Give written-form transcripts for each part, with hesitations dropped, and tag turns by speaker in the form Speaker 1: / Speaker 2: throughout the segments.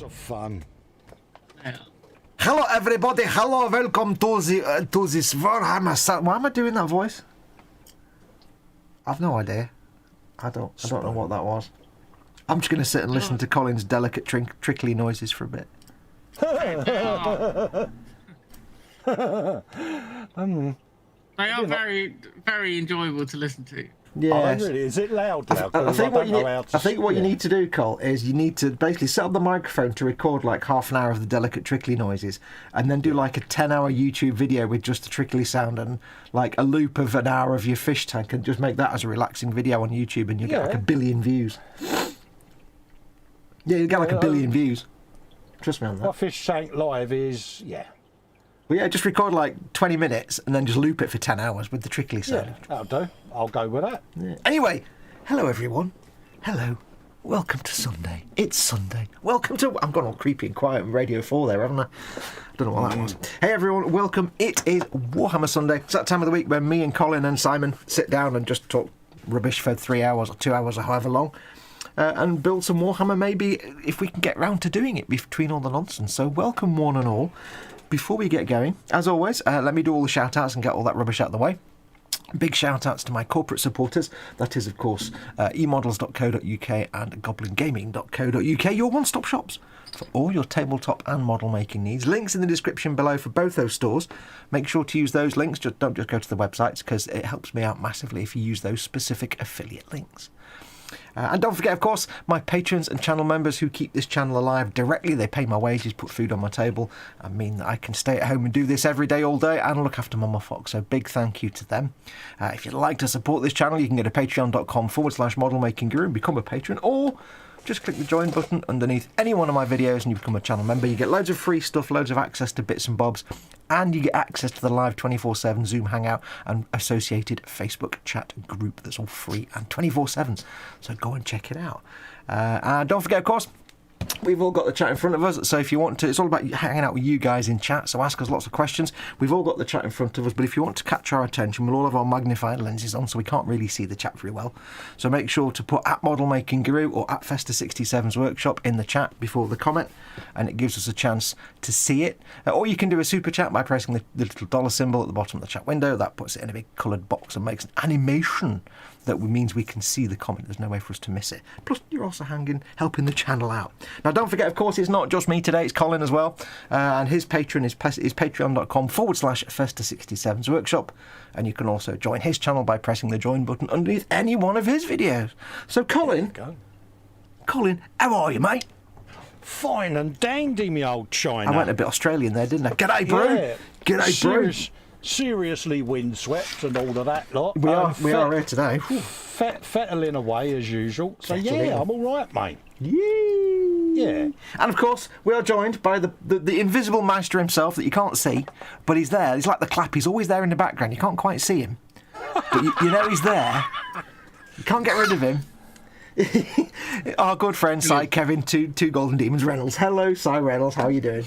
Speaker 1: of fun.
Speaker 2: Yeah.
Speaker 3: Hello, everybody. Hello, welcome to this Warhammer Sunday. Why am I doing that voice? I've no idea. I don't know what that was. I'm just going to sit and listen to Colin's delicate trickly noises for a bit.
Speaker 2: They are very, very enjoyable to listen to.
Speaker 3: Yeah.
Speaker 1: Really? Is it loud?
Speaker 3: I think what you need to do, Col, is you need to basically set up the microphone to record like half an hour of the delicate trickly noises, and then do like a 10-hour YouTube video with just the trickly sound and like a loop of an hour of your fish tank, and just make that as a relaxing video on YouTube, and you get like 1 billion views. Yeah, you get like 1 billion views. Trust me on that.
Speaker 1: What fish tank live is,
Speaker 3: Well, yeah, just record like 20 minutes and then just loop it for 10 hours with the trickly sound.
Speaker 1: Yeah, that'll do. I'll go with that.
Speaker 3: Yeah. Anyway, hello everyone. Hello. Welcome to Sunday. It's Sunday. Welcome to... I'm gone all creepy and quiet on Radio 4 there, haven't I? Don't know what that was. Hey everyone, welcome. It is Warhammer Sunday. It's that time of the week when me and Colin and Simon sit down and just talk rubbish for 3 hours or 2 hours or however long. And build some Warhammer, maybe, if we can get round to doing it between all the nonsense. So welcome one and all. Before we get going, as always, let me do all the shout-outs and get all that rubbish out of the way. Big shout-outs to my corporate supporters. That is, of course, emodels.co.uk and goblingaming.co.uk, your one-stop shops for all your tabletop and model-making needs. Links in the description below for both those stores. Make sure to use those links. Don't just go to the websites, because it helps me out massively if you use those specific affiliate links. And don't forget, of course, my patrons and channel members who keep this channel alive directly. They pay my wages, put food on my table, and mean that I can stay at home and do this every day, all day, and look after Mama Fox. So big thank you to them. If you'd like to support this channel, you can go to patreon.com/modelmakingguru and become a patron, or just click the join button underneath any one of my videos and you become a channel member. You get loads of free stuff, loads of access to bits and bobs, and you get access to the live 24/7 Zoom Hangout and associated Facebook chat group that's all free and 24/7. So go and check it out. And don't forget, of course, we've all got the chat in front of us, so if you want to, it's all about hanging out with you guys in chat, so ask us lots of questions. We've all got the chat in front of us, but if you want to catch our attention, we'll all have our magnified lenses on, so we can't really see the chat very well. So make sure to put @ModelMakingGuru or @Festa67's Workshop in the chat before the comment, and it gives us a chance to see it. Or you can do a super chat by pressing the little dollar symbol at the bottom of the chat window. That puts it in a big coloured box and makes an animation that means we can see the comment. There's no way for us to miss it. Plus, you're also helping the channel out. Now, don't forget, of course, it's not just me today. It's Colin as well. And his Patreon is patreon.com/Festa67's Workshop. And you can also join his channel by pressing the join button underneath any one of his videos. So, Colin, how are you, mate?
Speaker 1: Fine and dandy, me old China.
Speaker 3: I went a bit Australian there, didn't I? G'day, bro.
Speaker 1: Yeah.
Speaker 3: G'day, bro.
Speaker 1: Seriously windswept and all of that lot.
Speaker 3: We are here today.
Speaker 1: Fettling away as usual. So yeah, I'm all right, mate.
Speaker 3: Yeah. And of course, we are joined by the invisible master himself that you can't see, but he's there. He's like the clap. He's always there in the background. You can't quite see him, but you know he's there. You can't get rid of him. Our good friend, Cy Kevin, two Golden Demons Reynolds. Hello, Cy Reynolds. How are you doing?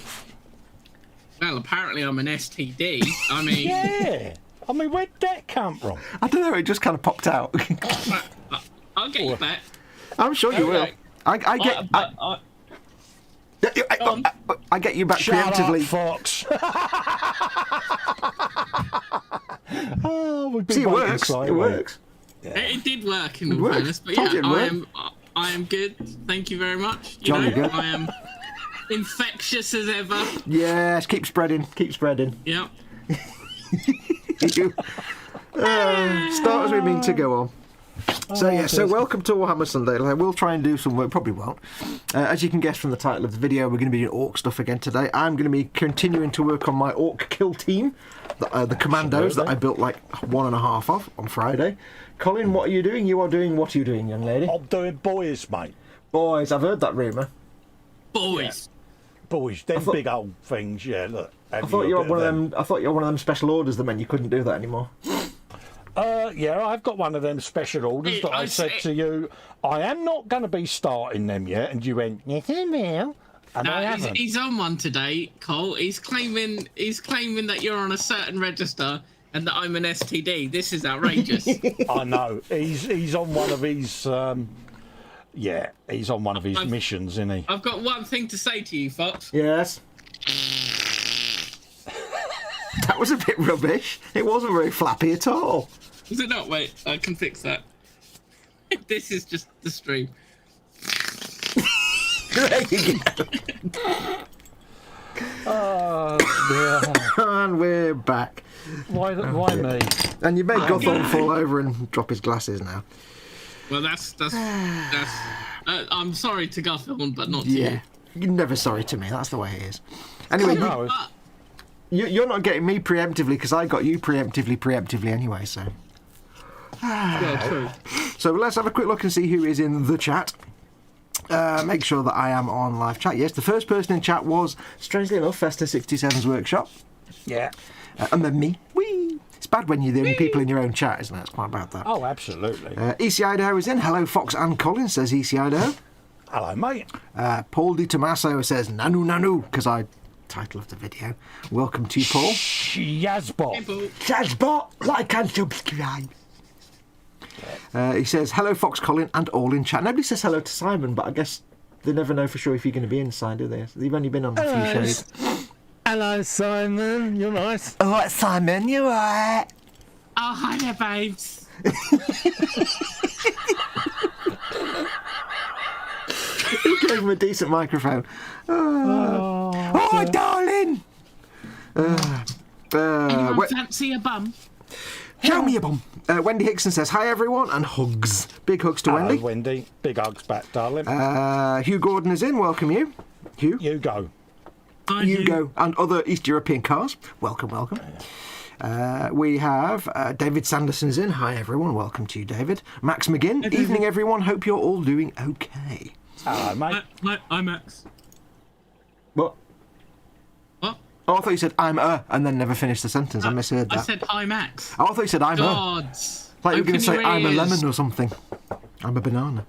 Speaker 2: Well, apparently I'm an STD. I mean...
Speaker 1: Yeah. I mean, where'd that come from?
Speaker 3: I don't know. It just kind of popped out.
Speaker 2: I'll get you back.
Speaker 3: I'm sure you will. I get you back preemptively.
Speaker 1: Fox. Oh,
Speaker 3: see, it works. It works.
Speaker 2: Yeah. It did work in all fairness, but yeah, I am good. Thank you very much.
Speaker 3: Jolly good.
Speaker 2: I am infectious as ever.
Speaker 3: Yes, keep spreading. Keep spreading.
Speaker 2: Yep.
Speaker 3: Start as we mean to go on. So yeah, so welcome to Warhammer Sunday. We'll try and do some work, probably won't. As you can guess from the title of the video, we're going to be doing Ork stuff again today. I'm going to be continuing to work on my Ork kill team, the commandos that I built like 1.5 of on Friday. Colin, what are you doing? What are you doing, young lady?
Speaker 1: I'm doing boys, mate.
Speaker 3: Boys, I've heard that rumour.
Speaker 2: Boys.
Speaker 1: Yeah. Boys, them big old things, yeah, look.
Speaker 3: I thought you were one of them. I thought you were one of them special orders that meant you couldn't do that anymore.
Speaker 1: Yeah, I've got one of them special orders that I said to you, I am not going to be starting them yet, and you went, yes, I will. And I haven't.
Speaker 2: He's on one today, Cole. He's claiming that you're on a certain register and that I'm an STD. This is outrageous.
Speaker 1: I know. He's on one of his Yeah, he's on one of his missions, isn't he?
Speaker 2: I've got one thing to say to you, Fox.
Speaker 3: Yes. That was a bit rubbish. It wasn't very flappy at all.
Speaker 2: Is it not? Wait, I can fix that. This is just the stream.
Speaker 3: There you go.
Speaker 1: Oh, dear.
Speaker 3: And we're back.
Speaker 1: Why me?
Speaker 3: And you made Gothorn fall over and drop his glasses now.
Speaker 2: Well, that's. I'm sorry to Gothorn, but not to you.
Speaker 3: Yeah. You're never sorry to me. That's the way it is. Anyway,
Speaker 1: No.
Speaker 3: you're not getting me preemptively because I got you preemptively anyway, so.
Speaker 2: Yeah, true.
Speaker 3: So let's have a quick look and see who is in the chat. Make sure that I am on live chat. Yes, the first person in chat was, strangely enough, Festa 67's workshop.
Speaker 1: Yeah.
Speaker 3: And then me. Whee! It's bad when you're the only people in your own chat, isn't it? It's quite bad, that.
Speaker 1: Oh, absolutely.
Speaker 3: EC Idaho is in. Hello, Foxx and Colin, says EC Idaho.
Speaker 1: Hello, mate.
Speaker 3: Paul Di Tommaso says, Nanu Nanu, because I title of the video. Welcome to Paul.
Speaker 1: Yazbot.
Speaker 2: Simple.
Speaker 3: Shazbot, like and subscribe. He says, hello, Foxx, Colin, and all in chat. Nobody says hello to Simon, but I guess they never know for sure if you're going to be inside, do they? They've only been on a few shows.
Speaker 1: Hello, Simon. You're nice.
Speaker 3: All right, Simon, you all right?
Speaker 2: Oh, hi there, babes.
Speaker 3: He gave him a decent microphone. Oh, darling!
Speaker 2: Anyone fancy a bum?
Speaker 3: Show me your bum. Wendy Hickson says, hi, everyone, and hugs. Big hugs to
Speaker 1: Hello,
Speaker 3: Wendy.
Speaker 1: Wendy. Big hugs back, darling.
Speaker 3: Hugh Gordon is in. Welcome, you. Hugh.
Speaker 1: You go.
Speaker 3: Hugo and other East European cars. Welcome, welcome. We have David Sanderson is in. Hi, everyone. Welcome to you, David. Max McGinn. Evening, everyone. Hope you're all doing okay.
Speaker 1: Hello, mate.
Speaker 2: Hi, Max.
Speaker 3: What?
Speaker 2: What?
Speaker 3: Oh, I thought you said I'm and then never finished the sentence. I misheard that.
Speaker 2: I said hi, Max.
Speaker 3: Oh, I thought you said I'm
Speaker 2: Gods.
Speaker 3: like you were going to
Speaker 2: Open
Speaker 3: say
Speaker 2: your
Speaker 3: I'm a
Speaker 2: ears.
Speaker 3: lemon or something. I'm a banana.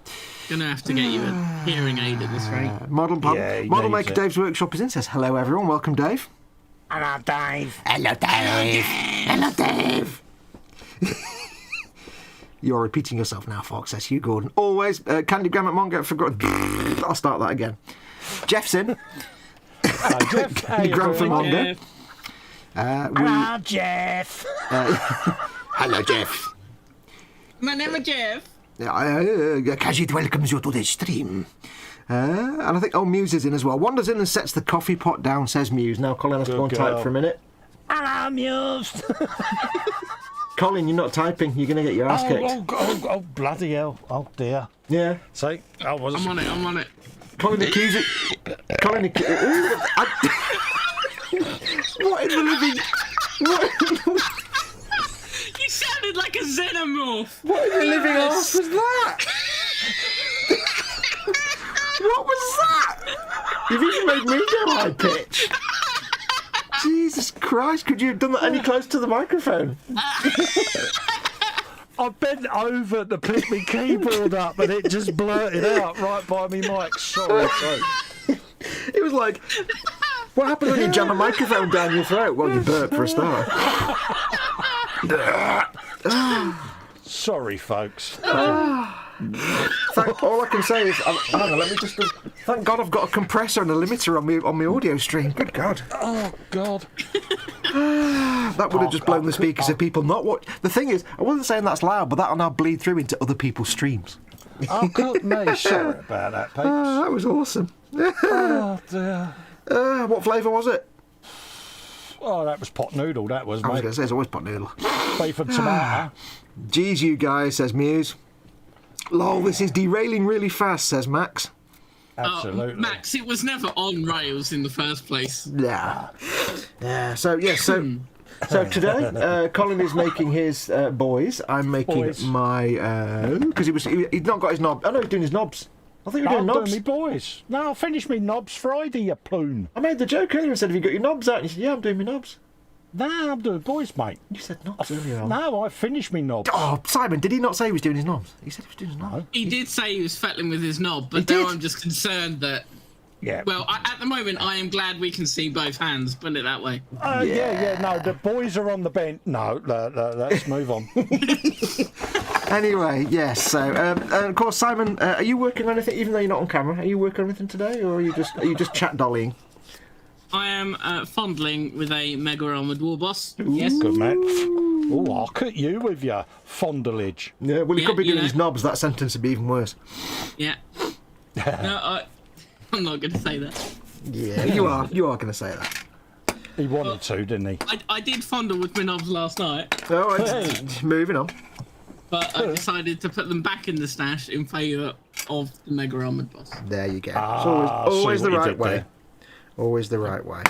Speaker 2: Gonna have to get you a hearing aid at this rate.
Speaker 3: Model
Speaker 1: he
Speaker 3: Model
Speaker 1: needs
Speaker 3: Maker
Speaker 1: it.
Speaker 3: Dave's Workshop is in. Says hello, everyone. Welcome, Dave.
Speaker 1: Hello, Dave.
Speaker 3: Hello, Dave. Hello, Dave. You're repeating yourself now, Fox, says Hugh Gordon. Always. Candy Graham at Mongo forgot. I'll start that again. Jeff's in.
Speaker 1: Hello, Jeff. How
Speaker 3: Candy
Speaker 1: you
Speaker 3: Graham from
Speaker 1: doing?
Speaker 3: Mongo.
Speaker 1: Hello, Jeff.
Speaker 3: Hello, Jeff.
Speaker 2: My name is Jeff.
Speaker 3: Kajit welcomes you to the stream. And I think, Muse is in as well. Wanders in and sets the coffee pot down, says Muse. Now, Colin has to go and type for a minute.
Speaker 1: Hello, Muse.
Speaker 3: Colin, you're not typing. You're going to get your ass kicked.
Speaker 1: Oh, bloody hell. Oh, dear.
Speaker 3: Yeah.
Speaker 1: See? I was...
Speaker 2: I'm on it.
Speaker 3: Colin accusing. What in the living?
Speaker 2: You sounded like a xenomorph.
Speaker 3: What in the living arse was that? What was that? You've even made me go high pitch. Jesus Christ, could you have done that any closer to the microphone?
Speaker 1: I bent over to pick my keyboard up and it just blurted out right by me mic. Sorry.
Speaker 3: It was like, what happens when you jam a microphone down your throat? Well, you burp for a start.
Speaker 1: Sorry, folks.
Speaker 3: All I can say is, hang on, let me just. Thank God I've got a compressor and a limiter on my audio stream. Good God.
Speaker 1: Oh, God.
Speaker 3: That would have just blown the speakers of people not watch. The thing is, I wasn't saying that's loud, but that'll now bleed through into other people's streams.
Speaker 1: Oh, good me. Sorry about that, peeps.
Speaker 3: That was awesome.
Speaker 1: Oh, dear.
Speaker 3: What flavour was it?
Speaker 1: Oh, that was pot noodle, that was,
Speaker 3: I was
Speaker 1: mate.
Speaker 3: going to say, it's always pot noodle.
Speaker 1: Beef and tomato.
Speaker 3: Geez, you guys, says Muse. Lol, this is derailing really fast, says Max.
Speaker 1: Absolutely.
Speaker 2: Max, it was never on rails in the first place.
Speaker 3: Yeah. So today, Colin is making his boys. I'm making my because he'd not got his knob. Oh no, he's doing his knobs. I thought you were doing
Speaker 1: I'm
Speaker 3: knobs.
Speaker 1: doing me boys. No, I'll finish me knobs Friday, you poon.
Speaker 3: I made the joke earlier and said, "Have you got your knobs out?" And you said, "Yeah, I'm doing my knobs."
Speaker 1: No, I'm doing boys, mate.
Speaker 3: You said knobs earlier on.
Speaker 1: No, I finished me knobs.
Speaker 3: Oh, Simon, did he not say he was doing his knobs? He said he was doing his knobs.
Speaker 2: He did say he was fettling with his knob, but
Speaker 3: He
Speaker 2: now
Speaker 3: did?
Speaker 2: I'm just concerned that.
Speaker 1: Yeah.
Speaker 2: Well, at the moment, I am glad we can see both hands. Put it that way.
Speaker 1: Yeah. No, the boys are on the bench. No, let's move on.
Speaker 3: Anyway, yes. So, of course, Simon, are you working on anything? Even though you're not on camera, are you working on anything today, or are you just chat dollying?
Speaker 2: I am fondling with a mega armored war boss.
Speaker 1: Ooh,
Speaker 2: yes.
Speaker 1: good man. Oh, look at you with your fondlage.
Speaker 3: Yeah, well, he could be doing
Speaker 2: know.
Speaker 3: his knobs. That sentence would be even worse.
Speaker 2: Yeah. No, I'm not going to say that.
Speaker 3: Yeah, you are. You are going to say that.
Speaker 1: He wanted to, didn't he?
Speaker 2: I did fondle with my knobs last night,
Speaker 3: Oh, moving on.
Speaker 2: but I decided to put them back in the stash in favour of the mega armored boss.
Speaker 3: There you go.
Speaker 1: Ah,
Speaker 3: It's always
Speaker 1: see
Speaker 3: the
Speaker 1: what you
Speaker 3: right
Speaker 1: did
Speaker 3: way.
Speaker 1: there.
Speaker 3: Always the right way.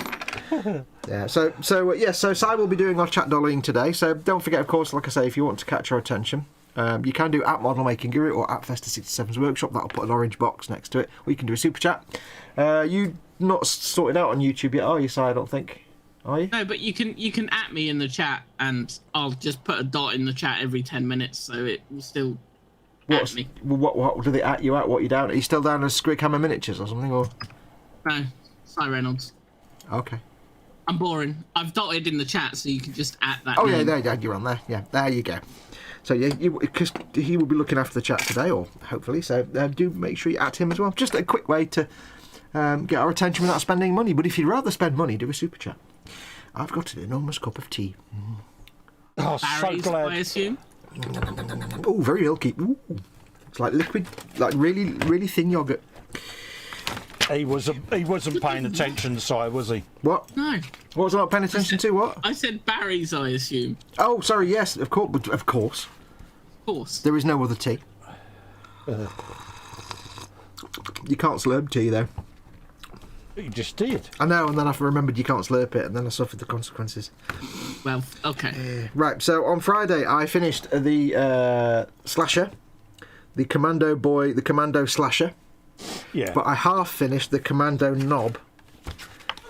Speaker 3: Yeah. So Si will be doing our chat dollying today. So don't forget, of course, like I say, if you want to catch our attention, you can do at Model Making Guru or at Festa 67's workshop. That'll put an orange box next to it. Or you can do a super chat. You not sorted out on YouTube yet, are you, Si? I don't think. Are you?
Speaker 2: No, but you can at me in the chat, and I'll just put a dot in the chat every 10 minutes, so it will still at me.
Speaker 3: What do they at you at? What are you down? Are you still down as Squighammer Miniatures or something? Or
Speaker 2: No, Si Reynolds.
Speaker 3: okay.
Speaker 2: I'm boring. I've dotted in the chat, so you can just at that.
Speaker 3: Oh
Speaker 2: name.
Speaker 3: yeah, you're on there. Yeah, there you go. So yeah, because he will be looking after the chat today, or hopefully. So do make sure you at him as well. Just a quick way to get our attention without spending money. But if you'd rather spend money, do a super chat. I've got an enormous cup of tea.
Speaker 1: Oh, so
Speaker 2: Barry's,
Speaker 1: glad.
Speaker 2: I assume.
Speaker 3: Oh, very milky. Ooh. It's like liquid, like really, really thin yogurt.
Speaker 1: He wasn't paying attention, Si, was he?
Speaker 3: What?
Speaker 2: No.
Speaker 3: What was I not paying attention to? What?
Speaker 2: I said Barry's, I assume.
Speaker 3: Oh, sorry. Yes, of course. But of course,
Speaker 2: Of course.
Speaker 3: there is no other tea. You can't slurp tea though.
Speaker 1: He just did.
Speaker 3: I know, and then I remembered you can't slurp it, and then I suffered the consequences.
Speaker 2: Well, okay.
Speaker 3: Right, so on Friday I finished the slasher, the commando boy, the commando slasher,
Speaker 1: Yeah.
Speaker 3: but I half finished the commando knob.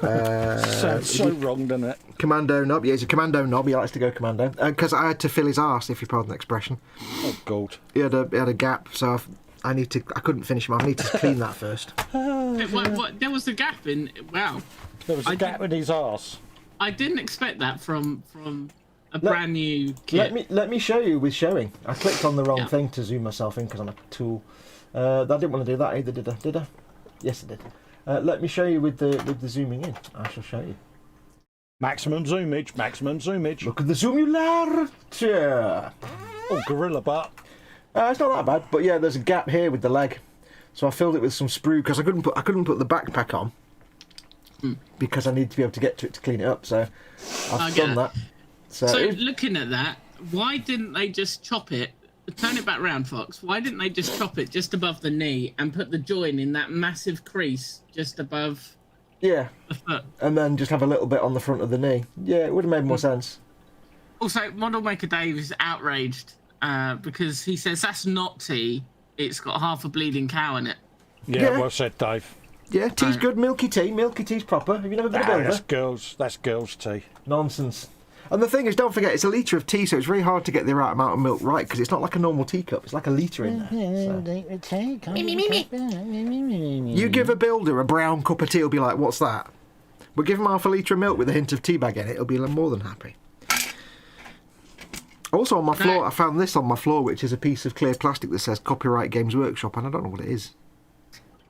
Speaker 1: Sounds so wrong, doesn't it?
Speaker 3: Commando knob, yeah, he's a commando knob, he likes to go commando. Because I had to fill his arse, if you pardon the expression.
Speaker 1: Oh, God.
Speaker 3: He had a gap, so I couldn't finish him off, I need to clean that first.
Speaker 2: What, there was a gap in. Wow.
Speaker 1: There was a gap in his arse.
Speaker 2: I didn't expect that from a brand new kit.
Speaker 3: Let me show you with showing. I clicked on the wrong
Speaker 2: Yeah.
Speaker 3: thing to zoom myself in because I'm a tool. I didn't want to do that either, did I? Did I? Yes, I did. Let me show you with the zooming in. I shall show you.
Speaker 1: Maximum zoomage, maximum zoomage.
Speaker 3: Look at the zoomulator.
Speaker 1: Oh, gorilla butt.
Speaker 3: It's not that bad, but yeah, there's a gap here with the leg, so I filled it with some sprue because I couldn't put the backpack on because I need to be able to get to it to clean it up. So I've done that.
Speaker 2: So looking at that, why didn't they just chop it? Turn it back round, Fox. Why didn't they just chop it just above the knee and put the join in that massive crease just above
Speaker 3: yeah,
Speaker 2: the foot?
Speaker 3: and then just have a little bit on the front of the knee. Yeah, it would have made more sense.
Speaker 2: Also, Model Maker Dave is outraged because he says that's not tea. It's got half a bleeding cow in it.
Speaker 1: Yeah, well said, Dave.
Speaker 3: Yeah, tea's good. Milky tea. Milky tea's proper. Have you never been a builder?
Speaker 1: That's girls' tea.
Speaker 3: Nonsense. And the thing is, don't forget, it's a litre of tea, so it's very hard to get the right amount of milk right, because it's not like a normal teacup. It's like a litre in there. So. You give a builder a brown cup of tea, he'll be like, what's that? But give him half a litre of milk with a hint of tea bag in it, he'll be more than happy. Also on my floor, I found this on my floor, which is a piece of clear plastic that says Copyright Games Workshop, and I don't know what it is.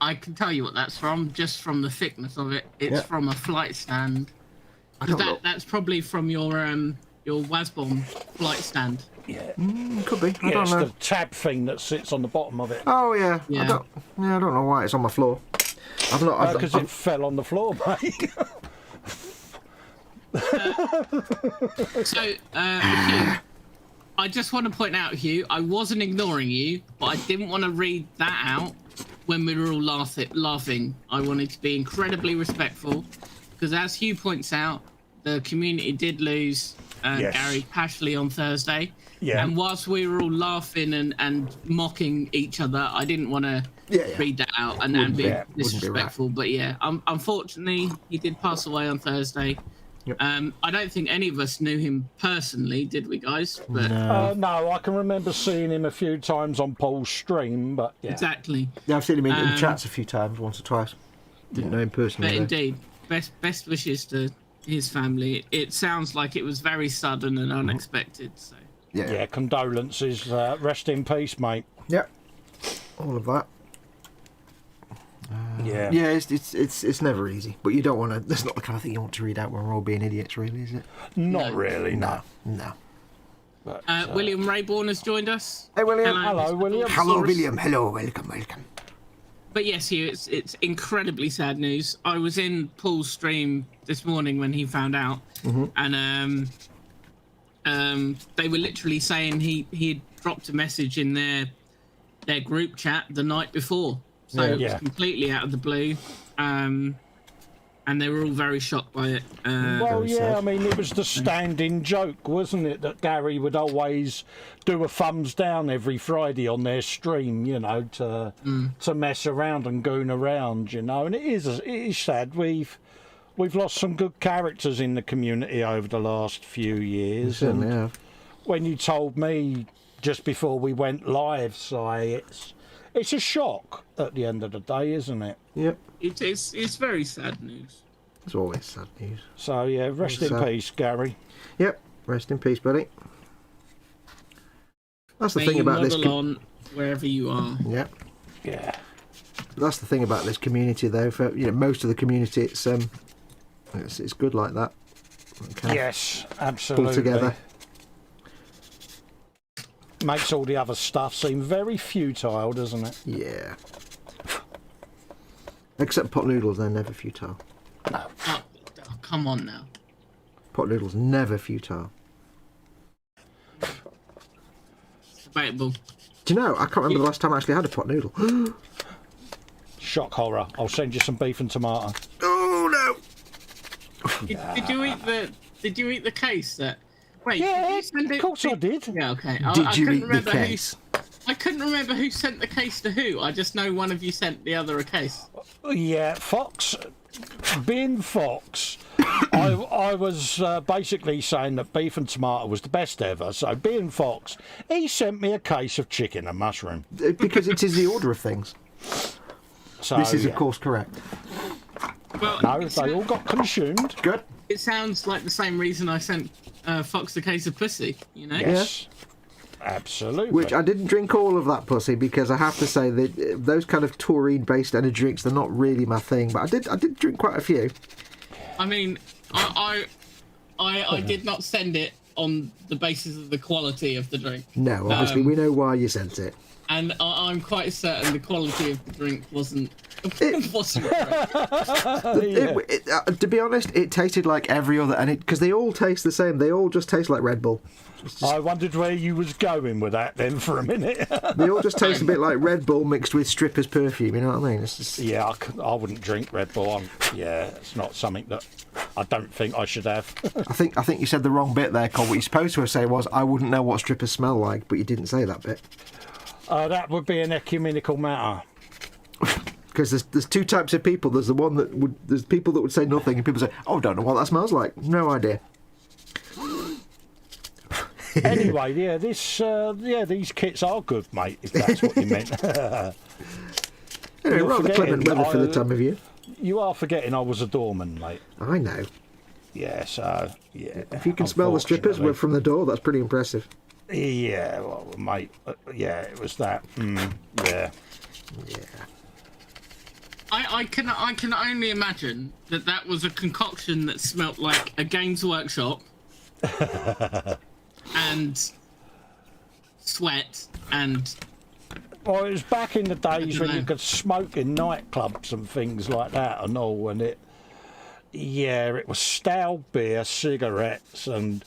Speaker 2: I can tell you what that's from, just from the thickness of it. It's from a flight stand. That's probably from your Wasbom flight stand.
Speaker 1: Yeah.
Speaker 3: Could be. I don't
Speaker 1: It's
Speaker 3: know.
Speaker 1: the tab thing that sits on the bottom of it.
Speaker 3: Oh yeah.
Speaker 2: Yeah.
Speaker 3: I don't know why it's on my floor.
Speaker 1: Because it fell on the floor, mate.
Speaker 2: So, Hugh, I just want to point out, Hugh, I wasn't ignoring you, but I didn't want to read that out when we were all laughing. I wanted to be incredibly respectful, because as Hugh points out, the community did lose Gary Pashley on Thursday. Yeah. And whilst we were all laughing and mocking each other, I didn't want to read that out and be disrespectful. But yeah, unfortunately, he did pass away on Thursday. Yep. I don't think any of us knew him personally, did we, guys? But
Speaker 1: no, I can remember seeing him a few times on Paul's stream, but yeah.
Speaker 2: Exactly.
Speaker 3: Yeah, I've seen him in chats a few times, once or twice. Didn't know him personally.
Speaker 2: But indeed, best wishes to his family. It sounds like it was very sudden and unexpected. So
Speaker 1: Yeah, condolences. Rest in peace, mate.
Speaker 3: Yep. All of that.
Speaker 1: Yeah.
Speaker 3: Yeah, it's never easy, but you don't want to. That's not the kind of thing you want to read out when we're all being idiots, really, is it?
Speaker 1: Not really, no.
Speaker 3: No.
Speaker 1: But,
Speaker 2: William Rayborn has joined us.
Speaker 3: Hey, William.
Speaker 1: Hello, William.
Speaker 3: Hello, William. Hello, welcome.
Speaker 2: But yes, Hugh, it's incredibly sad news. I was in Paul's stream this morning when he found out, and they were literally saying he had dropped a message in their group chat the night before, so it was completely out of the blue, and they were all very shocked by it.
Speaker 1: Well, yeah, I mean, it was the standing joke, wasn't it, that Gary would always do a thumbs down every Friday on their stream, you know, to mess around and goon around, you know, and it is sad. We've lost some good characters in the community over the last few years.
Speaker 3: We certainly have.
Speaker 1: When you told me just before we went live, Si, it's a shock at the end of the day, isn't it?
Speaker 3: Yep.
Speaker 2: It's very sad news.
Speaker 3: It's always sad news.
Speaker 1: So, yeah, rest in peace, Gary.
Speaker 3: Yep. Rest in peace, buddy. That's the
Speaker 2: May
Speaker 3: thing
Speaker 2: you
Speaker 3: about this.
Speaker 2: on wherever you are.
Speaker 3: Yep.
Speaker 1: Yeah.
Speaker 3: That's the thing about this community, though. For most of the community, it's good like that. Okay.
Speaker 1: Yes, absolutely.
Speaker 3: Pull together.
Speaker 1: Makes all the other stuff seem very futile, doesn't it?
Speaker 3: Yeah. Except pot noodles, they're never futile.
Speaker 1: No.
Speaker 2: Oh, come on now.
Speaker 3: Pot noodles never futile.
Speaker 2: Debatable.
Speaker 3: Do you know? I can't remember the last time I actually had a pot noodle.
Speaker 1: Shock horror. I'll send you some beef and tomato.
Speaker 3: Oh no!
Speaker 2: Did you eat the case that? Wait,
Speaker 1: Yeah,
Speaker 2: did you send
Speaker 1: of course I did.
Speaker 2: Yeah, okay.
Speaker 3: Did you
Speaker 2: couldn't
Speaker 3: eat the
Speaker 2: remember
Speaker 3: case?
Speaker 2: I couldn't remember who sent the case to who. I just know one of you sent the other a case.
Speaker 1: Yeah, Foxx. Being Foxx, I was basically saying that beef and tomato was the best ever. So being Foxx, he sent me a case of chicken and mushroom.
Speaker 3: Because it is the order of things.
Speaker 1: So
Speaker 3: This is, of course, correct.
Speaker 2: Well,
Speaker 1: No, they all got consumed.
Speaker 3: Good.
Speaker 2: it sounds like the same reason I sent Foxx a case of pussy. You know.
Speaker 1: Yes. Absolutely.
Speaker 3: Which I didn't drink all of that pussy because I have to say that those kind of taurine-based energy drinks, they're not really my thing. But I did drink quite a few.
Speaker 2: I mean, I did not send it on the basis of the quality of the drink.
Speaker 3: No, obviously we know why you sent it.
Speaker 2: And I'm quite certain the quality of the drink wasn't wasn't great.
Speaker 3: To be honest, it tasted like every other, and because they all taste the same. They all just taste like Red Bull.
Speaker 1: I wondered where you was going with that then for a minute.
Speaker 3: They all just taste a bit like Red Bull mixed with strippers' perfume. You know what I mean? It's just...
Speaker 1: Yeah, I wouldn't drink Red Bull. Yeah, it's not something that I don't think I should have.
Speaker 3: I think you said the wrong bit there, Cole. What you're supposed to have said was, "I wouldn't know what strippers smell like," but you didn't say that bit.
Speaker 1: That would be an ecumenical matter.
Speaker 3: Because there's two types of people. There's the one that would. There's people that would say nothing, and people say, "Oh, don't know what that smells like." No idea.
Speaker 1: Anyway, yeah, these kits are good, mate. If that's what you meant.
Speaker 3: Anyway,
Speaker 1: You're
Speaker 3: rather clement weather for the
Speaker 1: I-
Speaker 3: time of year.
Speaker 1: You are forgetting I was a doorman, mate.
Speaker 3: I know.
Speaker 1: Yeah, so yeah.
Speaker 3: If you can smell the strippers
Speaker 1: unfortunately.
Speaker 3: from the door, that's pretty impressive.
Speaker 1: Yeah, well, mate. Yeah, it was that. Yeah.
Speaker 3: Yeah.
Speaker 2: I can only imagine that was a concoction that smelt like a Games Workshop and sweat and.
Speaker 1: Well, it was back in the days when
Speaker 2: know.
Speaker 1: you could smoke in nightclubs and things like that and all, and it was stale beer, cigarettes, and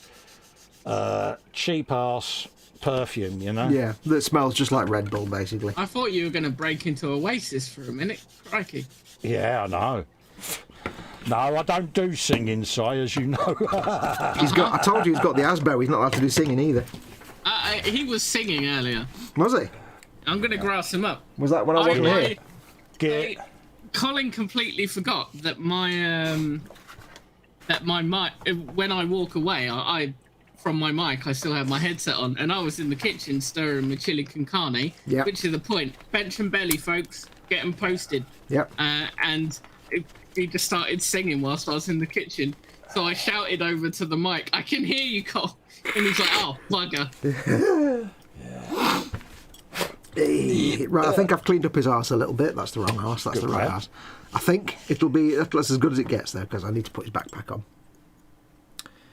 Speaker 1: cheap ass perfume, you know.
Speaker 3: Yeah, that smells just like Red Bull, basically.
Speaker 2: I thought you were going to break into Oasis for a minute. Crikey.
Speaker 1: Yeah, I know. No, I don't do singing, Si, as you know.
Speaker 3: I told you he's got the Asbo. He's not allowed to do singing either.
Speaker 2: He was singing earlier.
Speaker 3: Was he?
Speaker 2: I'm going to grass him up.
Speaker 3: Was that when I wasn't here?
Speaker 1: Get
Speaker 2: Colin completely forgot that my mic. When I walk away, I from my mic, I still have my headset on, and I was in the kitchen stirring my chili con carne.
Speaker 3: Yep.
Speaker 2: Which is the point. Bench and belly, folks, get them posted.
Speaker 3: Yep.
Speaker 2: And he just started singing whilst I was in the kitchen. So I shouted over to the mic, "I can hear you, Cole." And he's like, "Oh, bugger."
Speaker 3: Right, I think I've cleaned up his arse a little bit. That's the wrong arse. That's the right arse. I think that's as good as it gets, though, because I need to put his backpack on.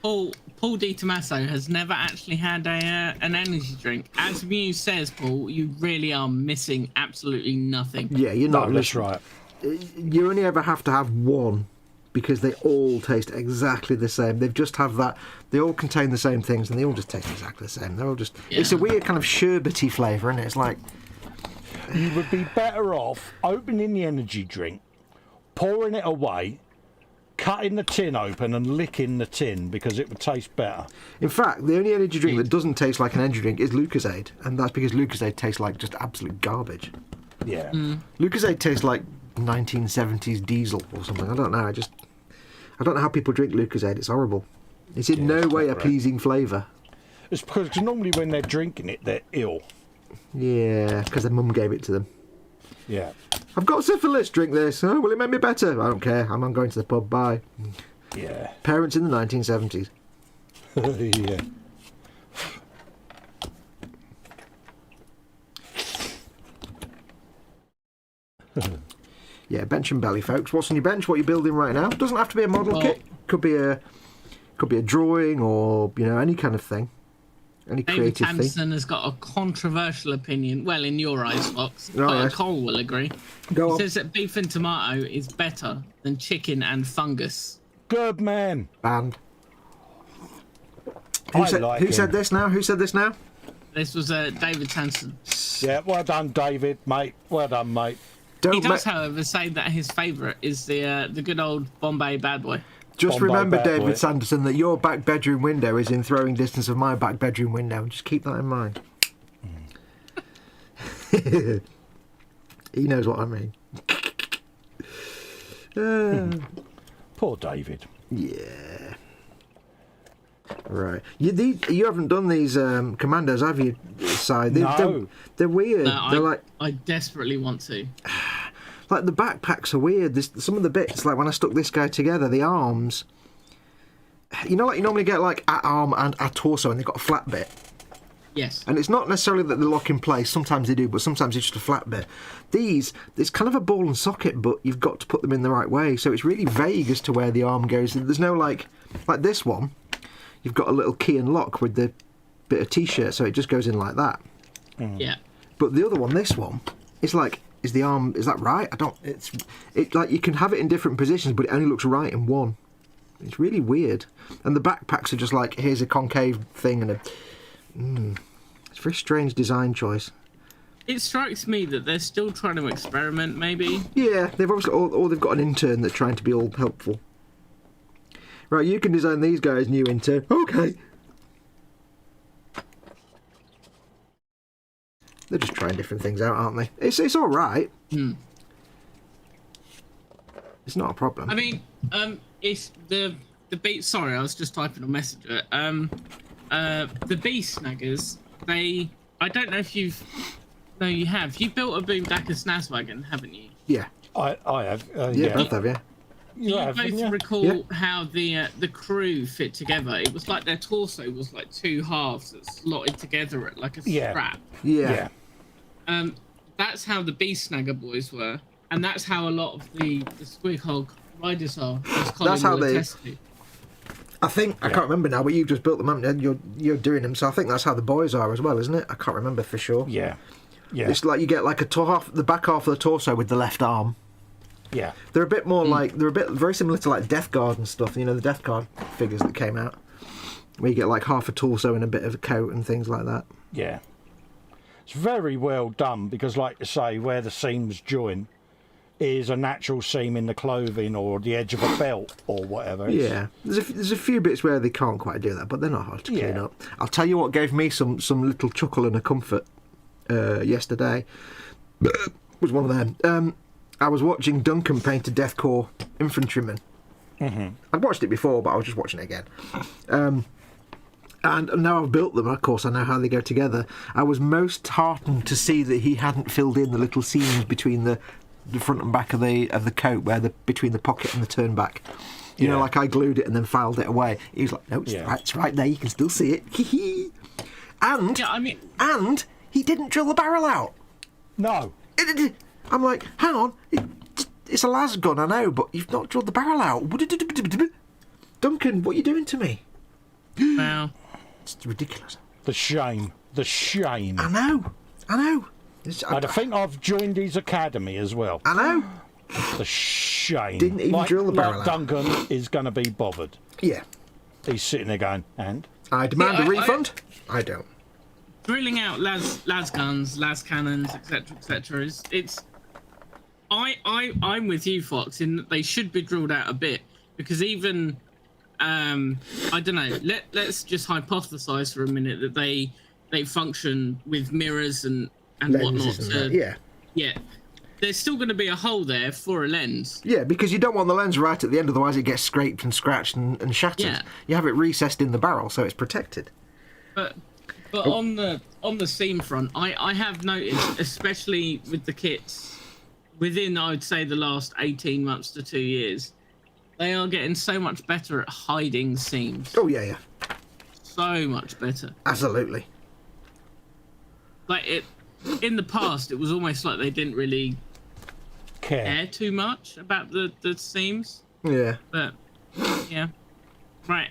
Speaker 2: Paul Di Tommaso has never actually had an energy drink. As Muse says, Paul, you really are missing absolutely nothing.
Speaker 3: Yeah, you're not.
Speaker 1: No, that's right.
Speaker 3: You only ever have to have one, because they all taste exactly the same. They just have that. They all contain the same things, and they all just taste exactly the same. They're all just. Yeah. It's a weird kind of sherbety flavour, isn't it? It's like.
Speaker 1: You would be better off opening the energy drink, pouring it away, cutting the tin open and licking the tin, because it would taste better.
Speaker 3: In fact, the only energy drink that doesn't taste like an energy drink is Lucozade, and that's because Lucozade tastes like just absolute garbage.
Speaker 1: Yeah.
Speaker 3: Lucozade tastes like 1970s diesel or something. I don't know. I don't know how people drink Lucozade. It's horrible. It's in no way a pleasing flavour.
Speaker 1: It's because normally when they're drinking it, they're ill.
Speaker 3: Yeah, because their mum gave it to them.
Speaker 1: Yeah.
Speaker 3: I've got syphilis, drink this. Oh, will it make me better? I don't care. I'm going to the pub. Bye.
Speaker 1: Yeah.
Speaker 3: Parents in the 1970s.
Speaker 1: Yeah.
Speaker 3: Yeah, bench and belly, folks. What's on your bench? What you're building right now? Doesn't have to be a model kit. Could be a drawing, or any kind of thing. Any
Speaker 2: David
Speaker 3: creative thing.
Speaker 2: Sampson has got a controversial opinion. Well, in your eyes, Fox.
Speaker 3: Oh,
Speaker 2: but
Speaker 3: yes.
Speaker 2: Cole will agree.
Speaker 3: Go
Speaker 2: He
Speaker 3: on.
Speaker 2: says that beef and tomato is better than chicken and fungus.
Speaker 1: Good man.
Speaker 3: Banned.
Speaker 1: I
Speaker 3: Who
Speaker 1: like
Speaker 3: said
Speaker 1: him.
Speaker 3: this now? Who said this now?
Speaker 2: This was David Sampson.
Speaker 1: Yeah, well done, David, mate. Well done, mate.
Speaker 2: He does, however, say that his favourite is the good old Bombay Bad Boy.
Speaker 3: Just
Speaker 1: Bombay
Speaker 3: remember,
Speaker 1: bad
Speaker 3: David
Speaker 1: boy.
Speaker 3: Sanderson, that your back bedroom window is in throwing distance of my back bedroom window. And just keep that in mind. He knows what I mean.
Speaker 1: Poor David.
Speaker 3: Yeah. Right. You haven't done these commandos, have you? Side.
Speaker 1: No.
Speaker 3: They're weird.
Speaker 2: No,
Speaker 3: They're
Speaker 2: I desperately want to.
Speaker 3: like the backpacks are weird. Some of the bits, like when I stuck this guy together, the arms. You know, like you normally get like a arm and a torso, and they've got a flat bit.
Speaker 2: Yes.
Speaker 3: And it's not necessarily that they lock in place. Sometimes they do, but sometimes it's just a flat bit. These, it's kind of a ball and socket, but you've got to put them in the right way. So it's really vague as to where the arm goes. There's no like this one. You've got a little key and lock with the bit of t-shirt, so it just goes in like that.
Speaker 2: Yeah.
Speaker 3: But the other one, this one, it's like, is the arm? Is that right? It's like you can have it in different positions, but it only looks right in one. It's really weird. And the backpacks are just like, here's a concave thing and a. It's a very strange design choice.
Speaker 2: It strikes me that they're still trying to experiment, maybe.
Speaker 3: Yeah, they've obviously, or they've got an intern that's trying to be all helpful. Right, you can design these guys, new intern. Okay. They're just trying different things out, aren't they? It's all right. It's not a problem.
Speaker 2: I mean, it's the beat. Sorry, I was just typing a Messenger. The bee snaggers. I don't know if you've. No, you have. You built a Boomdacker Snazwagon, haven't you?
Speaker 3: Yeah.
Speaker 1: I have.
Speaker 3: Yeah, both have, yeah.
Speaker 2: You
Speaker 1: have,
Speaker 2: both
Speaker 1: haven't you?
Speaker 2: recall how the crew fit together? It was like their torso was like two halves that slotted together at like a strap.
Speaker 3: Yeah.
Speaker 2: That's how the Beast Snagger boys were, and that's how a lot of the Squig Hog riders are. As Colin
Speaker 3: That's how
Speaker 2: will
Speaker 3: they.
Speaker 2: attest to.
Speaker 3: I think I can't remember now, but you've just built them, haven't you? You're doing them, so I think that's how the boys are as well, isn't it? I can't remember for sure.
Speaker 1: Yeah. Yeah.
Speaker 3: It's like you get like the back half of the torso with the left arm.
Speaker 1: Yeah.
Speaker 3: They're a bit more like very similar to like Death Guard and stuff. You know, the Death Guard figures that came out, where you get like half a torso and a bit of a coat and things like that.
Speaker 1: Yeah. It's very well done because, like you say, where the seams join is a natural seam in the clothing or the edge of a belt or whatever.
Speaker 3: Yeah, there's a few bits where they can't quite do that, but they're not hard to clean up. I'll tell you what gave me some little chuckle and a comfort yesterday was one of them. I was watching Duncan paint a Deathcore infantryman. I'd watched it before, but I was just watching it again. And now I've built them, of course, I know how they go together. I was most heartened to see that he hadn't filled in the little seams between the front and back of the coat, between the pocket and the turn back. You know,
Speaker 1: Yeah.
Speaker 3: like I glued it and then filed it away. He was like, no, it's right there. You can still see it. And
Speaker 2: Yeah, I mean,
Speaker 3: and he didn't drill the barrel out.
Speaker 1: No.
Speaker 3: I'm like, hang on, it's a las gun, I know, but you've not drilled the barrel out. Duncan, what are you doing to me?
Speaker 2: well,
Speaker 3: It's ridiculous.
Speaker 1: The shame. The shame.
Speaker 3: I know.
Speaker 1: I think I've joined his academy as well.
Speaker 3: I know.
Speaker 1: The shame.
Speaker 3: Didn't even drill the barrel out.
Speaker 1: Duncan is going to be bothered.
Speaker 3: Yeah.
Speaker 1: He's sitting there going, and?
Speaker 3: I demand a refund. I don't.
Speaker 2: drilling out las guns, las cannons, etc., it's. I'm with you, Foxx, in that they should be drilled out a bit, because even I don't know. Let's just hypothesize for a minute that they function with mirrors and whatnot. Yeah. There's still going to be a hole there for a lens.
Speaker 3: Yeah, because you don't want the lens right at the end, otherwise it gets scraped and scratched and shattered.
Speaker 2: Yeah.
Speaker 3: You have it recessed in the barrel, so it's protected.
Speaker 2: But on the seam front, I have noticed, especially with the kits, within I would say the last 18 months to 2 years, they are getting so much better at hiding seams.
Speaker 3: Oh yeah.
Speaker 2: So much better.
Speaker 3: Absolutely.
Speaker 2: Like in the past, it was almost like they didn't really care too much about the seams.
Speaker 3: Yeah.
Speaker 2: But yeah, right.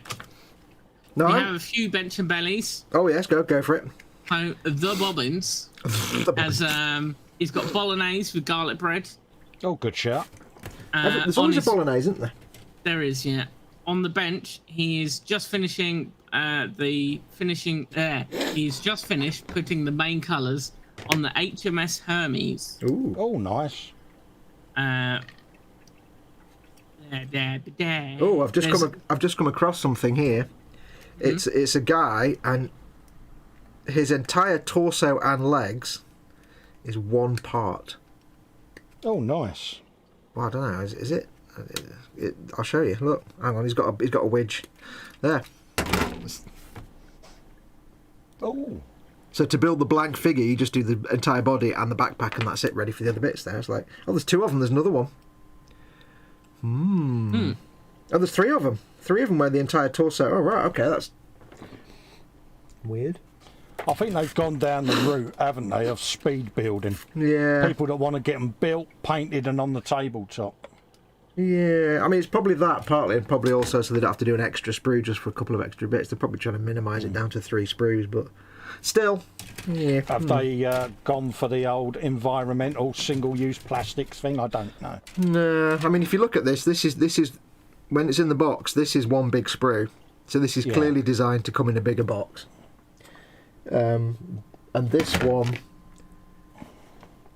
Speaker 3: No.
Speaker 2: We have a few bench and bellies.
Speaker 3: Oh yes, go for it.
Speaker 2: So the bobbins, as he's got bolognese with garlic bread.
Speaker 1: Oh, good shout.
Speaker 3: There's always a bolognese, isn't there?
Speaker 2: There is, yeah. On the bench, he is just finishing he's just finished putting the main colours on the HMS Hermes.
Speaker 3: Ooh.
Speaker 1: Oh, nice.
Speaker 3: Oh, I've just come across something here. It's a guy, and his entire torso and legs is one part.
Speaker 1: Oh, nice.
Speaker 3: Well, I don't know. Is it? I'll show you. Look, hang on. He's got a wedge there.
Speaker 1: Oh.
Speaker 3: So to build the blank figure, you just do the entire body and the backpack, and that's it. Ready for the other bits. There. It's like, oh, there's two of them. There's another one. Oh, there's three of them. Three of them where the entire torso. Oh, right. Okay, that's weird.
Speaker 1: I think they've gone down the route, haven't they, of speed building.
Speaker 3: Yeah.
Speaker 1: People that want to get them built, painted, and on the tabletop.
Speaker 3: Yeah, I mean, it's probably that partly, and probably also so they don't have to do an extra sprue just for a couple of extra bits. They're probably trying to minimise it down to 3 sprues, but still, yeah.
Speaker 1: Have they gone for the old environmental single-use plastics thing? I don't know.
Speaker 3: No, I mean, if you look at this is when it's in the box. This is one big sprue, so this is clearly designed to come in a bigger box. And this one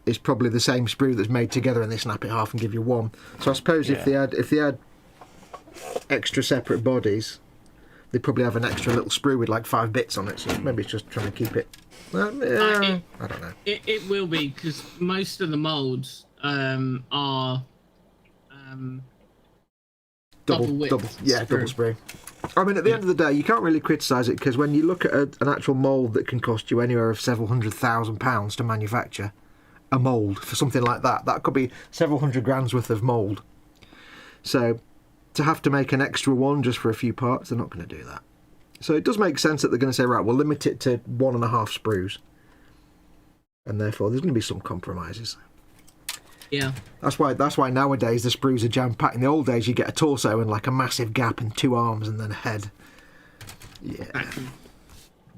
Speaker 3: is probably the same sprue that's made together, and they snap it half and give you one. So I suppose if they had extra separate bodies, they'd probably have an extra little sprue with like 5 bits on it. So maybe it's just trying to keep it. I don't know.
Speaker 2: It will be, because most of the moulds are double
Speaker 3: sprue. I mean, at the end of the day, you can't really criticise it, because when you look at an actual mould that can cost you anywhere of several £100,000 to manufacture a mould for something like that, that could be several £100,000 worth of mould. So to have to make an extra one just for a few parts, they're not going to do that. So it does make sense that they're going to say, right, we'll limit it to 1.5 sprues, and therefore there's going to be some compromises.
Speaker 2: Yeah.
Speaker 3: That's why nowadays the sprues are jam-packed. In the old days, you get a torso and like a massive gap and 2 arms and then a head. Yeah.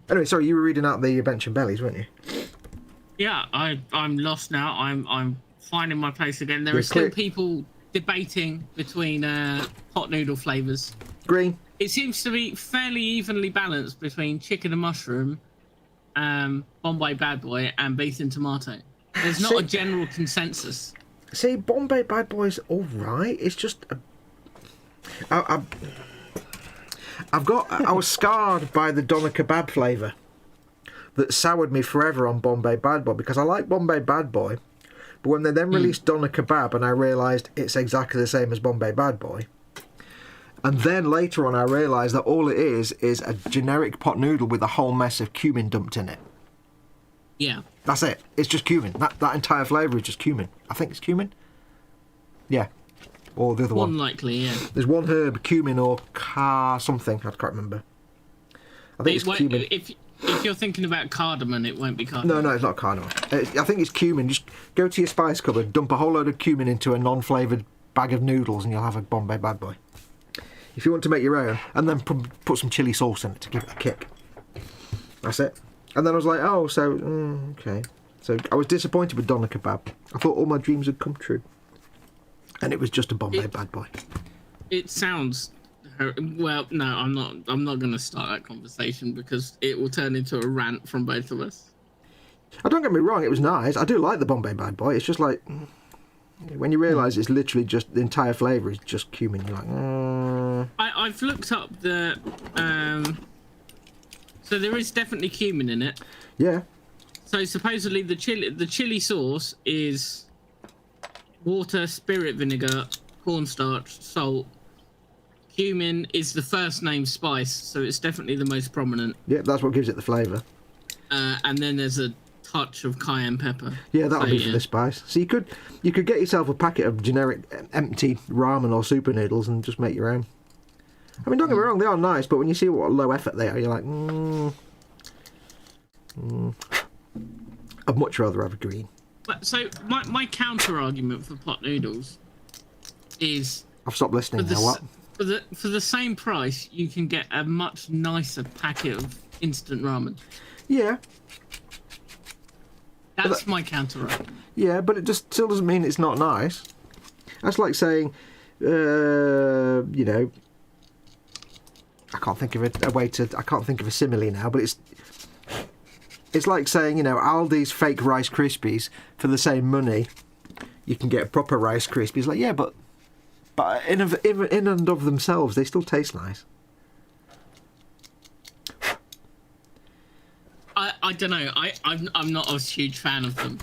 Speaker 3: Anyway, sorry, you were reading out the bench and bellies, weren't you?
Speaker 2: Yeah, I'm lost now. I'm finding my place again. There are still people debating between hot noodle flavours.
Speaker 3: Green.
Speaker 2: It seems to be fairly evenly balanced between chicken and mushroom, Bombay Bad Boy, and beef and tomato. There's not a general consensus.
Speaker 3: See, Bombay Bad Boy's all right. It's just I was scarred by the doner kebab flavour that soured me forever on Bombay Bad Boy, because I like Bombay Bad Boy, but when they then released doner kebab and I realised it's exactly the same as Bombay Bad Boy, and then later on I realised that all it is a generic pot noodle with a whole mess of cumin dumped in it.
Speaker 2: Yeah.
Speaker 3: That's it. It's just cumin. That entire flavour is just cumin. I think it's cumin. Yeah. or the other
Speaker 2: More
Speaker 3: one.
Speaker 2: than likely, yeah.
Speaker 3: There's one herb, cumin or something. I can't remember. I think it's cumin.
Speaker 2: If you're thinking about cardamom, it won't be cardamom.
Speaker 3: No, it's not cardamom. I think it's cumin. Just go to your spice cupboard, dump a whole load of cumin into a non-flavoured bag of noodles, and you'll have a Bombay Bad Boy. If you want to make your own, and then put some chilli sauce in it to give it a kick. That's it. And then I was like, oh, so okay. So I was disappointed with doner kebab. I thought all my dreams had come true, and it was just a Bombay Bad Boy.
Speaker 2: It sounds. Well, no, I'm not. I'm not going to start that conversation because it will turn into a rant from both of us.
Speaker 3: Don't get me wrong, it was nice. I do like the Bombay Bad Boy. It's just like when you realise it's literally just the entire flavour is just cumin. You're like,
Speaker 2: I've looked up the. So there is definitely cumin in it.
Speaker 3: Yeah.
Speaker 2: So supposedly the chili sauce is water, spirit vinegar, cornstarch, salt. Cumin is the first name spice, so it's definitely the most prominent.
Speaker 3: Yeah, that's what gives it the flavour.
Speaker 2: And then there's a touch of cayenne pepper.
Speaker 3: Yeah, that'll be for the spice. So you could get yourself a packet of generic empty ramen or super noodles and just make your own. I mean, don't get me wrong, they are nice, but when you see what low effort they are, you're like, I'd much rather have a green.
Speaker 2: So my counter argument for pot noodles is
Speaker 3: I've stopped listening now. What?
Speaker 2: For the same price, you can get a much nicer packet of instant ramen.
Speaker 3: Yeah.
Speaker 2: That's my counter argument.
Speaker 3: Yeah, but it just still doesn't mean it's not nice. That's like saying, you know, I can't think of I can't think of a simile now, but it's like saying, you know, Aldi's fake Rice Krispies for the same money, you can get proper Rice Krispies. Like, yeah, but in and of themselves, they still taste nice.
Speaker 2: I don't know. I'm not a huge fan of them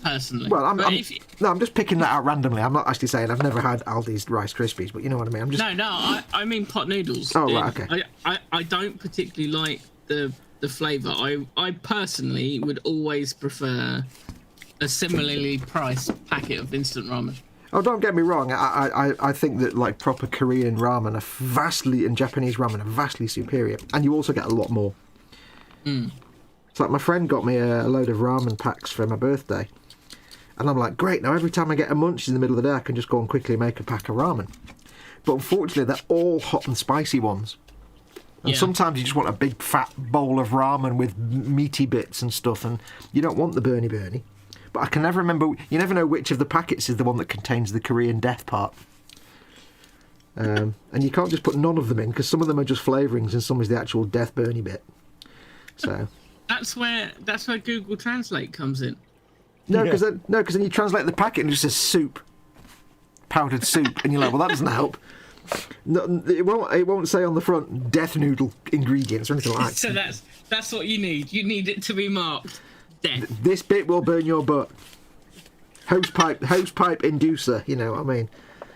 Speaker 2: personally.
Speaker 3: Well, I'm just picking that out randomly. I'm not actually saying I've never had Aldi's Rice Krispies, but you know what I mean. I'm just
Speaker 2: I mean pot noodles.
Speaker 3: Oh right, okay.
Speaker 2: I don't particularly like the flavour. I personally would always prefer a similarly priced packet of instant ramen.
Speaker 3: Oh, don't get me wrong. I think that like proper Korean ramen and Japanese ramen are vastly superior, and you also get a lot more. It's like my friend got me a load of ramen packs for my birthday, and I'm like, great. Now every time I get a munch in the middle of the day, I can just go and quickly make a pack of ramen. But unfortunately, they're all hot and spicy ones. And sometimes you just want a big fat bowl of ramen with meaty bits and stuff, and you don't want the burny. But I can never remember. You never know which of the packets is the one that contains the Korean death part. And you can't just put none of them in because some of them are just flavourings and some is the actual death burny bit. So
Speaker 2: that's where Google Translate comes in.
Speaker 3: No, because then you translate the packet and it just says soup, powdered soup, and you're like, well, that doesn't help. No, it won't say on the front death noodle ingredients or anything like that.
Speaker 2: So that's what you need. You need it to be marked death.
Speaker 3: This bit will burn your butt. Hose pipe inducer. You know what I mean?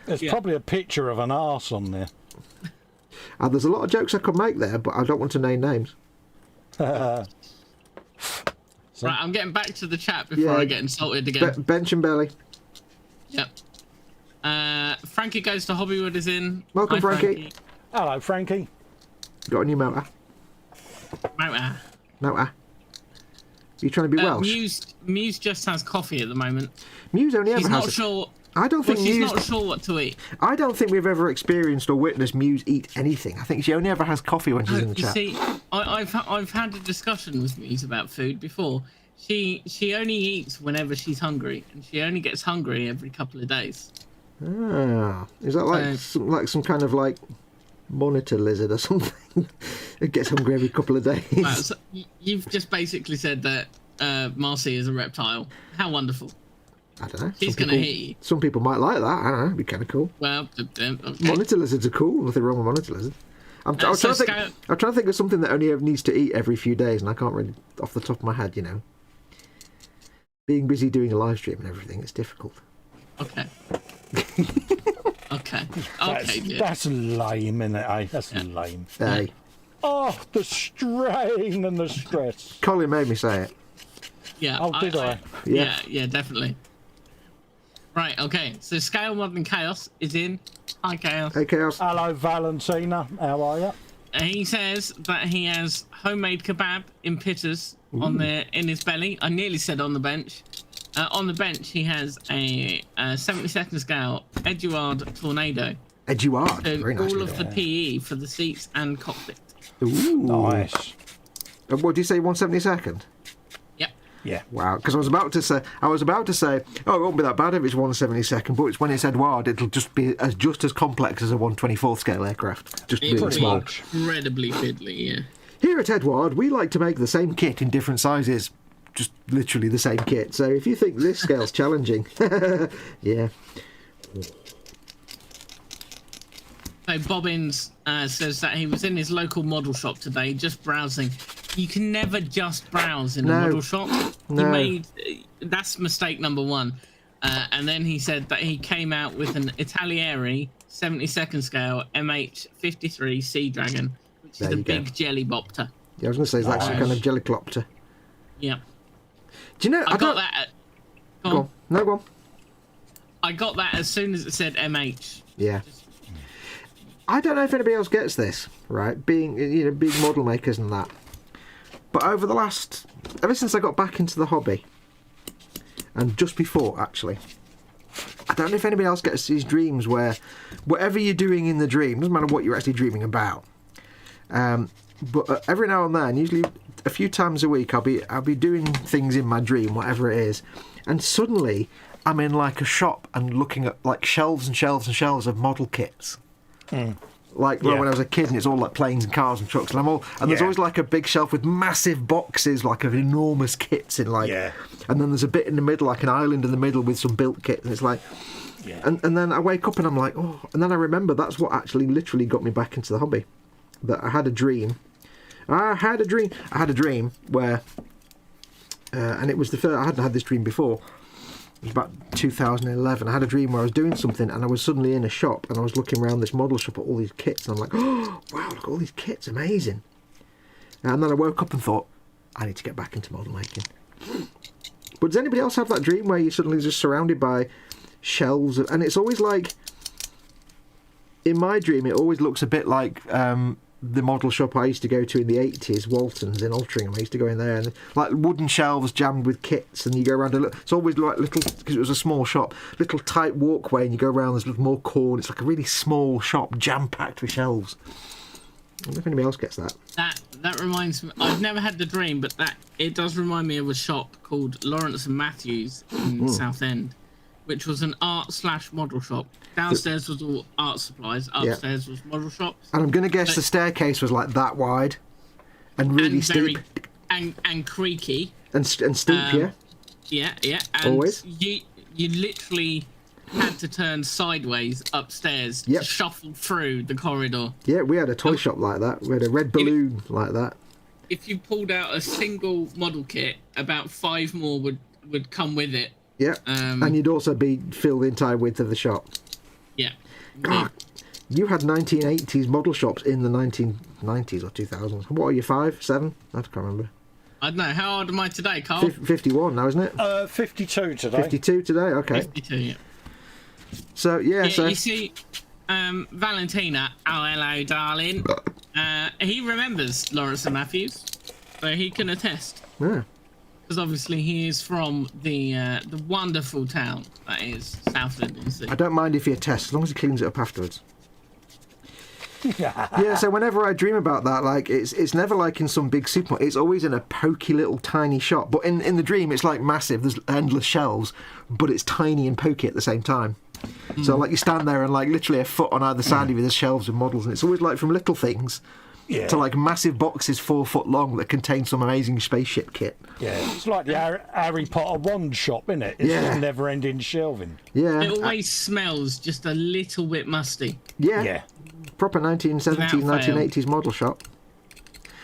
Speaker 1: There's probably a picture of an arse on there.
Speaker 3: There's a lot of jokes I could make there, but I don't want to name names.
Speaker 2: Right, I'm getting back to the chat before I get insulted again.
Speaker 3: Bench and belly.
Speaker 2: Yep. Frankie Goes to Hobbywood is in.
Speaker 3: Welcome,
Speaker 2: Hi,
Speaker 3: Frankie.
Speaker 1: Hello, Frankie.
Speaker 3: Got a new motor. Motor. You trying to be Welsh?
Speaker 2: Muse just has coffee at the moment.
Speaker 3: Muse only ever
Speaker 2: She's
Speaker 3: has.
Speaker 2: not sure.
Speaker 3: I don't think
Speaker 2: she's not sure what to eat.
Speaker 3: I don't think we've ever experienced or witnessed Muse eat anything. I think she only ever has coffee when she's in the chat.
Speaker 2: See, I've had a discussion with Muse about food before. She only eats whenever she's hungry, and she only gets hungry every couple of days.
Speaker 3: Ah, is that like some kind of like monitor lizard or something? It gets hungry every couple of days.
Speaker 2: Wow, so you've just basically said that Marcy is a reptile. How wonderful.
Speaker 3: I don't know.
Speaker 2: She's going to hit you.
Speaker 3: Some people might like that. I don't know. It'd be kind of cool.
Speaker 2: Well, okay.
Speaker 3: Monitor lizards are cool. Nothing wrong with monitor lizards. I'm trying to think of something that only needs to eat every few days, and I can't really, off the top of my head, you know. Being busy doing a live stream and everything, it's difficult.
Speaker 2: Okay. Okay.
Speaker 1: That's lame, isn't it? That's lame.
Speaker 3: Hey.
Speaker 1: Oh, the strain and the stress.
Speaker 3: Colin made me say it.
Speaker 2: Yeah.
Speaker 1: Oh, did I?
Speaker 3: Yeah.
Speaker 2: Yeah, definitely. Right, okay. So Scale Modern Chaos is in. Hi, Chaos.
Speaker 3: Hey, Chaos.
Speaker 1: Hello, Valentina. How are you?
Speaker 2: He says that he has homemade kebab in pitters in his belly. I nearly said on the bench. On the bench, he has a 72nd scale Eduard Tornado.
Speaker 3: Eduard.
Speaker 2: So
Speaker 3: Very nice.
Speaker 2: all of the PE for the seats and cockpit.
Speaker 3: Ooh.
Speaker 1: Nice.
Speaker 3: What did you say? 172nd.
Speaker 2: Yep.
Speaker 1: Yeah.
Speaker 3: Wow. Because I was about to say, oh, it won't be that bad if it's 172nd, but it's when it's Eduard, it'll just be just as complex as a 124th scale aircraft. Just
Speaker 2: It
Speaker 3: really
Speaker 2: would be
Speaker 3: small.
Speaker 2: incredibly fiddly, yeah.
Speaker 3: Here at Eduard, we like to make the same kit in different sizes. Just literally the same kit. So if you think this scale's challenging, yeah.
Speaker 2: So Bobbins says that he was in his local model shop today, just browsing. You can never just browse in a model shop.
Speaker 3: No.
Speaker 2: That's mistake number one. And then he said that he came out with an Italieri 72nd scale MH53 Sea Dragon, which is a big jelly bopter.
Speaker 3: Yeah, I was going to say it's like some kind of jellyclopter.
Speaker 2: Yeah.
Speaker 3: Do you know?
Speaker 2: I got that. Go on.
Speaker 3: No, go on.
Speaker 2: I got that as soon as it said MH.
Speaker 3: Yeah. I don't know if anybody else gets this, right? Being model makers and that. But ever since I got back into the hobby, and just before actually, I don't know if anybody else gets these dreams where whatever you're doing in the dream, doesn't matter what you're actually dreaming about. But every now and then, usually a few times a week, I'll be doing things in my dream, whatever it is, and suddenly I'm in like a shop and looking at like shelves and shelves and shelves of model kits. Like when I was a kid, and it's all like planes and cars and trucks, and there's always like a big shelf with massive boxes, like of enormous kits in like, and then there's a bit in the middle, like an island in the middle with some built kits, and it's like, and then I wake up and I'm like, oh, and then I remember that's what actually literally got me back into the hobby. That I had a dream. I had a dream where, and it was the first. I hadn't had this dream before. It was about 2011. I had a dream where I was doing something and I was suddenly in a shop and I was looking around this model shop at all these kits and I'm like, oh, wow, look at all these kits, amazing. And then I woke up and thought, I need to get back into model making. But does anybody else have that dream where you're suddenly just surrounded by shelves and it's always like, in my dream, it always looks a bit like the model shop I used to go to in the 80s, Walton's in Altrincham. I used to go in there and like wooden shelves jammed with kits, and you go around it's always like little, because it was a small shop, little tight walkway, and you go around, there's more corn. It's like a really small shop jam packed with shelves. I don't know if anybody else gets that.
Speaker 2: That reminds me, I've never had the dream, but it does remind me of a shop called Lawrence and Matthews in Southend, which was an art/model shop. Downstairs was all art supplies, upstairs was model shops.
Speaker 3: And I'm going to guess the staircase was like that wide and really steep.
Speaker 2: And creaky.
Speaker 3: And steep,
Speaker 2: Yeah. And
Speaker 3: always.
Speaker 2: You literally had to turn sideways upstairs to shuffle through the corridor.
Speaker 3: Yeah, we had a toy shop like that. We had a red balloon like that.
Speaker 2: If you pulled out a single model kit, about 5 more would come with it.
Speaker 3: Yeah, and you'd also be filled the entire width of the shop.
Speaker 2: Yeah.
Speaker 3: God, you had 1980s model shops in the 1990s or 2000s. What are you, 5, 7? I can't remember.
Speaker 2: I don't know. How old am I today, Carl?
Speaker 3: 51 now, isn't it?
Speaker 1: 52 today.
Speaker 3: 52 today, okay.
Speaker 2: 52, yeah.
Speaker 3: So, so...
Speaker 2: You see, Valentina, oh, hello, darling. He remembers Lawrence and Matthews, so he can attest.
Speaker 3: Yeah.
Speaker 2: Because obviously he is from the wonderful town that is Southend-on-Sea.
Speaker 3: I don't mind if he attests, as long as he cleans it up afterwards. Yeah, so whenever I dream about that, like it's never like in some big supermarket. It's always in a pokey little tiny shop. But in the dream, it's like massive. There's endless shelves, but it's tiny and pokey at the same time. So like you stand there and like literally a foot on either side of you, there's shelves of models, and it's always like from little things. To like massive boxes 4 foot long that contain some amazing spaceship kit.
Speaker 1: Yeah, it's like the Harry Potter wand shop, isn't it? It's just never-ending shelving.
Speaker 3: Yeah.
Speaker 2: It always smells just a little bit musty.
Speaker 3: Yeah. Proper 1970s, 1980s model shop.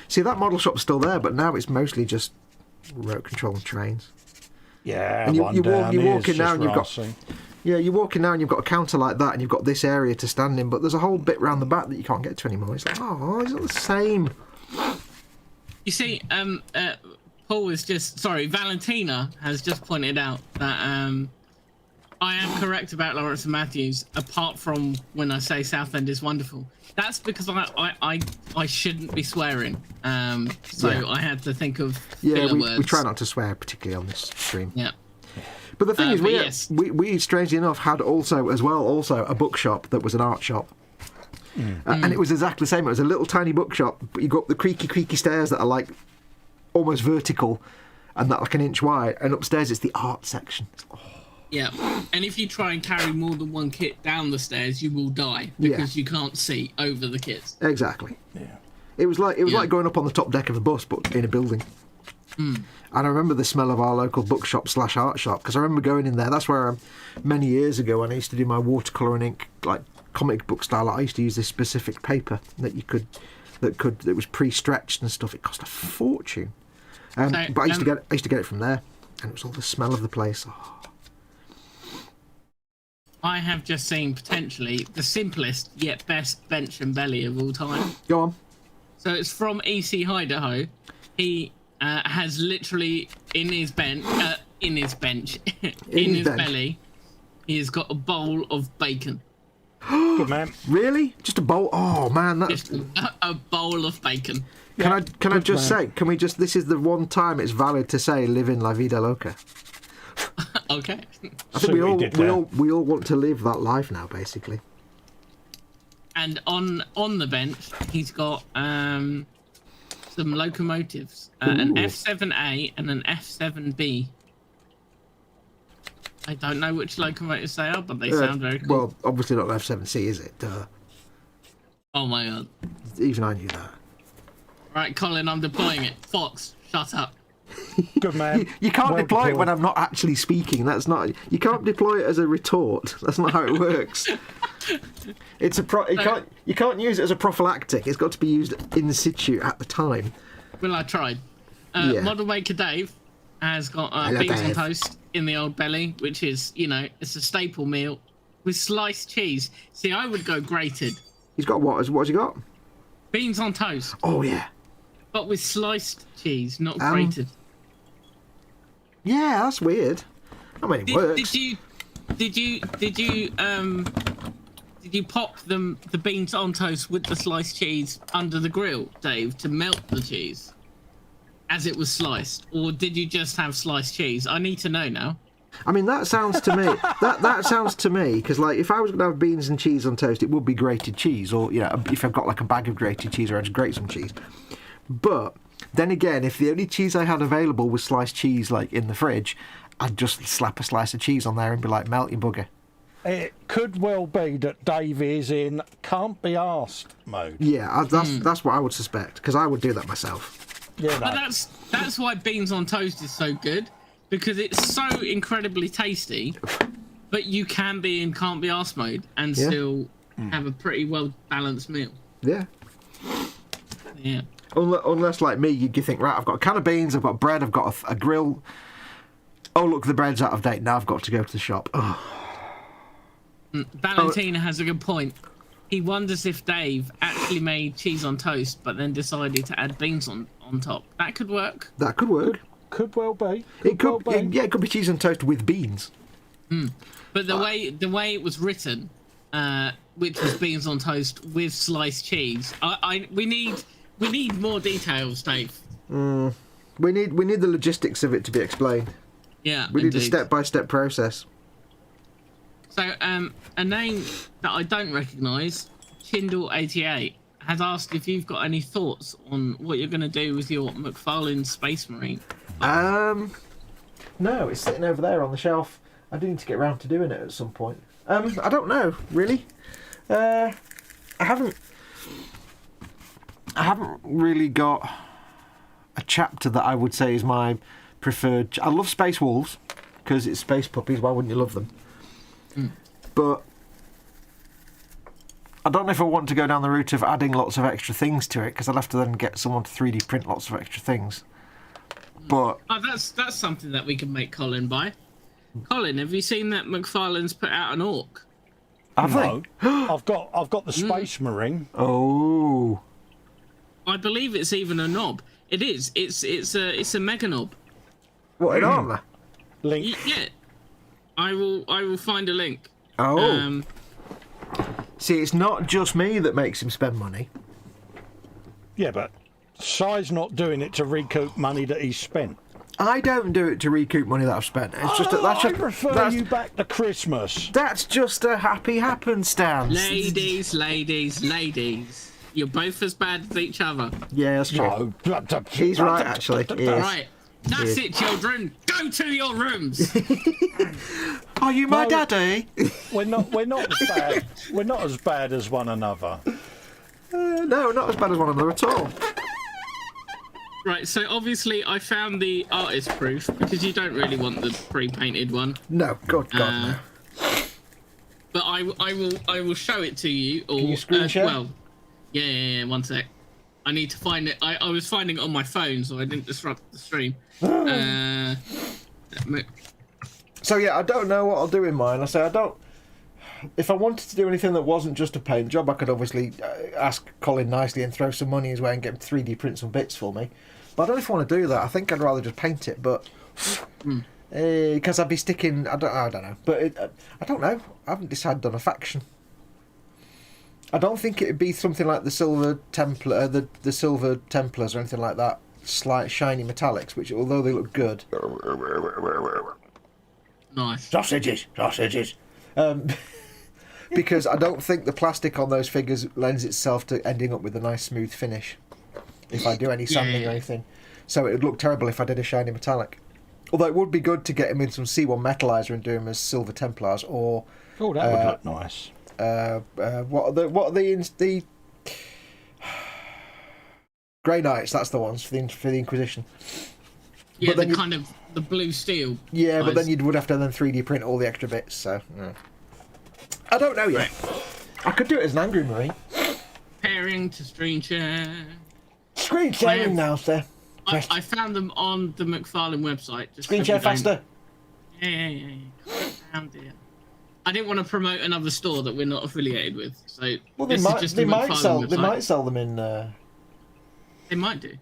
Speaker 3: See, that model shop's still there, but now it's mostly just remote control trains.
Speaker 1: Yeah,
Speaker 3: and you walk in now and you've got...
Speaker 1: racing.
Speaker 3: Yeah, you walk in now and you've got a counter like that and you've got this area to stand in, but there's a whole bit round the back that you can't get to anymore. It's like, oh, it's not the same.
Speaker 2: You see, Paul was just... Sorry, Valentina has just pointed out that I am correct about Lawrence and Matthews, apart from when I say Southend is wonderful. That's because I shouldn't be swearing. So
Speaker 3: Yeah.
Speaker 2: I had to think of
Speaker 3: Yeah,
Speaker 2: filler
Speaker 3: we
Speaker 2: words.
Speaker 3: try not to swear, particularly on this stream.
Speaker 2: Yeah.
Speaker 3: But the thing is,
Speaker 2: but
Speaker 3: we,
Speaker 2: yes.
Speaker 3: we strangely enough had also a bookshop that was an art shop. And it was exactly the same. It was a little tiny bookshop, but you go up the creaky stairs that are like almost vertical and that like an inch wide, and upstairs it's the art section.
Speaker 2: Yeah, and if you try and carry more than one kit down the stairs, you will die because you can't see over the kits.
Speaker 3: Exactly.
Speaker 1: Yeah.
Speaker 3: It was like going up on the top deck of a bus, but in a building. And I remember the smell of our local bookshop / art shop, because I remember going in there. That's where many years ago, when I used to do my watercolour and ink, like comic book style, I used to use this specific paper that was pre-stretched and stuff. It cost a fortune. But I used to get it from there, and it was all the smell of the place. Oh.
Speaker 2: I have just seen potentially the simplest yet best bench and belly of all time.
Speaker 3: Go on.
Speaker 2: So it's from EC Idaho. He has literally in his belly, he has got a bowl of bacon.
Speaker 1: Good man.
Speaker 3: Really? Just a bowl? Oh man, that's.
Speaker 2: Just a bowl of bacon.
Speaker 3: Can I just say? Can we just? This is the one time it's valid to say "live in la vida loca."
Speaker 2: Okay.
Speaker 3: I think we all want to live that life now, basically.
Speaker 2: And on the bench, he's got some locomotives, an F7A and an F7B. I don't know which locomotives they are, but they sound very cool.
Speaker 3: Well, obviously not an F7C, is it? Duh.
Speaker 2: Oh my god.
Speaker 3: Even I knew that.
Speaker 2: Right, Colin, I'm deploying it. Foxx, shut up.
Speaker 1: Good man.
Speaker 3: You can't
Speaker 1: Well
Speaker 3: deploy it
Speaker 1: deployed.
Speaker 3: when I'm not actually speaking. That's not. You can't deploy it as a retort. That's not how it works. It's a you can't use it as a prophylactic. It's got to be used in situ at the time.
Speaker 2: Well, I tried.
Speaker 3: Yeah.
Speaker 2: Model Maker Dave has got beans on toast in the old belly, which is, it's a staple meal with sliced cheese. See, I would go grated.
Speaker 3: He's got what? What's he got?
Speaker 2: Beans on toast,
Speaker 3: Oh yeah.
Speaker 2: but with sliced cheese, not grated.
Speaker 3: Yeah, that's weird. I mean, it works.
Speaker 2: Did you pop the beans on toast with the sliced cheese under the grill, Dave, to melt the cheese as it was sliced, or did you just have sliced cheese? I need to know now.
Speaker 3: I mean, that sounds to me. that sounds to me because, like, if I was going to have beans and cheese on toast, it would be grated cheese, or if I've got like a bag of grated cheese, or I just grate some cheese. But then again, if the only cheese I had available was sliced cheese, like in the fridge, I'd just slap a slice of cheese on there and be like, melt your bugger.
Speaker 1: It could well be that Dave is in can't be asked mode.
Speaker 3: Yeah, that's what I would suspect, because I would do that myself.
Speaker 1: Yeah,
Speaker 2: But that's why beans on toast is so good, because it's so incredibly tasty, but you can be in can't be arsed mode and still have a pretty well balanced meal.
Speaker 3: Yeah.
Speaker 2: Yeah.
Speaker 3: Unless, like me, you think, right, I've got a can of beans, I've got bread, I've got a grill. Oh, look, the bread's out of date. Now I've got to go to the shop. Oh.
Speaker 2: Valentina has a good point. He wonders if Dave actually made cheese on toast, but then decided to add beans on top. That could work.
Speaker 3: That could work.
Speaker 1: Could well be.
Speaker 3: It could be cheese on toast with beans.
Speaker 2: But the way it was written, which was beans on toast with sliced cheese, we need more details, Dave.
Speaker 3: We need the logistics of it to be explained.
Speaker 2: Yeah,
Speaker 3: We need a
Speaker 2: indeed.
Speaker 3: step-by-step process.
Speaker 2: So, a name that I don't recognise, Chindle88, has asked if you've got any thoughts on what you're going to do with your McFarlane Space Marine.
Speaker 3: No, it's sitting over there on the shelf. I do need to get around to doing it at some point. I don't know, really. I haven't really got a chapter that I would say is my preferred. I love Space Wolves because it's space puppies. Why wouldn't you love them? But I don't know if I want to go down the route of adding lots of extra things to it, because I'll have to then get someone to 3D print lots of extra things. But
Speaker 2: that's something that we can make Colin buy. Colin, have you seen that McFarlane's put out an orc?
Speaker 3: have
Speaker 1: No,
Speaker 3: they?
Speaker 1: I've got the Space Marine.
Speaker 3: Oh,
Speaker 2: I believe it's even a knob. It is. It's a mega knob.
Speaker 3: what in armour?
Speaker 1: Link.
Speaker 2: Yeah. I will find a link.
Speaker 3: Oh. See, it's not just me that makes him spend money.
Speaker 1: Yeah, but Si's not doing it to recoup money that he's spent.
Speaker 3: I don't do it to recoup money that I've spent. It's just
Speaker 1: I refer you back to Christmas.
Speaker 3: That's just a happy happenstance.
Speaker 2: Ladies. You're both as bad as each other.
Speaker 3: Yeah, that's true.
Speaker 1: No.
Speaker 3: He's right, actually. He is.
Speaker 2: Right. That's it, children. Go to your rooms.
Speaker 3: Are you my daddy?
Speaker 1: We're not as bad. We're not as bad as one another.
Speaker 3: No, not as bad as one another at all.
Speaker 2: Right, so obviously I found the artist proof because you don't really want the pre-painted one.
Speaker 3: No, God, no.
Speaker 2: But I will show it to you. Or,
Speaker 3: Can you screen share?
Speaker 2: Well, yeah. 1 sec. I need to find it. I was finding it on my phone, so I didn't disrupt the stream.
Speaker 3: So yeah, I don't know what I'll do in mine. I say I don't. If I wanted to do anything that wasn't just a paint job, I could obviously ask Colin nicely and throw some money his way and get him 3D print some bits for me. But I don't know if I want to do that. I think I'd rather just paint it, but because I'd be sticking. I don't know. But I don't know. I haven't decided on a faction. I don't think it'd be something like the Silver Templar, the Silver Templars or anything like that. Slight shiny metallics, which although they look good.
Speaker 2: Nice.
Speaker 3: Sausages. Because I don't think the plastic on those figures lends itself to ending up with a nice smooth finish if I do any sanding or anything. So it would look terrible if I did a shiny metallic. Although it would be good to get him in some C1 metalizer and do him as Silver Templars or...
Speaker 1: Oh, that would look nice.
Speaker 3: What are the Grey Knights, that's the ones for the Inquisition.
Speaker 2: Yeah, the kind of the blue steel.
Speaker 3: Yeah, but then you would have to then 3D print all the extra bits, so... Yeah. I don't know yet. I could do it as an Angry Marine.
Speaker 2: Pairing to screen share.
Speaker 3: Screen sharing now, sir.
Speaker 2: I found them on the McFarlane website. Just
Speaker 3: Screen share faster.
Speaker 2: Yeah. Found it. I didn't want to promote another store that we're not affiliated with, so
Speaker 3: well,
Speaker 2: this is just the McFarlane website.
Speaker 3: They might sell them in.
Speaker 2: They might do.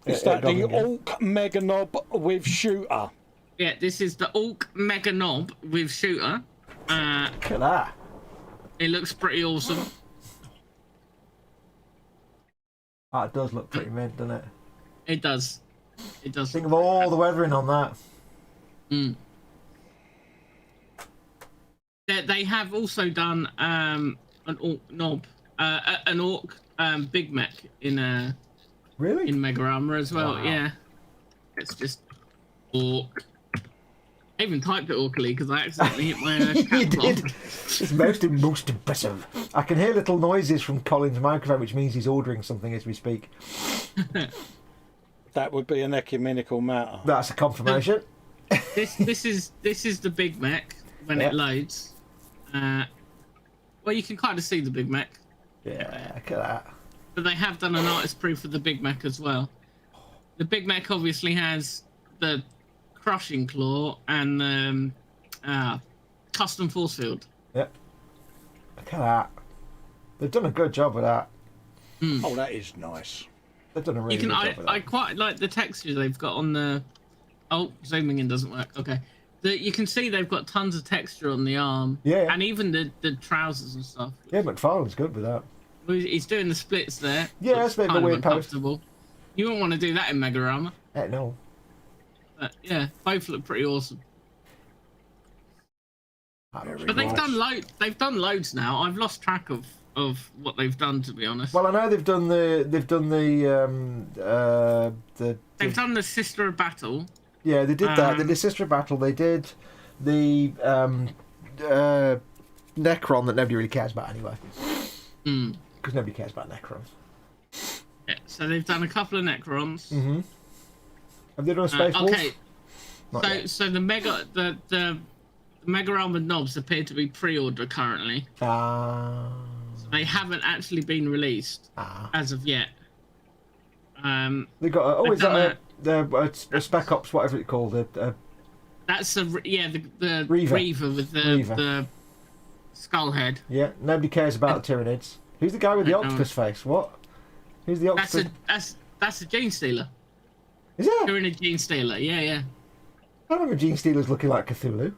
Speaker 1: Is that the Ork Mega Knob with shooter?
Speaker 2: Yeah, this is the Ork Mega Knob with shooter.
Speaker 3: Look at that.
Speaker 2: It looks pretty awesome.
Speaker 3: That does look pretty mint, doesn't it?
Speaker 2: It does. It does.
Speaker 3: Think of all the weathering on that.
Speaker 2: They have also done an Ork knob, an Ork Big Mech in
Speaker 3: Really?
Speaker 2: in Mega Armor as well.
Speaker 3: Wow.
Speaker 2: Yeah, it's just Ork. I even typed it awkwardly because I accidentally hit my
Speaker 3: You
Speaker 2: caps lock.
Speaker 3: did. It's most impressive. I can hear little noises from Colin's microphone, which means he's ordering something as we speak.
Speaker 1: That would be an ecumenical matter.
Speaker 3: That's a confirmation.
Speaker 2: This is the Big Mech when it loads. Well, you can kind of see the Big Mech.
Speaker 3: Yeah, look at that.
Speaker 2: But they have done an artist proof of the Big Mech as well. The Big Mech obviously has the crushing claw and custom force field.
Speaker 3: Yep. Look at that. They've done a good job with that.
Speaker 1: Oh, that is nice.
Speaker 3: They've done a really good job with that.
Speaker 2: I quite like the texture they've got on the... Oh, zooming in doesn't work. Okay. You can see they've got tons of texture on the arm.
Speaker 3: Yeah.
Speaker 2: And even the trousers and stuff.
Speaker 3: Yeah, McFarlane's good with that.
Speaker 2: He's doing the splits there.
Speaker 3: Yeah, that's a bit of a weird post.
Speaker 2: You wouldn't want to do that in Mega Armor.
Speaker 3: No.
Speaker 2: But yeah, both look pretty awesome. But they've done loads now. I've lost track of what they've done, to be honest.
Speaker 3: Well, I know they've done the
Speaker 2: They've done the Sister of Battle.
Speaker 3: Yeah, they did that. They did Sister of Battle. They did the Necron that nobody really cares about anyway. Because nobody cares about Necrons.
Speaker 2: Yeah, so they've done a couple of Necrons.
Speaker 3: Have they done a Space Wolf?
Speaker 2: Okay. So the Mega Armored knobs appear to be pre-order currently. So they haven't actually been released as of yet.
Speaker 3: They got is that a Spec Ops, whatever it's called?
Speaker 2: That's the
Speaker 3: Reaver.
Speaker 2: Reaver with the skull head.
Speaker 3: Yeah, nobody cares about the Tyranids. Who's the guy with the octopus face? What? Who's the octopus?
Speaker 2: That's a Gene Stealer.
Speaker 3: Is it?
Speaker 2: You're in a Gene Stealer, yeah.
Speaker 3: I remember Gene Stealer's looking like Cthulhu.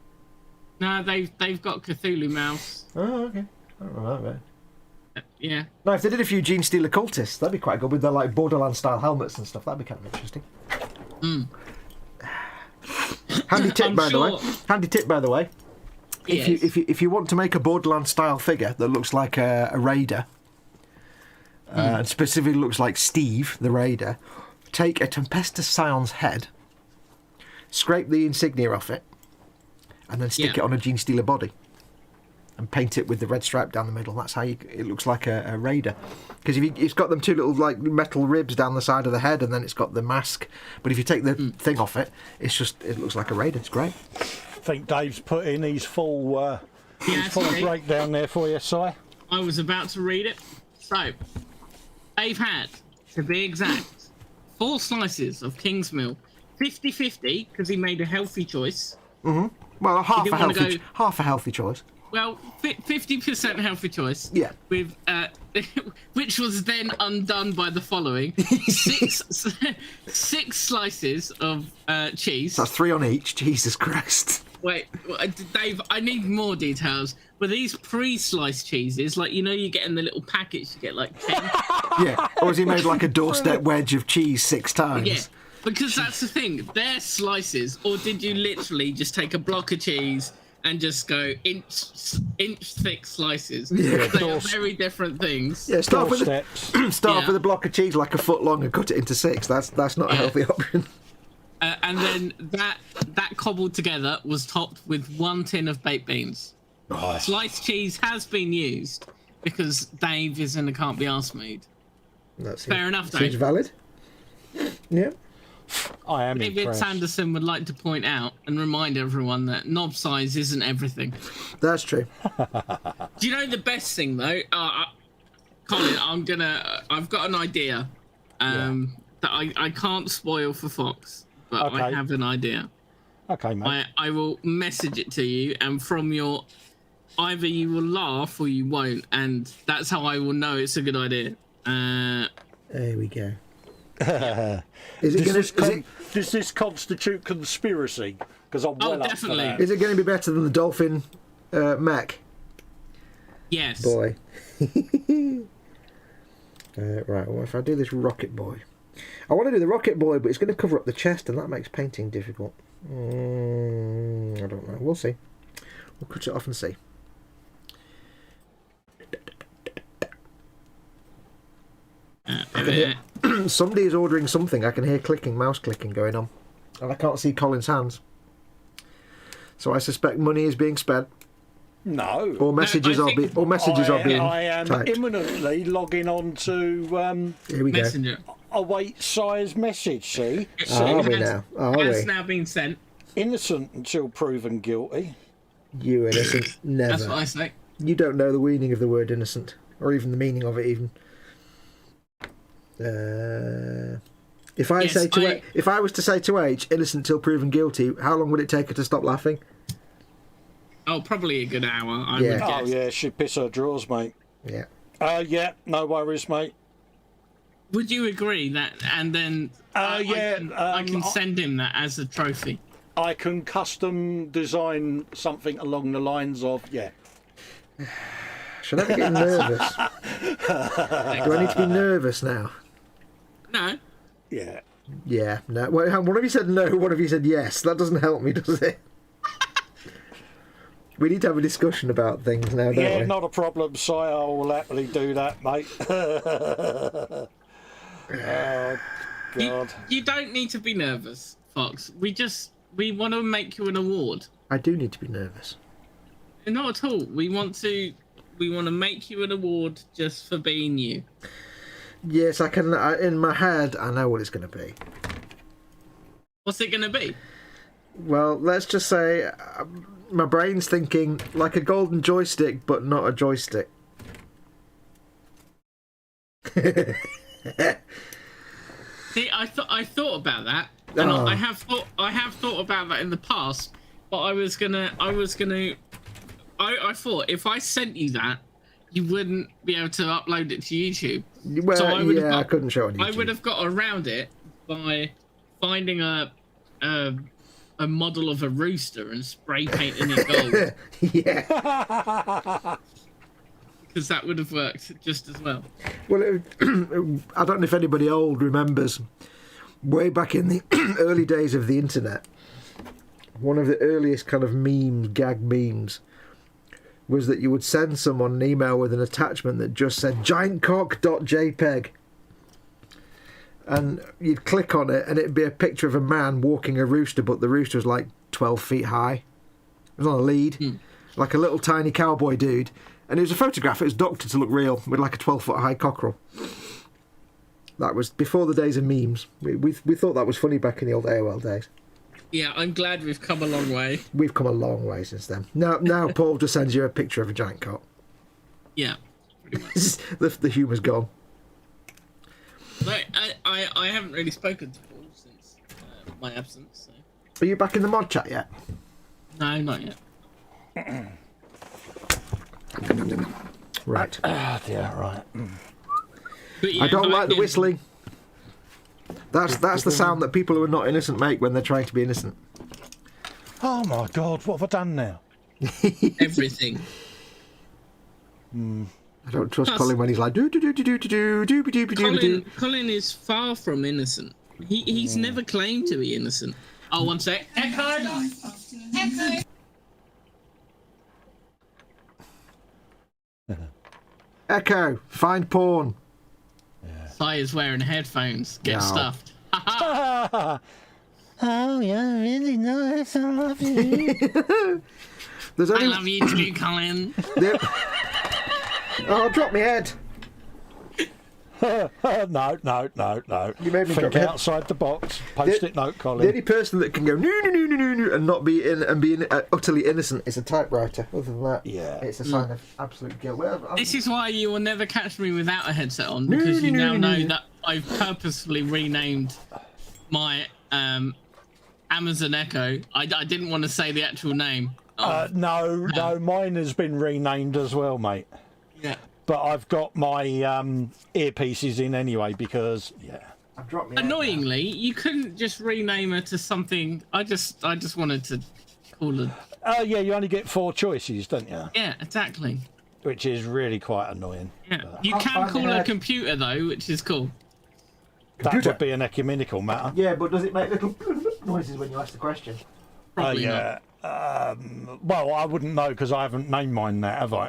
Speaker 2: No, they've got Cthulhu mouths.
Speaker 3: Oh, okay. I don't know that, mate.
Speaker 2: Yeah.
Speaker 3: No, if they did a few Gene Stealer cultists, that'd be quite good with their like Borderland style helmets and stuff. That'd be kind of interesting. Handy tip, by the way. Handy tip, by the way.
Speaker 2: Yes.
Speaker 3: If you want to make a Borderland style figure that looks like a raider, and specifically looks like Steve the raider, take a Tempestus Scion's head, scrape the insignia off it, and then stick it on a Gene Stealer body, and paint it with the red stripe down the middle. That's how it looks like a raider. Because it's got them two little like metal ribs down the side of the head, and then it's got the mask. But if you take the thing off it, it looks like a raider. It's great.
Speaker 1: I think Dave's put in his full breakdown there for you, Si.
Speaker 2: I was about to read it. So, Dave had, to be exact, 4 slices of King's Mill, 50-50, because he made a healthy choice.
Speaker 3: Well, half a healthy choice.
Speaker 2: Well, 50% healthy choice.
Speaker 3: Yeah.
Speaker 2: With which was then undone by the following: six slices of cheese.
Speaker 3: That's 3 on each. Jesus Christ.
Speaker 2: Wait, Dave, I need more details. Were these pre-sliced cheeses, like you get in the little packets, you get like 10?
Speaker 3: Yeah. Or has he made like a doorstep wedge of cheese 6 times?
Speaker 2: Yeah. Because that's the thing, they're slices, or did you literally just take a block of cheese and just go inch thick slices?
Speaker 3: Yeah,
Speaker 2: they are very different things.
Speaker 3: Yeah, start off with a block of cheese like a foot long and cut it into 6. That's not a healthy option.
Speaker 2: And then that cobbled together was topped with 1 tin of baked beans.
Speaker 1: Nice.
Speaker 2: Sliced cheese has been used because Dave is in a can't be arsed mood. Fair enough, Dave.
Speaker 3: Seems valid. Yeah.
Speaker 1: I am
Speaker 2: David
Speaker 1: impressed.
Speaker 2: Sanderson would like to point out and remind everyone that knob size isn't everything.
Speaker 3: That's true.
Speaker 2: Do you know the best thing though? Colin, I've got an idea that I can't spoil for Foxx, but I have an idea.
Speaker 1: Okay, mate.
Speaker 2: I will message it to you, and from your either you will laugh or you won't, and that's how I will know it's a good idea.
Speaker 3: There we go.
Speaker 1: Does this constitute conspiracy? Because I'm well
Speaker 2: definitely.
Speaker 1: up for that.
Speaker 3: Is it going to be better than the dolphin mech?
Speaker 2: Yes.
Speaker 3: Boy. Right, well, if I do this rocket boy. I want to do the rocket boy, but it's going to cover up the chest, and that makes painting difficult. I don't know. We'll see. We'll cut it off and see. Somebody is ordering something. I can hear mouse clicking going on, and I can't see Colin's hands. So I suspect money is being spent.
Speaker 1: No.
Speaker 3: Or messages are being
Speaker 1: I am
Speaker 3: typed.
Speaker 1: imminently logging on to
Speaker 3: Here we
Speaker 2: Messenger.
Speaker 1: await Si's message. See,
Speaker 3: Are we now? Are
Speaker 2: It's
Speaker 3: we?
Speaker 2: now been sent.
Speaker 1: innocent until proven guilty.
Speaker 3: You innocent. Never.
Speaker 2: That's what I say.
Speaker 3: You don't know the meaning of the word innocent, or even the meaning of it. Even. If I was to say to H, innocent till proven guilty, how long would it take her to stop laughing?
Speaker 2: Oh, probably a good hour. I
Speaker 3: Yeah.
Speaker 2: would guess.
Speaker 1: Oh yeah, she'd piss her drawers, mate.
Speaker 3: Yeah.
Speaker 1: Yeah, no worries, mate.
Speaker 2: Would you agree that? And then I can send him that as a trophy.
Speaker 1: I can custom design something along the lines of
Speaker 3: Should I be getting nervous? Do I need to be nervous now?
Speaker 2: No.
Speaker 1: Yeah.
Speaker 3: Yeah. No. Well, one of you said no. One of you said yes. That doesn't help me, does it? We need to have a discussion about things now, don't
Speaker 1: Yeah,
Speaker 3: we?
Speaker 1: not a problem, Si. I will happily do that, mate. Oh, God.
Speaker 2: You don't need to be nervous, Foxx. We want to make you an award.
Speaker 3: I do need to be nervous.
Speaker 2: Not at all. We want to make you an award just for being you.
Speaker 3: Yes, I can. In my head, I know what it's going to be.
Speaker 2: What's it going to be?
Speaker 3: Well, let's just say my brain's thinking like a golden joystick, but not a joystick.
Speaker 2: See, I thought about that, and
Speaker 3: Oh.
Speaker 2: I have thought about that in the past. But I thought if I sent you that, you wouldn't be able to upload it to YouTube.
Speaker 3: Well,
Speaker 2: So I
Speaker 3: couldn't show it on YouTube.
Speaker 2: I would have got around it by finding a a model of a rooster and spray painting it gold,
Speaker 3: Yeah.
Speaker 2: because that would have worked just as well.
Speaker 3: Well, I don't know if anybody old remembers, way back in the early days of the internet, one of the earliest kind of memes, gag memes, was that you would send someone an email with an attachment that just said giantcock.jpg. And you'd click on it and it'd be a picture of a man walking a rooster, but the rooster was like 12 feet high. It was on a lead, like a little tiny cowboy dude. And it was a photograph, it was doctored to look real, with like a 12-foot high cockerel. That was before the days of memes. We thought that was funny back in the old AOL days.
Speaker 2: Yeah, I'm glad we've come a long way.
Speaker 3: We've come a long way since then. Now Paul just sends you a picture of a giant cock.
Speaker 2: Yeah, pretty much.
Speaker 3: The humour's gone.
Speaker 2: Like, I haven't really spoken to Paul since my absence. So.
Speaker 3: Are you back in the mod chat yet?
Speaker 2: No, not yet.
Speaker 3: Right.
Speaker 1: Ah, dear, right.
Speaker 2: But yeah,
Speaker 3: I don't like the
Speaker 2: yeah,
Speaker 3: whistling. That's the sound that people who are not innocent make when they're trying to be innocent.
Speaker 1: Oh my God, what have I done now?
Speaker 2: Everything.
Speaker 3: I don't trust Colin when he's like do do do do do do do do do do.
Speaker 2: Colin is far from innocent. He's never claimed to be innocent. Oh, one sec. Echo.
Speaker 3: Echo, find porn.
Speaker 2: Sai is wearing headphones. Get
Speaker 3: No.
Speaker 2: stuffed.
Speaker 1: Oh, yeah, really nice. I love you.
Speaker 3: There's
Speaker 2: I
Speaker 3: only
Speaker 2: love you too, Colin.
Speaker 3: Oh, drop my head.
Speaker 1: No.
Speaker 3: You made me
Speaker 1: Think
Speaker 3: drop my head.
Speaker 1: outside the box. Post-it note,
Speaker 3: The
Speaker 1: Colin.
Speaker 3: only person that can go no and not be utterly innocent is a typewriter. Other than that,
Speaker 1: Yeah.
Speaker 3: it's a sign of absolute guilt. Well,
Speaker 2: This is why you will never catch me without a headset on, because you now know that I've purposefully renamed my Amazon Echo. I didn't want to say the actual name.
Speaker 1: No, mine has been renamed as well, mate.
Speaker 2: Yeah.
Speaker 1: But I've got my earpieces in anyway because, yeah.
Speaker 3: I've dropped my head
Speaker 2: Annoyingly, you couldn't just rename her to something. I just wanted to call her.
Speaker 1: Yeah, you only get 4 choices, don't you?
Speaker 2: Yeah, exactly.
Speaker 1: Which is really quite annoying.
Speaker 2: Yeah, you
Speaker 3: I'll
Speaker 2: can
Speaker 3: find
Speaker 2: call
Speaker 3: the
Speaker 2: her
Speaker 3: head.
Speaker 2: computer though, which is cool.
Speaker 1: That
Speaker 3: Computer.
Speaker 1: would be an ecumenical matter.
Speaker 3: Yeah, but does it make little noises when you ask the question?
Speaker 2: Probably
Speaker 1: Yeah. Well, I wouldn't know because I haven't named mine that, have I?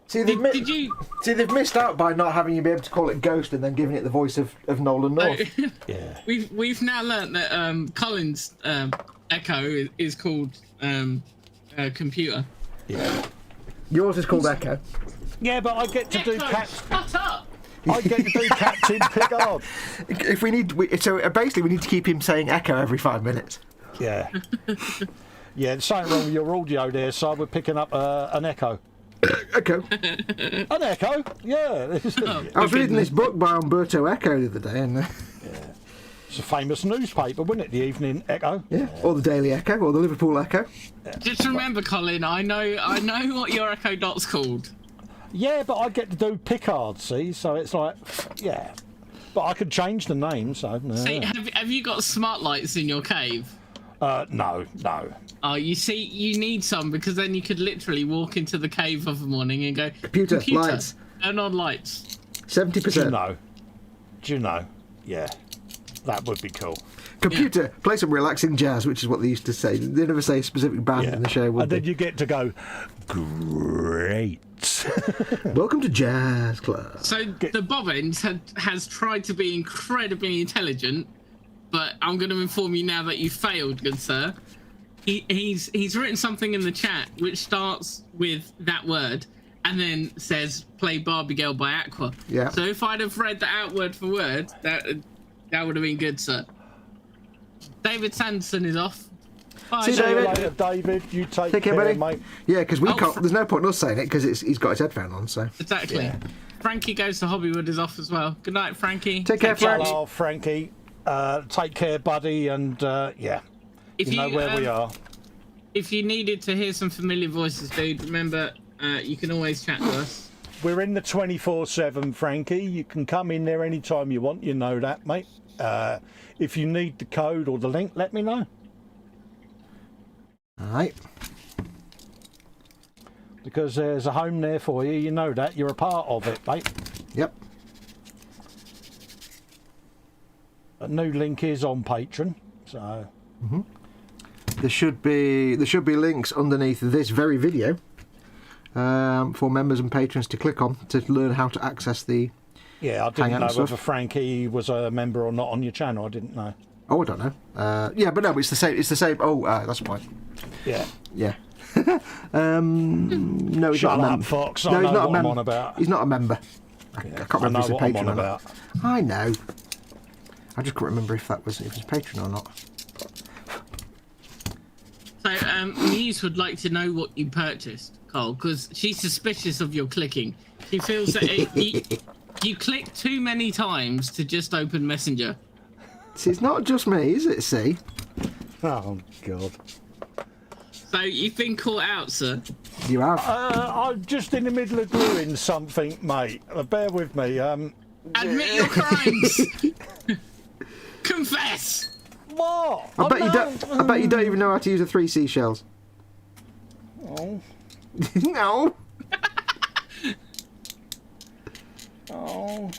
Speaker 3: See,
Speaker 2: not. Did you?
Speaker 3: See, they've missed out by not having you be able to call it Ghost and then giving it the voice of Nolan North.
Speaker 1: Yeah.
Speaker 2: We've now learnt that Colin's Echo is called computer.
Speaker 1: Yeah.
Speaker 3: Yours is called Echo.
Speaker 1: Yeah, but I get to do
Speaker 2: Echo,
Speaker 1: cats.
Speaker 2: shut up!
Speaker 1: I get to do Captain Picard.
Speaker 3: If we need, so basically we need to keep him saying Echo every 5 minutes.
Speaker 1: Yeah. Yeah, there's something wrong with your audio there, so we're picking up an echo.
Speaker 3: Echo.
Speaker 1: An echo? Yeah.
Speaker 3: I was reading this book by Umberto Eco the other day, and
Speaker 1: It's a famous newspaper, wasn't it? The Evening Echo.
Speaker 3: yeah, or the Daily Echo, or the Liverpool Echo.
Speaker 2: Just remember, Colin. I know what your Echo Dot's called.
Speaker 1: Yeah, but I get to do Picard, see? So it's like, yeah. But I could change the name, so no.
Speaker 2: See, have you got smart lights in your cave?
Speaker 1: No.
Speaker 2: Oh, you see, you need some because then you could literally walk into the cave of a morning and go,
Speaker 3: Computer, lights.
Speaker 2: turn on lights.
Speaker 3: 70%.
Speaker 1: Do you know? Yeah. That would be cool.
Speaker 3: Computer, play some relaxing jazz, which is what they used to say. They never say a specific band
Speaker 1: Yeah.
Speaker 3: in the show, would
Speaker 1: And then
Speaker 3: they?
Speaker 1: you get to go, great.
Speaker 3: Welcome to Jazz Club.
Speaker 2: So the Bobbins has tried to be incredibly intelligent, but I'm going to inform you now that you failed, good sir. He's written something in the chat which starts with that word and then says "Play Barbie Girl" by Aqua.
Speaker 3: Yeah.
Speaker 2: So if I'd have read that out word for word, that would have been good, sir. David Sanderson is off. Bye,
Speaker 3: See you,
Speaker 1: See you
Speaker 3: David.
Speaker 1: later, David. You take
Speaker 3: Take care,
Speaker 1: care,
Speaker 3: buddy.
Speaker 1: mate.
Speaker 3: Yeah, because we
Speaker 2: Oh,
Speaker 3: can't. There's no point in us saying it because he's got his headphone on. So
Speaker 2: Exactly.
Speaker 1: Yeah.
Speaker 2: Frankie Goes to Hobbywood is off as well. Good night, Frankie.
Speaker 3: Take care, Frank.
Speaker 1: Hello, Frankie. Take care, buddy, and yeah,
Speaker 2: If
Speaker 1: you know where we are.
Speaker 2: If you needed to hear some familiar voices, dude, remember you can always chat to us.
Speaker 1: We're in the 24/7, Frankie. You can come in there anytime you want. You know that, mate. If you need the code or the link, let me know.
Speaker 3: Alright.
Speaker 1: Because there's a home there for you. You know that. You're a part of it, mate.
Speaker 3: Yep.
Speaker 1: A new link is on Patreon, so.
Speaker 3: There should be links underneath this very video for members and patrons to click on to learn how to access the.
Speaker 1: Yeah, I didn't know
Speaker 3: stuff.
Speaker 1: whether Frankie was a member or not on your channel. I didn't know.
Speaker 3: Oh, I don't know. Yeah, but no, it's the same. It's the same. Oh, that's fine.
Speaker 1: Yeah.
Speaker 3: Yeah. No, he's
Speaker 1: Shut
Speaker 3: not a
Speaker 1: up,
Speaker 3: member.
Speaker 1: Fox.
Speaker 3: No,
Speaker 1: I
Speaker 3: he's
Speaker 1: know
Speaker 3: not a
Speaker 1: what I'm
Speaker 3: member.
Speaker 1: on about.
Speaker 3: He's not a member. I can't remember if he's a
Speaker 1: what I'm
Speaker 3: patron
Speaker 1: on
Speaker 3: or not.
Speaker 1: about.
Speaker 3: I know. I just can't remember if it was patron or not.
Speaker 2: So, Muse would like to know what you purchased, Cole, because she's suspicious of your clicking. She feels that you click too many times to just open Messenger.
Speaker 3: See, it's not just me, is it? See.
Speaker 1: Oh, God.
Speaker 2: So, you've been caught out, sir.
Speaker 3: You have.
Speaker 1: I'm just in the middle of doing something, mate. Bear with me.
Speaker 2: Admit your crimes. Confess.
Speaker 1: What?
Speaker 3: I bet you don't. I bet you don't even know how to use a 3 seashells.
Speaker 1: Oh.
Speaker 3: No.
Speaker 1: Oh.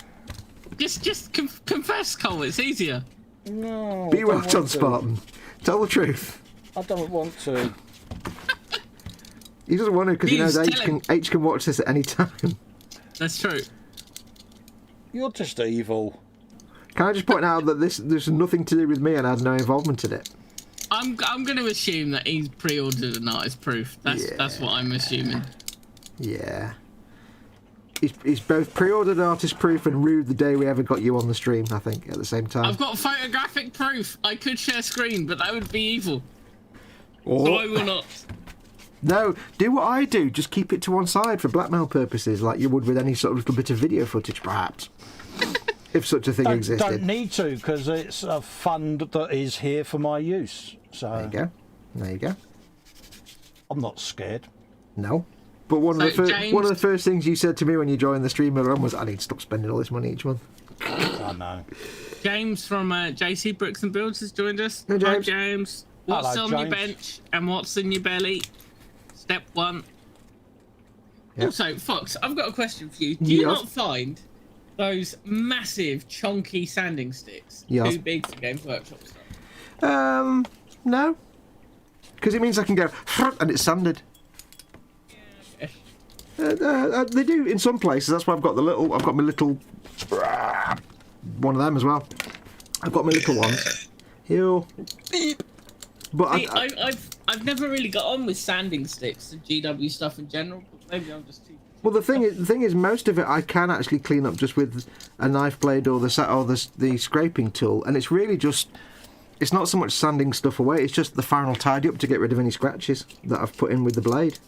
Speaker 2: Just confess, Cole. It's easier.
Speaker 1: No.
Speaker 3: Be
Speaker 1: I
Speaker 3: well,
Speaker 1: don't
Speaker 3: John
Speaker 1: want to.
Speaker 3: Spartan. Tell the truth.
Speaker 1: I don't want to.
Speaker 3: He doesn't want to because he knows
Speaker 2: Please,
Speaker 3: H can watch this at any time.
Speaker 2: That's true.
Speaker 1: You're just evil.
Speaker 3: Can I just point out that there's nothing to do with me and I had no involvement in it?
Speaker 2: I'm going to assume that he's pre-ordered an artist proof. That's what I'm assuming.
Speaker 3: Yeah. He's both pre-ordered artist proof and rude the day we ever got you on the stream, I think, at the same time.
Speaker 2: I've got photographic proof. I could share screen, but that would be evil.
Speaker 3: Or-
Speaker 2: So I will not.
Speaker 3: No, do what I do. Just keep it to one side for blackmail purposes, like you would with any sort of little bit of video footage, perhaps. If such a thing existed.
Speaker 1: Don't need to, because it's a fund that is here for my use. So
Speaker 3: There you go. There you go.
Speaker 1: I'm not scared.
Speaker 3: No. But one of
Speaker 2: James-
Speaker 3: the first things you said to me when you joined the stream earlier on was, I need to stop spending all this money each month.
Speaker 1: I know.
Speaker 2: James from JC Bricks and Builds has joined us.
Speaker 3: Hey, James.
Speaker 2: Hi, James. What's
Speaker 1: Hello,
Speaker 2: on your
Speaker 1: James.
Speaker 2: bench and what's in your belly? Step 1.
Speaker 3: Yep.
Speaker 2: Also, Fox, I've got a question for you. Do you
Speaker 3: Yes.
Speaker 2: not find those massive, chunky sanding sticks
Speaker 3: Yes.
Speaker 2: too big for Games Workshop stuff?
Speaker 3: No. Because it means I can go, and it's sanded.
Speaker 2: Yeah.
Speaker 3: They do in some places. That's why I've got my little one of them as well. I've got my little ones. Here. But
Speaker 2: See, I've never really got on with sanding sticks and GW stuff in general, but maybe I'm just too.
Speaker 3: well, the thing is, most of it I can actually clean up just with a knife blade or the scraping tool, and it's really just. It's not so much sanding stuff away. It's just the final tidy up to get rid of any scratches that I've put in with the blade.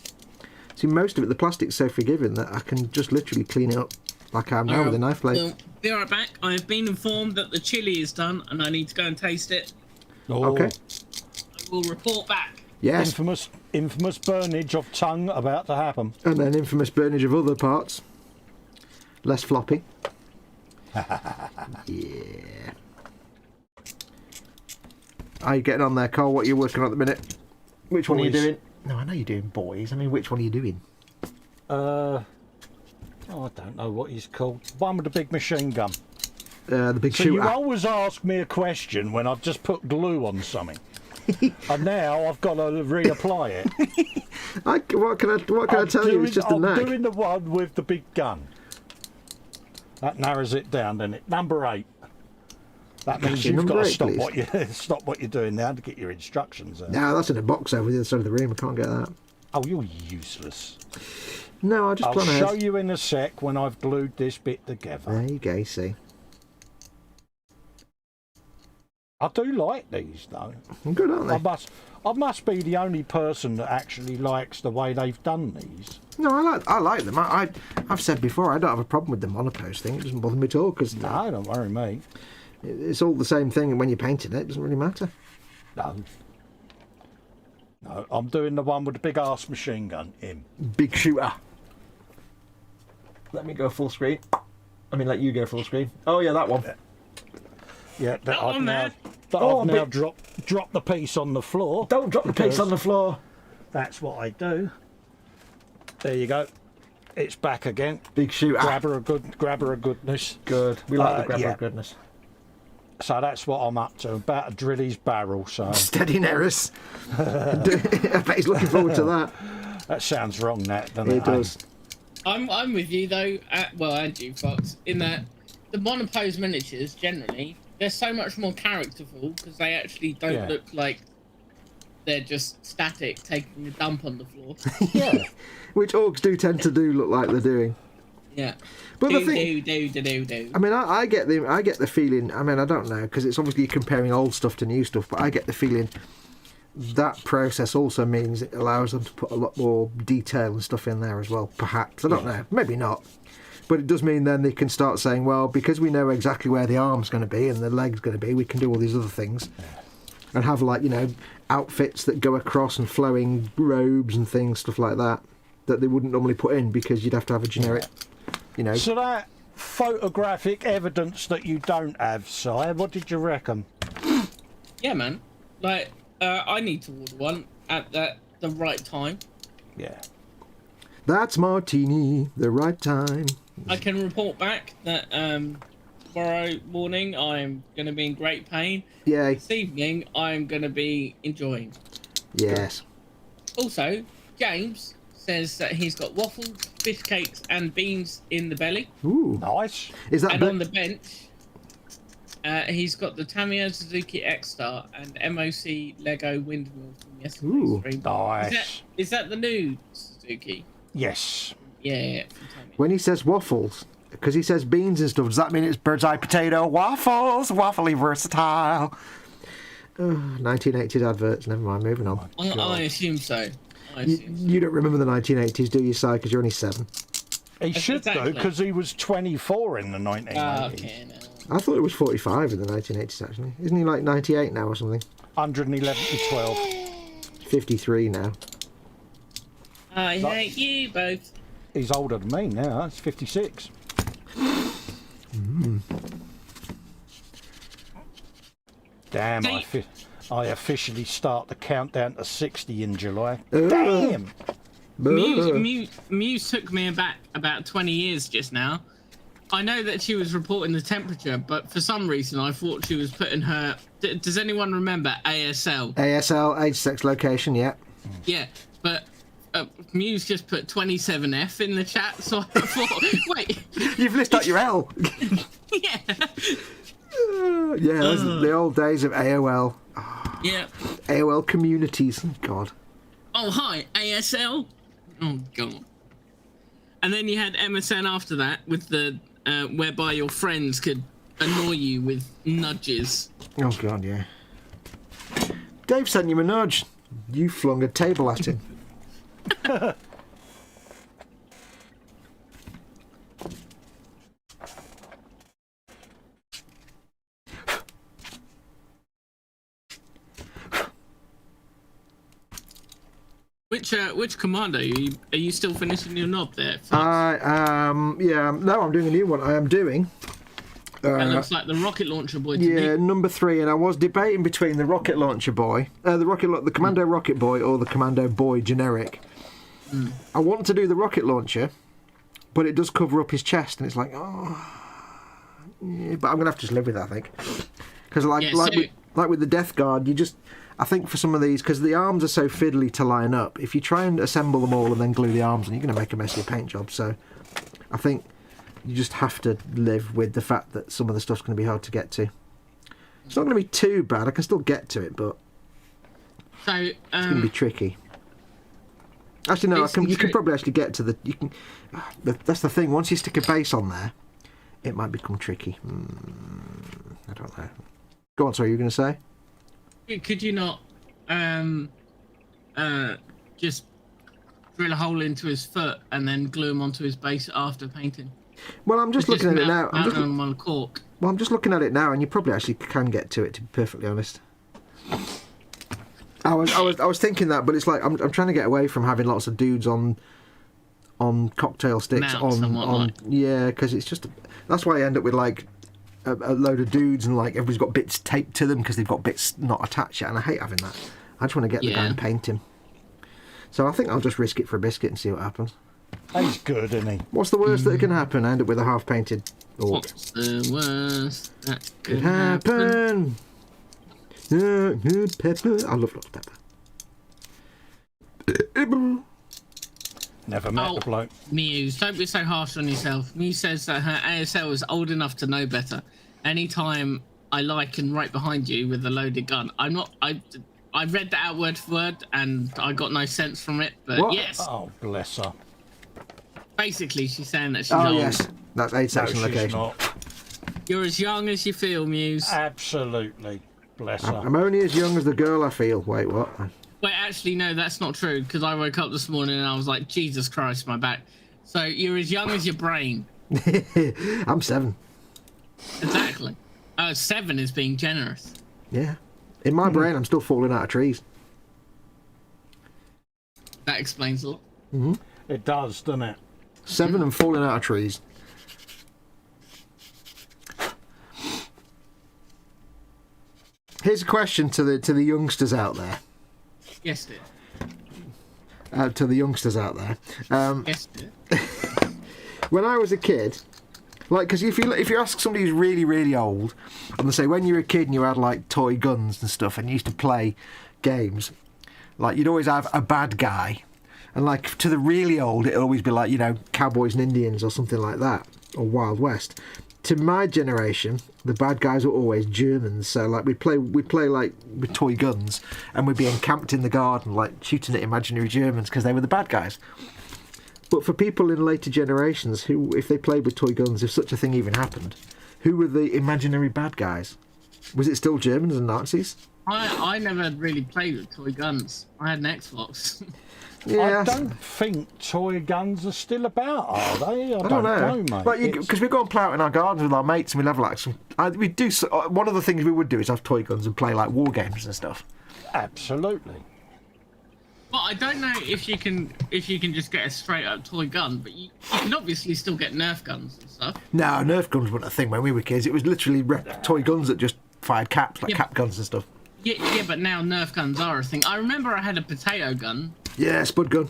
Speaker 3: See, most of it, the plastic's so forgiving that I can just literally clean it up like I am now with a knife blade.
Speaker 2: Well, be right back. I have been informed that the chili is done and I need to go and taste it.
Speaker 1: Oh,
Speaker 3: Okay.
Speaker 2: I will report back.
Speaker 3: Yes.
Speaker 1: Infamous burnage of tongue about to happen.
Speaker 3: And then infamous burnage of other parts. Less floppy. Yeah. How you getting on there, Cole? What are you working on at the minute? Which one are you
Speaker 1: Boys.
Speaker 3: doing? No, I know you're doing boys. I mean, which one are you doing?
Speaker 1: I don't know what he's called. One with the big machine gun.
Speaker 3: The big
Speaker 1: So
Speaker 3: shooter.
Speaker 1: you always ask me a question when I've just put glue on something. And now I've got to reapply it.
Speaker 3: What can I tell you? It's just a
Speaker 1: I'm
Speaker 3: knack.
Speaker 1: doing the one with the big gun. That narrows it down, doesn't it? Number 8. That means
Speaker 3: Okay,
Speaker 1: you've
Speaker 3: number
Speaker 1: got to
Speaker 3: 8,
Speaker 1: stop
Speaker 3: please.
Speaker 1: stop what you're doing now to get your instructions out.
Speaker 3: No, that's in a box over the other side of the room. I can't get that.
Speaker 1: Oh, you're useless.
Speaker 3: No, I just
Speaker 1: I'll
Speaker 3: plan ahead.
Speaker 1: show you in a sec when I've glued this bit together.
Speaker 3: There you go, see.
Speaker 1: I do like these though.
Speaker 3: Good, aren't they?
Speaker 1: I must be the only person that actually likes the way they've done these.
Speaker 3: No, I like them. I've said before, I don't have a problem with the monopose thing. It doesn't bother me at all because
Speaker 1: No, don't worry, me.
Speaker 3: it's all the same thing. And when you're painting it, it doesn't really matter.
Speaker 1: No. No, I'm doing the one with the big ass machine gun in.
Speaker 3: Big shooter. Let me go full screen. I mean, let you go full screen. Oh yeah, that one.
Speaker 1: Yeah, that
Speaker 2: Oh,
Speaker 1: I've
Speaker 2: man.
Speaker 1: now dropped the piece on the floor.
Speaker 3: Don't drop the piece on the floor.
Speaker 1: That's what I do. There you go. It's back again.
Speaker 3: Big shoot.
Speaker 1: Grabber of goodness.
Speaker 3: Good. We like the grabber
Speaker 1: yeah.
Speaker 3: of goodness.
Speaker 1: So that's what I'm up to. About to drill his barrel. So
Speaker 3: Steady Neris. I bet he's looking forward to that.
Speaker 1: that sounds wrong, doesn't it?
Speaker 3: It does.
Speaker 2: I'm with you though. And you, Fox, in that the monopose miniatures generally they're so much more characterful because they actually don't look like they're just static taking a dump on the floor.
Speaker 1: Yeah.
Speaker 3: Which orcs do tend to look like they're doing.
Speaker 2: Yeah.
Speaker 3: But
Speaker 2: do,
Speaker 3: the thing,
Speaker 2: do.
Speaker 3: I mean, I get the feeling. I mean, I don't know because it's obviously comparing old stuff to new stuff. But I get the feeling that process also means it allows them to put a lot more detail and stuff in there as well. Perhaps I don't know. Maybe not. But it does mean then they can start saying, well, because we know exactly where the arm's going to be and the leg's going to be, we can do all these other things and have outfits that go across and flowing robes and things, stuff like that they wouldn't normally put in because you'd have to have a generic.
Speaker 1: So that photographic evidence that you don't have, sire, what did you reckon?
Speaker 2: Yeah, man. Like, I need to order one at the right time.
Speaker 1: Yeah.
Speaker 3: That's Martini, the right time.
Speaker 2: I can report back that tomorrow morning I'm going to be in great pain.
Speaker 3: Yay.
Speaker 2: This evening I'm going to be enjoying.
Speaker 3: Yes.
Speaker 2: Also, James says that he's got waffles, fish cakes and beans in the belly.
Speaker 3: Ooh.
Speaker 1: Nice.
Speaker 3: Is that
Speaker 2: And on the bench, he's got the Tamiya Suzuki X-Star and MOC Lego windmill from yesterday's stream.
Speaker 1: Nice.
Speaker 2: Is that the new Suzuki?
Speaker 1: Yes.
Speaker 2: Yeah, from Tamiya.
Speaker 3: When he says waffles, because he says beans and stuff, does that mean it's bird's eye potato waffles? Waffly versatile. 1980s adverts. Never mind. Moving on.
Speaker 2: I assume so.
Speaker 3: You don't remember the 1980s, do you, Si? Because you're only 7.
Speaker 1: He should
Speaker 2: exactly.
Speaker 1: do, because he was 24 in the 1980s.
Speaker 2: Okay, no.
Speaker 3: I thought it was 45 in the 1980s, actually. Isn't he like 98 now or something?
Speaker 1: 111 to 12.
Speaker 3: 53 now.
Speaker 2: I hate you both.
Speaker 1: He's older than me now. He's 56. Damn, I officially start the countdown to 60 in July. Damn!
Speaker 2: Muse took me back about 20 years just now. I know that she was reporting the temperature, but for some reason I thought she was putting her... Does anyone remember ASL?
Speaker 3: ASL, age, sex, location, yeah.
Speaker 2: Yeah, but Muse just put 27F in the chat, so I thought, wait.
Speaker 3: You've listed out your L.
Speaker 2: Yeah.
Speaker 3: Yeah, those are the old days of AOL.
Speaker 2: Yeah.
Speaker 3: AOL communities. God.
Speaker 2: Oh, hi, ASL. Oh, God. And then you had MSN after that with the whereby your friends could annoy you with nudges.
Speaker 3: Oh, God, yeah. Dave sent you a nudge. You flung a table at him.
Speaker 2: Which commando are you still finishing your knob there?
Speaker 3: Yeah, no, I'm doing a new one. I am doing.
Speaker 2: That looks like the rocket launcher boy to
Speaker 3: Yeah,
Speaker 2: me.
Speaker 3: number 3, and I was debating between the rocket launcher boy, the commando rocket boy, or the commando boy generic. I want to do the rocket launcher, but it does cover up his chest, and it's like, oh, yeah, but I'm gonna have to just live with that, I think, because like with the Death Guard, I think for some of these, because the arms are so fiddly to line up, if you try and assemble them all and then glue the arms on, you're going to make a messy paint job. So I think you just have to live with the fact that some of the stuff's going to be hard to get to. It's not going to be too bad. I can still get to it, but it's going to be tricky. Actually, no, you can probably actually get to the... That's the thing. Once you stick a base on there, it might become tricky. I don't know. Go on, sorry, you were going to say?
Speaker 2: Could you not just drill a hole into his foot and then glue him onto his base after painting?
Speaker 3: Well, I'm just looking at it now. I'm just looking at it now, and you probably actually can get to it. To be perfectly honest, I was thinking that, but it's like I'm trying to get away from having lots of dudes on cocktail sticks
Speaker 2: yeah,
Speaker 3: because it's just that's why I end up with like a load of dudes and like everybody's got bits taped to them because they've got bits not attached yet, and I hate having that. I just want to get the guy and paint him. So I think I'll just risk it for a biscuit and see what happens.
Speaker 1: He's good, isn't he?
Speaker 3: What's the worst that can happen? I end up with a half-painted orc.
Speaker 2: What's the worst that
Speaker 3: Could happen? Pepper. I love lots of pepper.
Speaker 1: Never met the bloke.
Speaker 2: Muse, don't be so harsh on yourself. Muse says that her ASL is old enough to know better. Anytime I like and right behind you with a loaded gun. I'm not. I read that out word for word and I got no sense from it. But
Speaker 3: What?
Speaker 2: yes.
Speaker 1: Oh, bless her.
Speaker 2: Basically, she's saying that she's old.
Speaker 3: Oh yes, that's 8 section
Speaker 1: No, she's
Speaker 3: location.
Speaker 1: not.
Speaker 2: You're as young as you feel, Muse.
Speaker 1: Absolutely. Bless her.
Speaker 3: I'm only as young as the girl I feel. Wait, what?
Speaker 2: Wait, actually, no, that's not true. Because I woke up this morning and I was like, Jesus Christ, my back. So you're as young as your brain.
Speaker 3: I'm 7.
Speaker 2: Exactly. 7 is being generous.
Speaker 3: Yeah. In my brain, I'm still falling out of trees.
Speaker 2: That explains a lot.
Speaker 1: It does, doesn't it?
Speaker 3: 7 and falling out of trees. Here's a question to the youngsters out there.
Speaker 2: Yes, dear.
Speaker 3: To the youngsters out there.
Speaker 2: Yes, dear.
Speaker 3: When I was a kid, like, because if you ask somebody who's really, really old, and they say when you were a kid and you had like toy guns and stuff and you used to play games, like you'd always have a bad guy, and like to the really old it'd always be like, you know, cowboys and Indians or something like that, or Wild West. To my generation, the bad guys were always Germans. So like we'd play like with toy guns, and we'd be encamped in the garden like shooting at imaginary Germans because they were the bad guys. But for people in later generations who, if they played with toy guns, if such a thing even happened, who were the imaginary bad guys? Was it still Germans and Nazis?
Speaker 2: I never really played with toy guns. I had an Xbox.
Speaker 3: Yeah,
Speaker 1: I don't think toy guns are still about, are they? I
Speaker 3: don't know,
Speaker 1: mate.
Speaker 3: But because we go and play out in our gardens with our mates, and we have like some. We do. One of the things we would do is have toy guns and play like war games and stuff.
Speaker 1: Absolutely.
Speaker 2: But I don't know if you can just get a straight up toy gun, but you can obviously still get Nerf guns and stuff.
Speaker 3: No, Nerf guns weren't a thing when we were kids. It was literally toy guns that just fired caps, like cap guns and stuff.
Speaker 2: Yeah, but now Nerf guns are a thing. I remember I had a potato gun.
Speaker 3: Yeah, spud gun.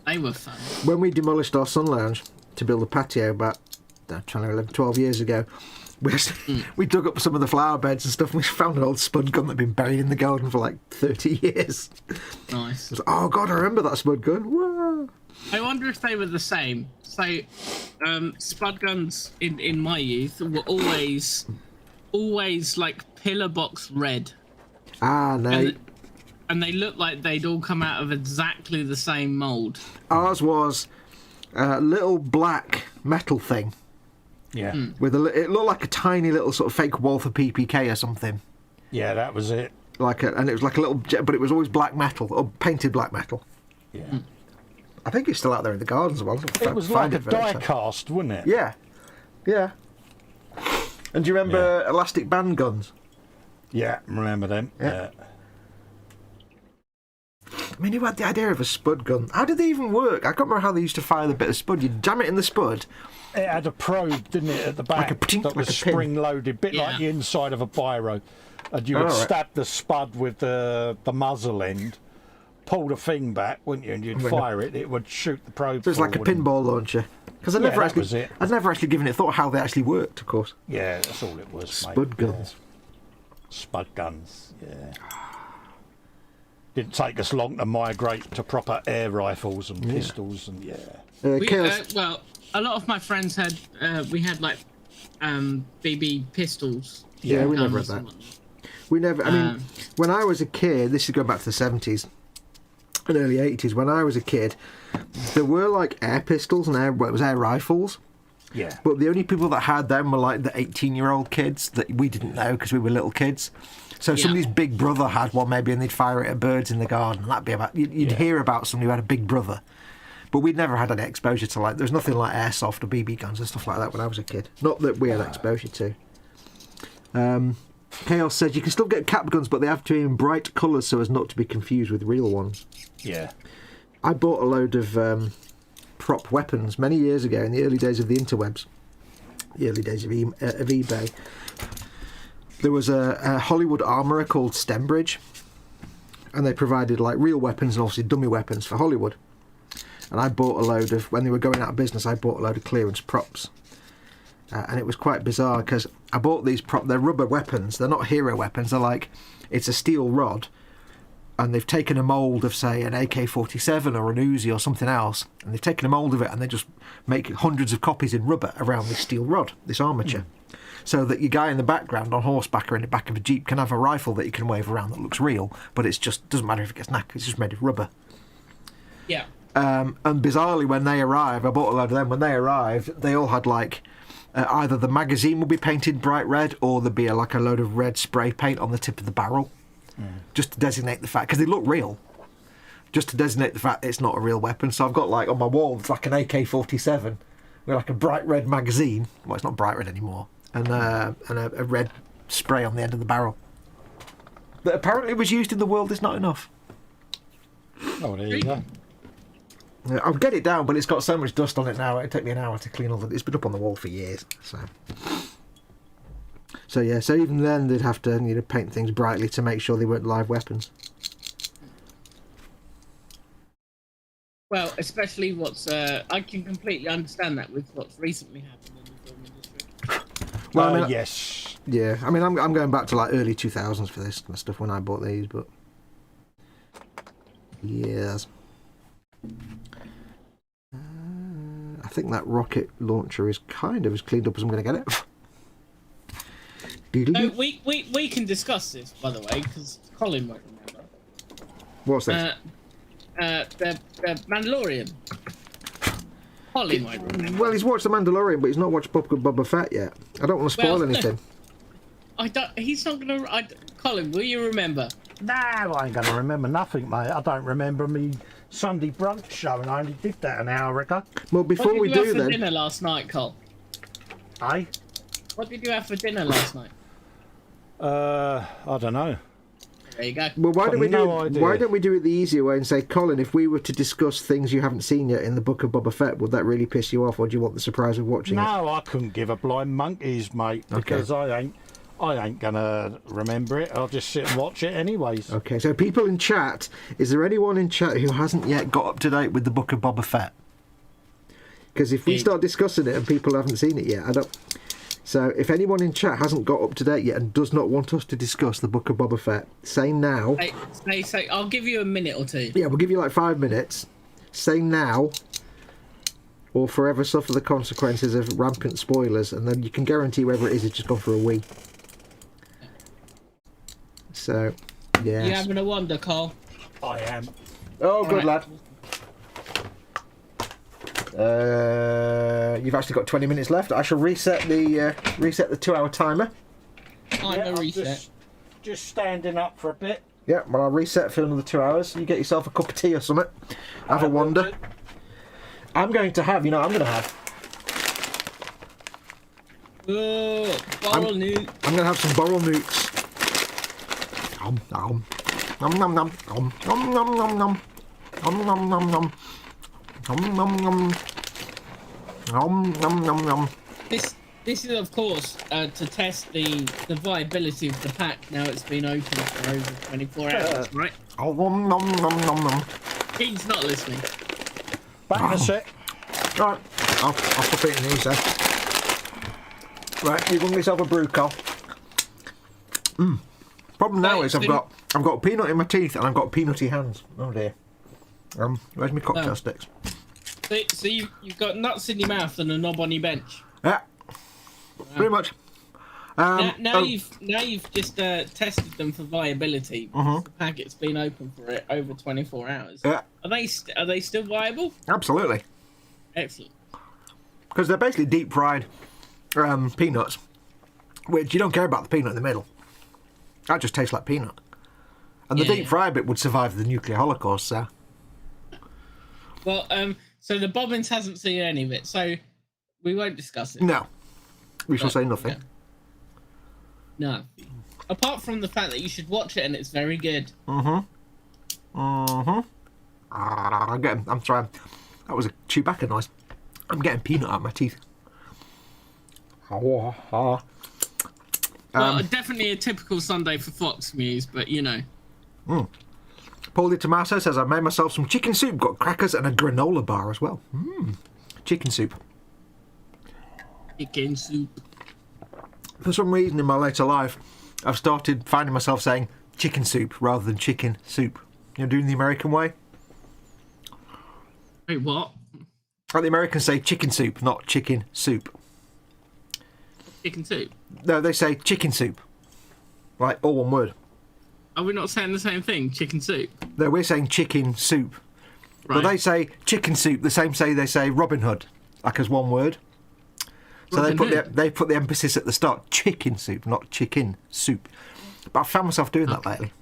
Speaker 2: They were fun.
Speaker 3: When we demolished our sun lounge to build a patio about 12 years ago, we dug up some of the flower beds and stuff, and we found an old spud gun that had been buried in the garden for like 30 years.
Speaker 2: Nice.
Speaker 3: I was like, oh God, I remember that spud gun. Whoa.
Speaker 2: I wonder if they were the same. So, spud guns in my youth were always like pillar box red.
Speaker 3: Ah, no.
Speaker 2: And they looked like they'd all come out of exactly the same mould.
Speaker 3: Ours was a little black metal thing.
Speaker 1: Yeah.
Speaker 3: With it looked like a tiny little sort of fake wall for PPK or something.
Speaker 1: Yeah, that was it.
Speaker 3: And it was like a little, but it was always black metal or painted black metal.
Speaker 1: Yeah.
Speaker 3: I think it's still out there in the gardens as well.
Speaker 1: It was like a die cast, wasn't it?
Speaker 3: Yeah, yeah. And do you remember elastic band guns?
Speaker 1: Yeah, remember them. Yeah.
Speaker 3: I mean, who had the idea of a spud gun? How did they even work? I can't remember how they used to fire the bit of spud. You'd jam it in the spud.
Speaker 1: It had a probe, didn't it, at the back, that was spring-loaded, bit like the inside of a biro. And you would stab the spud with the muzzle end, pull the thing back, wouldn't you, and you'd fire it. It would shoot the probe.
Speaker 3: So it's like a pinball launcher. Because I'd never actually given it thought how they actually worked, of course.
Speaker 1: Yeah, that's all it was,
Speaker 3: Spud guns.
Speaker 1: Spud guns, yeah. Didn't take us long to migrate to proper air rifles and pistols and
Speaker 2: well, a lot of my friends had we had like BB pistols.
Speaker 3: Yeah, we never had that. We never. I mean, when I was a kid, this is going back to the 70s and early 80s. When I was a kid, there were like air pistols and it was air rifles.
Speaker 1: Yeah.
Speaker 3: But the only people that had them were like the 18-year-old kids that we didn't know because we were little kids. So somebody's big brother had one maybe, and they'd fire it at birds in the garden. That'd be about. You'd hear about somebody who had a big brother, but we'd never had any exposure to like. There's nothing like airsoft or BB guns and stuff like that when I was a kid. Not that we had exposure to. Chaos says you can still get cap guns, but they have to be in bright colours so as not to be confused with real ones.
Speaker 1: Yeah.
Speaker 3: I bought a load of prop weapons many years ago in the early days of the interwebs. the early days of eBay, there was a Hollywood armourer called Stembridge, and they provided like real weapons and obviously dummy weapons for Hollywood. And I bought a load of, when they were going out of business, I bought a load of clearance props. And it was quite bizarre because I bought these they're rubber weapons, they're not hero weapons, they're like, it's a steel rod, and they've taken a mould of, say, an AK-47 or an Uzi or something else, and they've taken a mould of it and they just make hundreds of copies in rubber around this steel rod, this armature. So that your guy in the background on horseback or in the back of a Jeep can have a rifle that you can wave around that looks real, but it's just, doesn't matter if it gets knackered, it's just made of rubber.
Speaker 2: Yeah.
Speaker 3: And bizarrely, when they arrived, I bought a load of them, when they arrived, they all had like, either the magazine would be painted bright red or there'd be like a load of red spray paint on the tip of the barrel, just to designate the fact, because they look real, just to designate the fact that it's not a real weapon. So I've got like on my wall, it's like an AK-47 with like a bright red magazine, well, it's not bright red anymore, and a red spray on the end of the barrel that apparently was used in The World Is Not Enough.
Speaker 1: Oh, there you go.
Speaker 3: I'll get it down, but it's got so much dust on it now. It'd take me an hour to clean all of it. It's been up on the wall for years. So yeah. So even then, they'd have to paint things brightly to make sure they weren't live weapons.
Speaker 2: Well, especially what's I can completely understand that with what's recently happened in the film industry.
Speaker 3: Well, I mean,
Speaker 1: yes.
Speaker 3: Yeah, I mean, I'm going back to like early 2000s for this kind of stuff when I bought these, but yes. I think that rocket launcher is kind of as cleaned up as I'm going to get it.
Speaker 2: So we can discuss this, by the way, because Colin won't remember.
Speaker 3: What's this?
Speaker 2: The Mandalorian. Colin won't remember.
Speaker 3: Well, he's watched The Mandalorian, but he's not watched Boba Fett yet. I don't want to spoil anything.
Speaker 2: I don't. He's not going to... Colin, will you remember?
Speaker 1: No, I ain't going to remember nothing, mate. I don't remember me Sunday brunch show, and I only did that an hour ago.
Speaker 3: Well, before we do
Speaker 2: What did you have for
Speaker 3: then...
Speaker 2: dinner last night, Col?
Speaker 1: Eh?
Speaker 2: What did you have for dinner last night?
Speaker 1: I don't know.
Speaker 2: There you go.
Speaker 3: Well, why don't we do it the easier way and say, Colin, if we were to discuss things you haven't seen yet in the Book of Boba Fett, would that really piss you off, or do you want the surprise of watching it?
Speaker 1: No, I couldn't give a blind monkey's, mate, because I ain't gonna remember it. I'll just sit and watch it anyways. Okay,
Speaker 3: so people in chat, is there anyone in chat who hasn't yet got up to date with the Book of Boba Fett? Because if we start discussing it and people haven't seen it yet, I don't... So if anyone in chat hasn't got up to date yet and does not want us to discuss the Book of Boba Fett, say now.
Speaker 2: Say, I'll give you a minute or two.
Speaker 3: Yeah, we'll give you like 5 minutes. Say now, or forever suffer the consequences of rampant spoilers, and then you can guarantee whether it is it's just gone for a wee. So, yeah.
Speaker 2: You having a wonder, Cole?
Speaker 1: I am.
Speaker 3: Oh, good lad. You've actually got 20 minutes left. I shall reset the 2-hour timer.
Speaker 2: I'm a reset.
Speaker 1: Just standing up for a bit.
Speaker 3: Yeah, well, I'll reset for another 2 hours. You get yourself a cup of tea or something. Have a wander. I'm going to have, I'm going to have.
Speaker 2: Borrel newt.
Speaker 3: I'm going to have some borrel newts. Nom nom nom nom nom nom nom nom nom nom nom nom nom. Nom nom nom nom nom nom nom.
Speaker 2: This is of course to test the viability of the pack. Now it's been open for over 24 hours, right?
Speaker 3: Oh, nom nom nom nom nom.
Speaker 2: He's not listening.
Speaker 1: Back in a sec.
Speaker 3: Right, I'll pop it in these then. Right, you want yourself a brew, Col. Problem now is I've got a peanut in my teeth and I've got peanutty hands. Oh dear. Where's my cocktail sticks?
Speaker 2: So you've got nuts in your mouth and a knob on your bench.
Speaker 3: Yeah, pretty much.
Speaker 2: Now you've just tested them for viability. The packet's been open for it over 24 hours.
Speaker 3: Yeah.
Speaker 2: Are they still viable?
Speaker 3: Absolutely.
Speaker 2: Excellent.
Speaker 3: Because they're basically deep fried peanuts, which you don't care about the peanut in the middle. That just tastes like peanut. And the deep fried bit would survive the nuclear holocaust, so.
Speaker 2: Well, so the Bobbins hasn't seen any of it, so we won't discuss it.
Speaker 3: No. We shall say nothing.
Speaker 2: No. Apart from the fact that you should watch it and it's very good.
Speaker 3: I'm trying. That was a Chewbacca noise. I'm getting peanut out of my teeth.
Speaker 2: Well, definitely a typical Sunday for Foxx Muse, but you know.
Speaker 3: Paul Di Tommaso says, I made myself some chicken soup, got crackers and a granola bar as well. Chicken soup.
Speaker 2: Chicken soup.
Speaker 3: For some reason in my later life, I've started finding myself saying chicken soup rather than chicken soup. You know, doing the American way.
Speaker 2: Wait, what?
Speaker 3: Like the Americans say chicken soup, not chicken soup.
Speaker 2: Chicken soup?
Speaker 3: No, they say chicken soup. Like, all one word.
Speaker 2: Are we not saying the same thing? Chicken soup?
Speaker 3: No, we're saying chicken soup.
Speaker 2: Right.
Speaker 3: But they say chicken soup, the same say they say Robin Hood, like as one word. So they put the emphasis at the start, chicken soup, not chicken soup. But I've found myself doing that lately.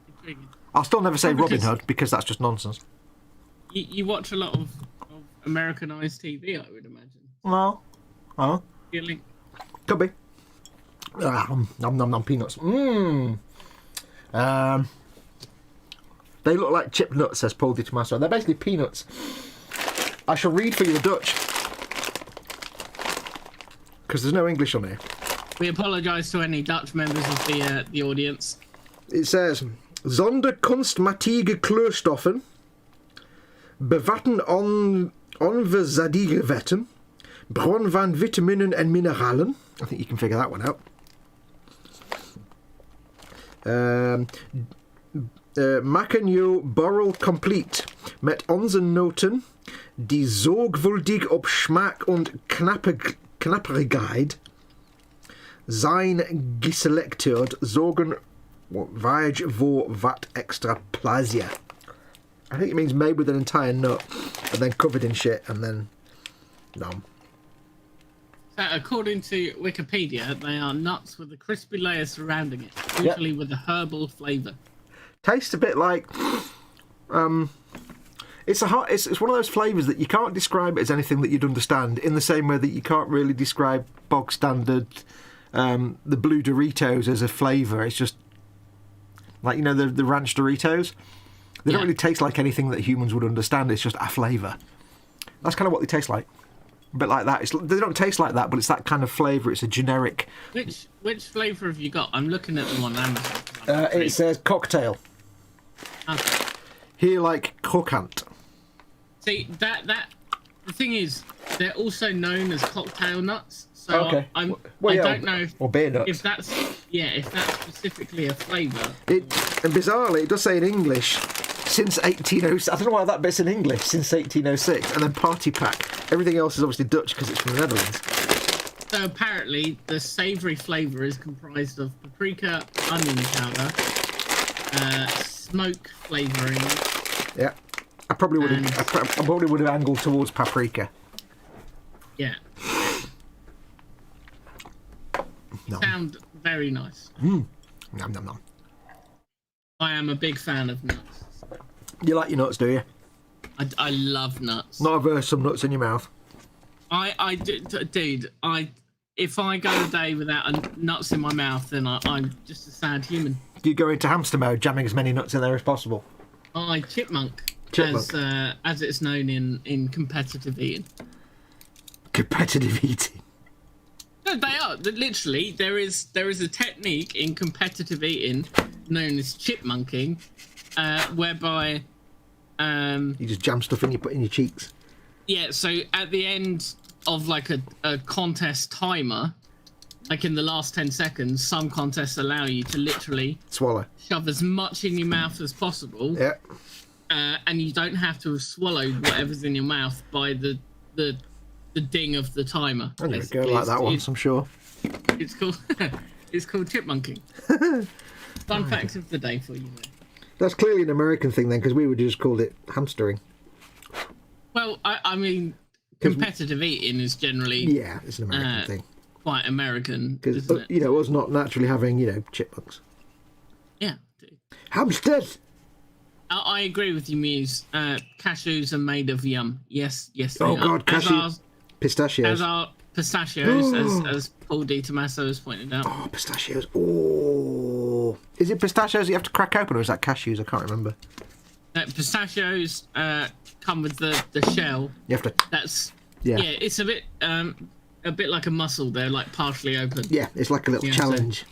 Speaker 2: Intriguing.
Speaker 3: I'll still never say
Speaker 2: Well,
Speaker 3: Robin Hood because that's just nonsense.
Speaker 2: You watch a lot of Americanized TV, I would imagine.
Speaker 3: No. Oh.
Speaker 2: Feeling.
Speaker 3: Could be. Nom nom nom peanuts. They look like chip nuts, says Paul Di Tommaso. They're basically peanuts. I shall read for you the Dutch. Because there's no English on here.
Speaker 2: We apologise to any Dutch members of the audience.
Speaker 3: It says, zonder kunstmatige kleurstoffen, bevatten onverzadige vetten, bron van vitaminen en mineralen. I think you can figure that one out. Maken je borrel complete met onze noten, die zorgvuldig op smaak en knapperigheid zijn geselecteerd, zorgen wij voor wat extra plezier. I think it means made with an entire nut and then covered in shit and then nom.
Speaker 2: So, according to Wikipedia, they are nuts with a crispy layer surrounding it, usually with a herbal flavour.
Speaker 3: Tastes a bit like it's one of those flavours that you can't describe it as anything that you'd understand, in the same way that you can't really describe bog standard the blue Doritos as a flavour. It's just like, you know, the ranch Doritos. They don't really taste like anything that humans would understand. It's just a flavour. That's kind of what they taste like. A bit like that. They don't taste like that, but it's that kind of flavour. It's a generic.
Speaker 2: Which flavour have you got? I'm looking at them on Amazon.
Speaker 3: It says cocktail.
Speaker 2: Okay.
Speaker 3: Here, like krokant.
Speaker 2: See, that the thing is, they're also known as cocktail nuts. So
Speaker 3: Okay.
Speaker 2: I don't know
Speaker 3: or beer nuts.
Speaker 2: if that's specifically a flavour.
Speaker 3: And bizarrely, it does say in English since 1806. I don't know why that bit's in English, since 1806, and then party pack. Everything else is obviously Dutch because it's from the Netherlands.
Speaker 2: So apparently, the savoury flavour is comprised of paprika, onion powder, smoke flavouring.
Speaker 3: Yeah, I probably would have angled towards paprika.
Speaker 2: Yeah.
Speaker 3: No.
Speaker 2: Sound very nice.
Speaker 3: Nom nom nom.
Speaker 2: I am a big fan of nuts.
Speaker 3: You like your nuts, do you?
Speaker 2: I love nuts.
Speaker 3: Not averse some nuts in your mouth.
Speaker 2: Dude, if I go a day without nuts in my mouth, then I'm just a sad human.
Speaker 3: You go into hamster mode, jamming as many nuts in there as possible.
Speaker 2: Chipmunk.
Speaker 3: Chipmunk.
Speaker 2: As it's known in competitive eating.
Speaker 3: Competitive eating.
Speaker 2: No, they are. Literally, there is a technique in competitive eating known as chipmunking, whereby
Speaker 3: you just jam stuff in your cheeks.
Speaker 2: Yeah, so at the end of like a contest timer, like in the last 10 seconds, some contests allow you to literally
Speaker 3: swallow,
Speaker 2: shove as much in your mouth as possible.
Speaker 3: Yeah.
Speaker 2: And you don't have to have swallowed whatever's in your mouth by the ding of the timer.
Speaker 3: I'm gonna go like that once, I'm sure.
Speaker 2: It's called chipmunking. Fun fact of the day for you, mate.
Speaker 3: That's clearly an American thing then, because we would just called it hamstering.
Speaker 2: Well, I mean, competitive eating is generally
Speaker 3: it's an American thing.
Speaker 2: Quite American,
Speaker 3: because
Speaker 2: isn't it?
Speaker 3: Us not naturally having chipmunks.
Speaker 2: Yeah, dude.
Speaker 3: Hamsters.
Speaker 2: I agree with you, Muse. Cashews are made of yum. Yes, they
Speaker 3: oh
Speaker 2: are.
Speaker 3: God, pistachios.
Speaker 2: As are pistachios, as Paul Di Tommaso has pointed out.
Speaker 3: Oh, pistachios. Oh, is it pistachios you have to crack open, or is that cashews? I can't remember.
Speaker 2: Pistachios come with the shell.
Speaker 3: You have to.
Speaker 2: It's a bit. a bit like a mussel. They're like partially open.
Speaker 3: Yeah, it's like a little challenge.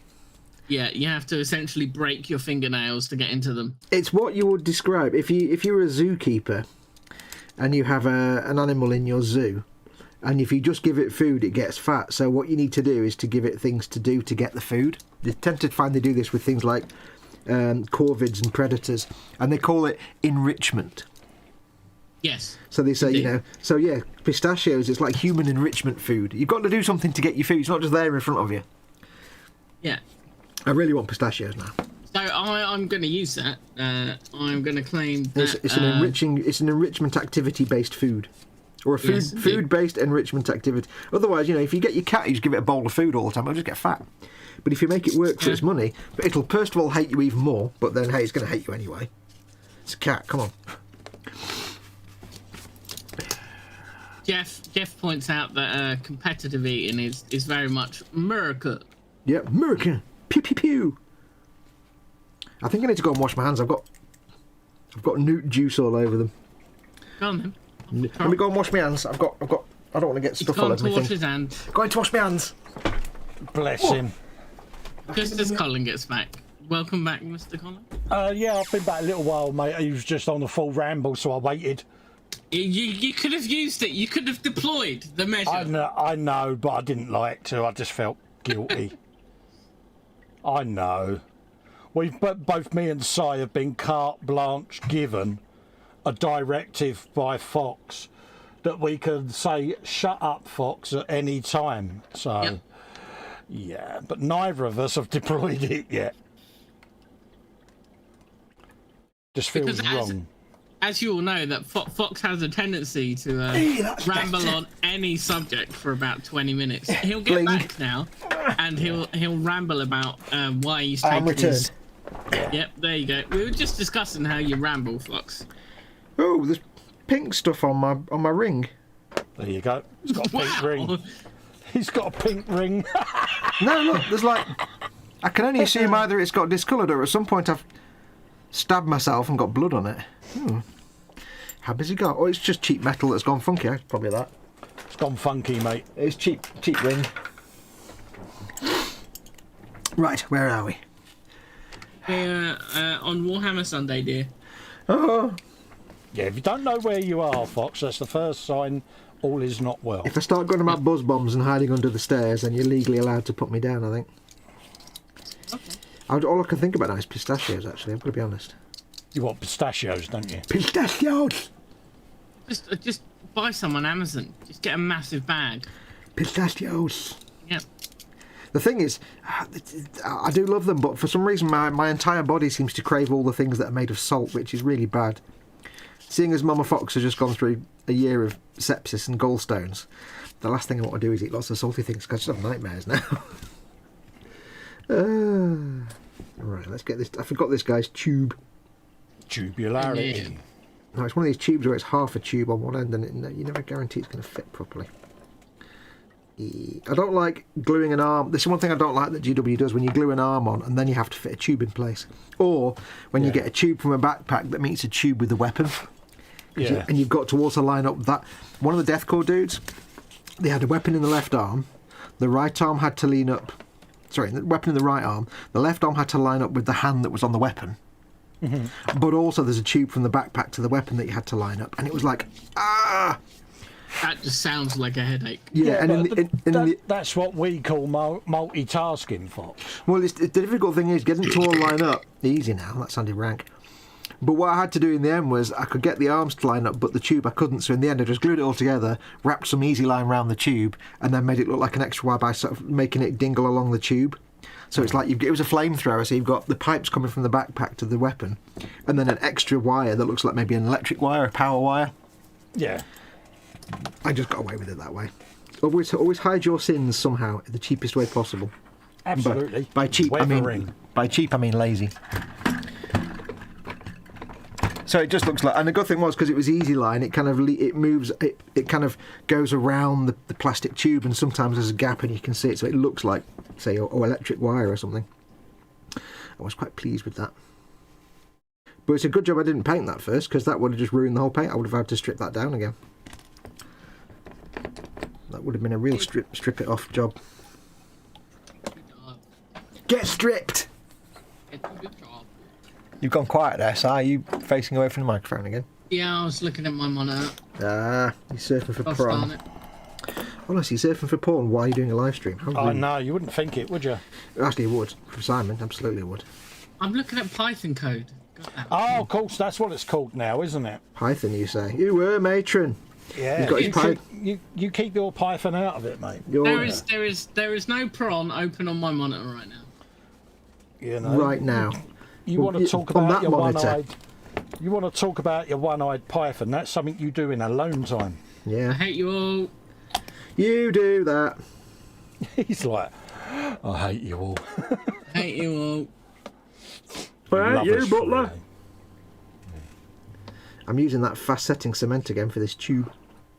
Speaker 2: Yeah, you have to essentially break your fingernails to get into them.
Speaker 3: It's what you would describe if you were a zookeeper and you have an animal in your zoo, and if you just give it food, it gets fat. So what you need to do is to give it things to do to get the food. They tend to find they do this with things like corvids and predators, and they call it enrichment.
Speaker 2: Yes.
Speaker 3: So they say,
Speaker 2: indeed.
Speaker 3: you know, so yeah, pistachios, it's like human enrichment food. You've got to do something to get your food. It's not just there in front of you.
Speaker 2: Yeah.
Speaker 3: I really want pistachios now.
Speaker 2: So I'm going to use that. I'm going to claim that...
Speaker 3: It's an enrichment activity-based food. Or a food-based enrichment activity. Otherwise, you know, if you get your cat, you just give it a bowl of food all the time, it'll just get fat. But if you make it work for its money, it'll first of all hate you even more, but then, hey, it's going to hate you anyway. It's a cat, come on.
Speaker 2: Jeff points out that competitive eating is very much America.
Speaker 3: Yep, America. Pew, pew, pew. I think I need to go and wash my hands. I've got newt juice all over them.
Speaker 2: Go on then.
Speaker 3: Let me go and wash my hands. I don't want to get stuff all over my
Speaker 2: wash
Speaker 3: thing.
Speaker 2: his hands.
Speaker 3: Going to wash my hands.
Speaker 1: Bless him.
Speaker 2: Just as Colin gets back. Welcome back, Mr. Colin.
Speaker 1: Yeah, I've been back a little while, mate. He was just on a full ramble, so I waited.
Speaker 2: You could have used it. You could have deployed the measure.
Speaker 1: I know, but I didn't like to. I just felt guilty. I know. Both me and Si have been carte blanche given a directive by Foxx that we can say, shut up, Foxx, at any time. So,
Speaker 2: Yep.
Speaker 1: Yeah, but neither of us have deployed it yet. Just feels wrong.
Speaker 2: As you all know, that Foxx has a tendency to ramble on any subject for about 20 minutes. He'll get back now, and he'll ramble about why he's taking his... Yep, there you go. We were just discussing how you ramble, Foxx.
Speaker 3: Oh, there's pink stuff on my ring.
Speaker 1: There you go. He's got a pink ring. He's got a pink ring.
Speaker 3: No, look, there's like... I can only assume either it's got discoloured or at some point I've stabbed myself and got blood on it. How has he got? Oh, it's just cheap metal that's gone funky. Probably that.
Speaker 1: It's gone funky, mate.
Speaker 3: It's cheap ring. Right, where are we?
Speaker 2: We're on Warhammer Sunday, dear.
Speaker 3: Oh.
Speaker 1: Yeah, if you don't know where you are, Foxx, that's the first sign all is not well.
Speaker 3: If I start going about buzz bombs and hiding under the stairs, then you're legally allowed to put me down, I think.
Speaker 2: Okay.
Speaker 3: All I can think about now is pistachios, actually. I've got to be honest.
Speaker 1: You want pistachios, don't you?
Speaker 3: Pistachios!
Speaker 2: Just buy some on Amazon. Just get a massive bag.
Speaker 3: Pistachios!
Speaker 2: Yep.
Speaker 3: The thing is, I do love them, but for some reason my entire body seems to crave all the things that are made of salt, which is really bad. Seeing as Mama Foxx has just gone through a year of sepsis and gallstones, the last thing I want to do is eat lots of salty things, because I just have nightmares now. Right, let's get this. I forgot this guy's tube.
Speaker 1: Tubularity.
Speaker 3: No, it's one of these tubes where it's half a tube on one end, and you never guarantee it's going to fit properly. I don't like gluing an arm. This is one thing I don't like that GW does, when you glue an arm on and then you have to fit a tube in place. Or when you get a tube from a backpack that meets a tube with the weapon.
Speaker 1: Yeah.
Speaker 3: And you've got to also line up that. One of the Deathcore dudes, they had a weapon in the left arm. The right arm had to lean up. Sorry, the weapon in the right arm. The left arm had to line up with the hand that was on the weapon. Mm-hmm. But also there's a tube from the backpack to the weapon that you had to line up. And it was like, ah!
Speaker 2: That just sounds like a headache.
Speaker 3: Yeah, and
Speaker 1: that's what we call multitasking, Foxx.
Speaker 3: Well, the difficult thing is getting it to all line up. Easy now, that sounded rank. But what I had to do in the end was I could get the arms to line up, but the tube I couldn't. So in the end, I just glued it all together, wrapped some easy line around the tube, and then made it look like an extra wire by sort of making it dingle along the tube. So it's like it was a flamethrower. So you've got the pipes coming from the backpack to the weapon, and then an extra wire that looks like maybe an electric wire, a power wire.
Speaker 1: Yeah.
Speaker 3: I just got away with it that way. Always hide your sins somehow, the cheapest way possible.
Speaker 1: Absolutely.
Speaker 3: By cheap, I mean lazy. So it just looks like, and the good thing was because it was easy line, it kind of moves, it kind of goes around the plastic tube, and sometimes there's a gap and you can see it, so it looks like, say, or electric wire or something. I was quite pleased with that. But it's a good job I didn't paint that first, because that would have just ruined the whole paint. I would have had to strip that down again. That would have been a real strip it off job. Get stripped! You've gone quiet there, Si. Are you facing away from the microphone again?
Speaker 2: Yeah, I was looking at my monitor.
Speaker 3: Ah, you're surfing for
Speaker 2: I'll
Speaker 3: porn.
Speaker 2: start it.
Speaker 3: Honestly, surfing for porn while you're doing a live stream. How
Speaker 1: Oh
Speaker 3: rude.
Speaker 1: no, you wouldn't think it, would you?
Speaker 3: Actually, it would. For Simon, absolutely would.
Speaker 2: I'm looking at Python code.
Speaker 1: Oh, of course, that's what it's called now, isn't it?
Speaker 3: Python, you say? You were matron.
Speaker 1: Yeah.
Speaker 3: He's got his
Speaker 1: you,
Speaker 3: Python.
Speaker 1: you keep your Python out of it, mate.
Speaker 2: There is no prawn open on my monitor right now.
Speaker 1: You know.
Speaker 3: Right now.
Speaker 1: You want to talk
Speaker 3: on
Speaker 1: about
Speaker 3: that
Speaker 1: your
Speaker 3: monitor.
Speaker 1: one-eyed. You want to talk about your one-eyed Python? That's something you do in alone time.
Speaker 2: I
Speaker 3: Yeah.
Speaker 2: hate you all.
Speaker 3: You do that.
Speaker 1: He's like, I hate you all.
Speaker 2: Hate you all.
Speaker 3: Well, you,
Speaker 1: Lovers
Speaker 3: butler.
Speaker 1: free.
Speaker 3: I'm using that fast setting cement again for this tube.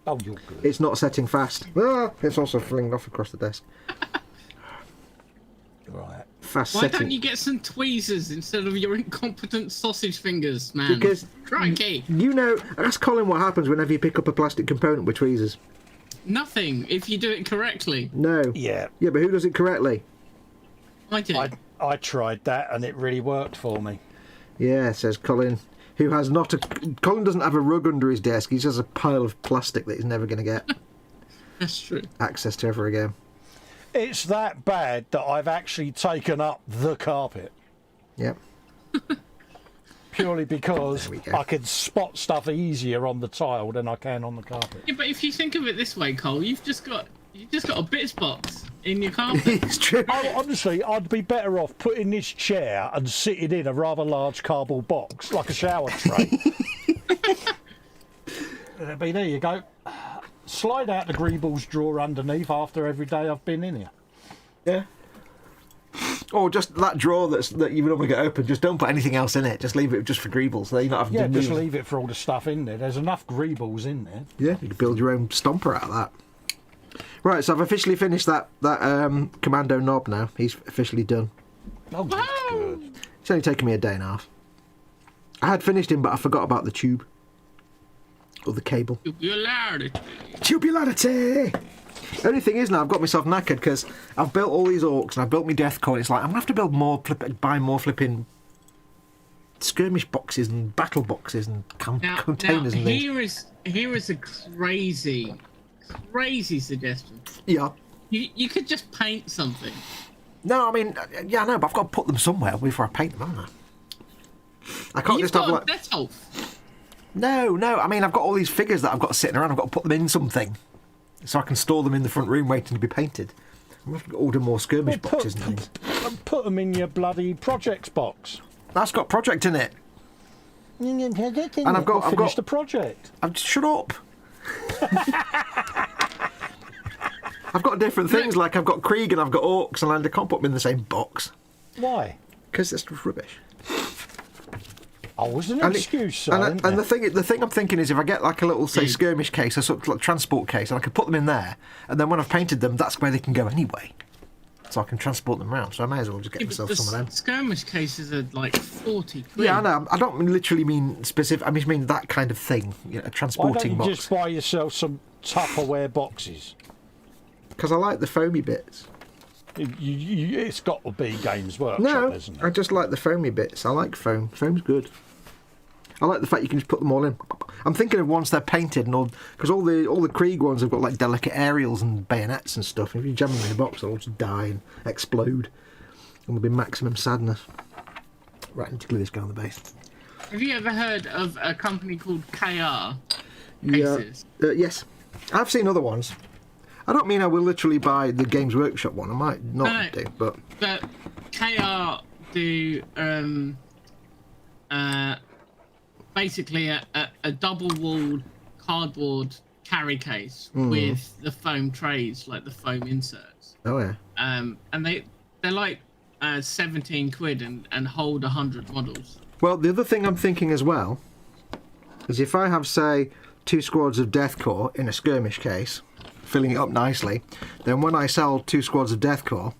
Speaker 1: Oh, you're good.
Speaker 3: It's not setting fast. Ah, it's also flinged off across the desk.
Speaker 1: Right.
Speaker 3: Fast
Speaker 2: Why
Speaker 3: setting.
Speaker 2: don't you get some tweezers instead of your incompetent sausage fingers, man?
Speaker 3: Because
Speaker 2: Crikey.
Speaker 3: you know, ask Colin what happens whenever you pick up a plastic component with tweezers.
Speaker 2: Nothing if you do it correctly.
Speaker 3: No.
Speaker 1: Yeah.
Speaker 3: Yeah, but who does it correctly?
Speaker 2: I do.
Speaker 1: I tried that and it really worked for me.
Speaker 3: Yeah, says Colin, who has not a... Colin doesn't have a rug under his desk. He just has a pile of plastic that he's never going to get
Speaker 2: That's true.
Speaker 3: access to ever again.
Speaker 1: It's that bad that I've actually taken up the carpet.
Speaker 3: Yep.
Speaker 1: Purely because
Speaker 3: There we go.
Speaker 1: I can spot stuff easier on the tile than I can on the carpet.
Speaker 2: Yeah, but if you think of it this way, Cole, you've just got a bits box in your carpet.
Speaker 3: It's true.
Speaker 1: Oh, honestly, I'd be better off putting this chair and sitting in a rather large cardboard box, like a shower tray. I mean, there you go. Slide out the Greebles drawer underneath after every day I've been in here.
Speaker 3: Yeah. Or just that drawer that you normally get open, just don't put anything else in it. Just leave it just for Greebles. So you're not having
Speaker 1: Yeah,
Speaker 3: to
Speaker 1: just
Speaker 3: move.
Speaker 1: leave it for all the stuff in there. There's enough Greebles in there.
Speaker 3: Yeah, you can build your own stomper out of that. Right, so I've officially finished that commando knob now. He's officially done.
Speaker 1: Oh, that's good.
Speaker 3: It's only taken me a day and a half. I had finished him, but I forgot about the tube. Or the cable.
Speaker 2: Tubularity.
Speaker 3: Tubularity! Only thing is now I've got myself knackered because I've built all these orcs and I've built my deathcore. It's like I'm going to have to build more, buy more flipping skirmish boxes and battle boxes and containers and things.
Speaker 2: Here is a crazy suggestion.
Speaker 3: Yeah.
Speaker 2: You could just paint something.
Speaker 3: No, I mean, yeah, I know, but I've got to put them somewhere before I paint them, haven't I? I can't
Speaker 2: You've
Speaker 3: just have
Speaker 2: got
Speaker 3: like...
Speaker 2: a Detolf.
Speaker 3: No, I mean, I've got all these figures that I've got sitting around. I've got to put them in something so I can store them in the front room waiting to be painted. I'm going to have to order more skirmish boxes and things.
Speaker 1: Put them in your bloody projects box.
Speaker 3: That's got project in it.
Speaker 1: And
Speaker 3: I've got-
Speaker 1: finished the project.
Speaker 3: Shut up. I've got different things, like I've got Krieg and I've got Orks, and I can't put them in the same box.
Speaker 1: Why?
Speaker 3: Because it's just rubbish.
Speaker 1: Oh, was an
Speaker 3: And
Speaker 1: excuse,
Speaker 3: and the thing I'm thinking is if I get like a little, say, skirmish case, a sort of like transport case, and I could put them in there, and then when I've painted them, that's where they can go anyway. So I can transport them around. So I may as well just get myself some of them.
Speaker 2: Skirmish cases are like 40 quid.
Speaker 3: Yeah, I know. I don't literally mean specific. I just mean that kind of thing. You know, a
Speaker 1: Why
Speaker 3: transporting
Speaker 1: don't you
Speaker 3: box.
Speaker 1: just buy yourself some Tupperware boxes?
Speaker 3: Because I like the foamy bits.
Speaker 1: It's got to be Games Workshop,
Speaker 3: No,
Speaker 1: isn't it?
Speaker 3: I just like the foamy bits. I like foam. Foam's good. I like the fact you can just put them all in. I'm thinking of once they're painted and all, because all the Krieg ones have got like delicate aerials and bayonets and stuff. If you jam them in a box, they'll all just die and explode, and there'll be maximum sadness. Right, I need to glue this guy on the base.
Speaker 2: Have you ever heard of a company called KR
Speaker 3: Yeah.
Speaker 2: Cases?
Speaker 3: Yes, I've seen other ones. I don't mean I will literally buy the Games Workshop one. I might not do, but
Speaker 2: KR do basically a double-walled cardboard carry case with the foam trays, like the foam inserts.
Speaker 3: oh yeah.
Speaker 2: And they're like 17 quid and hold 100 models.
Speaker 3: Well, the other thing I'm thinking as well is if I have, say, 2 squads of Deathcore in a skirmish case, filling it up nicely, then when I sell 2 squads of Deathcore,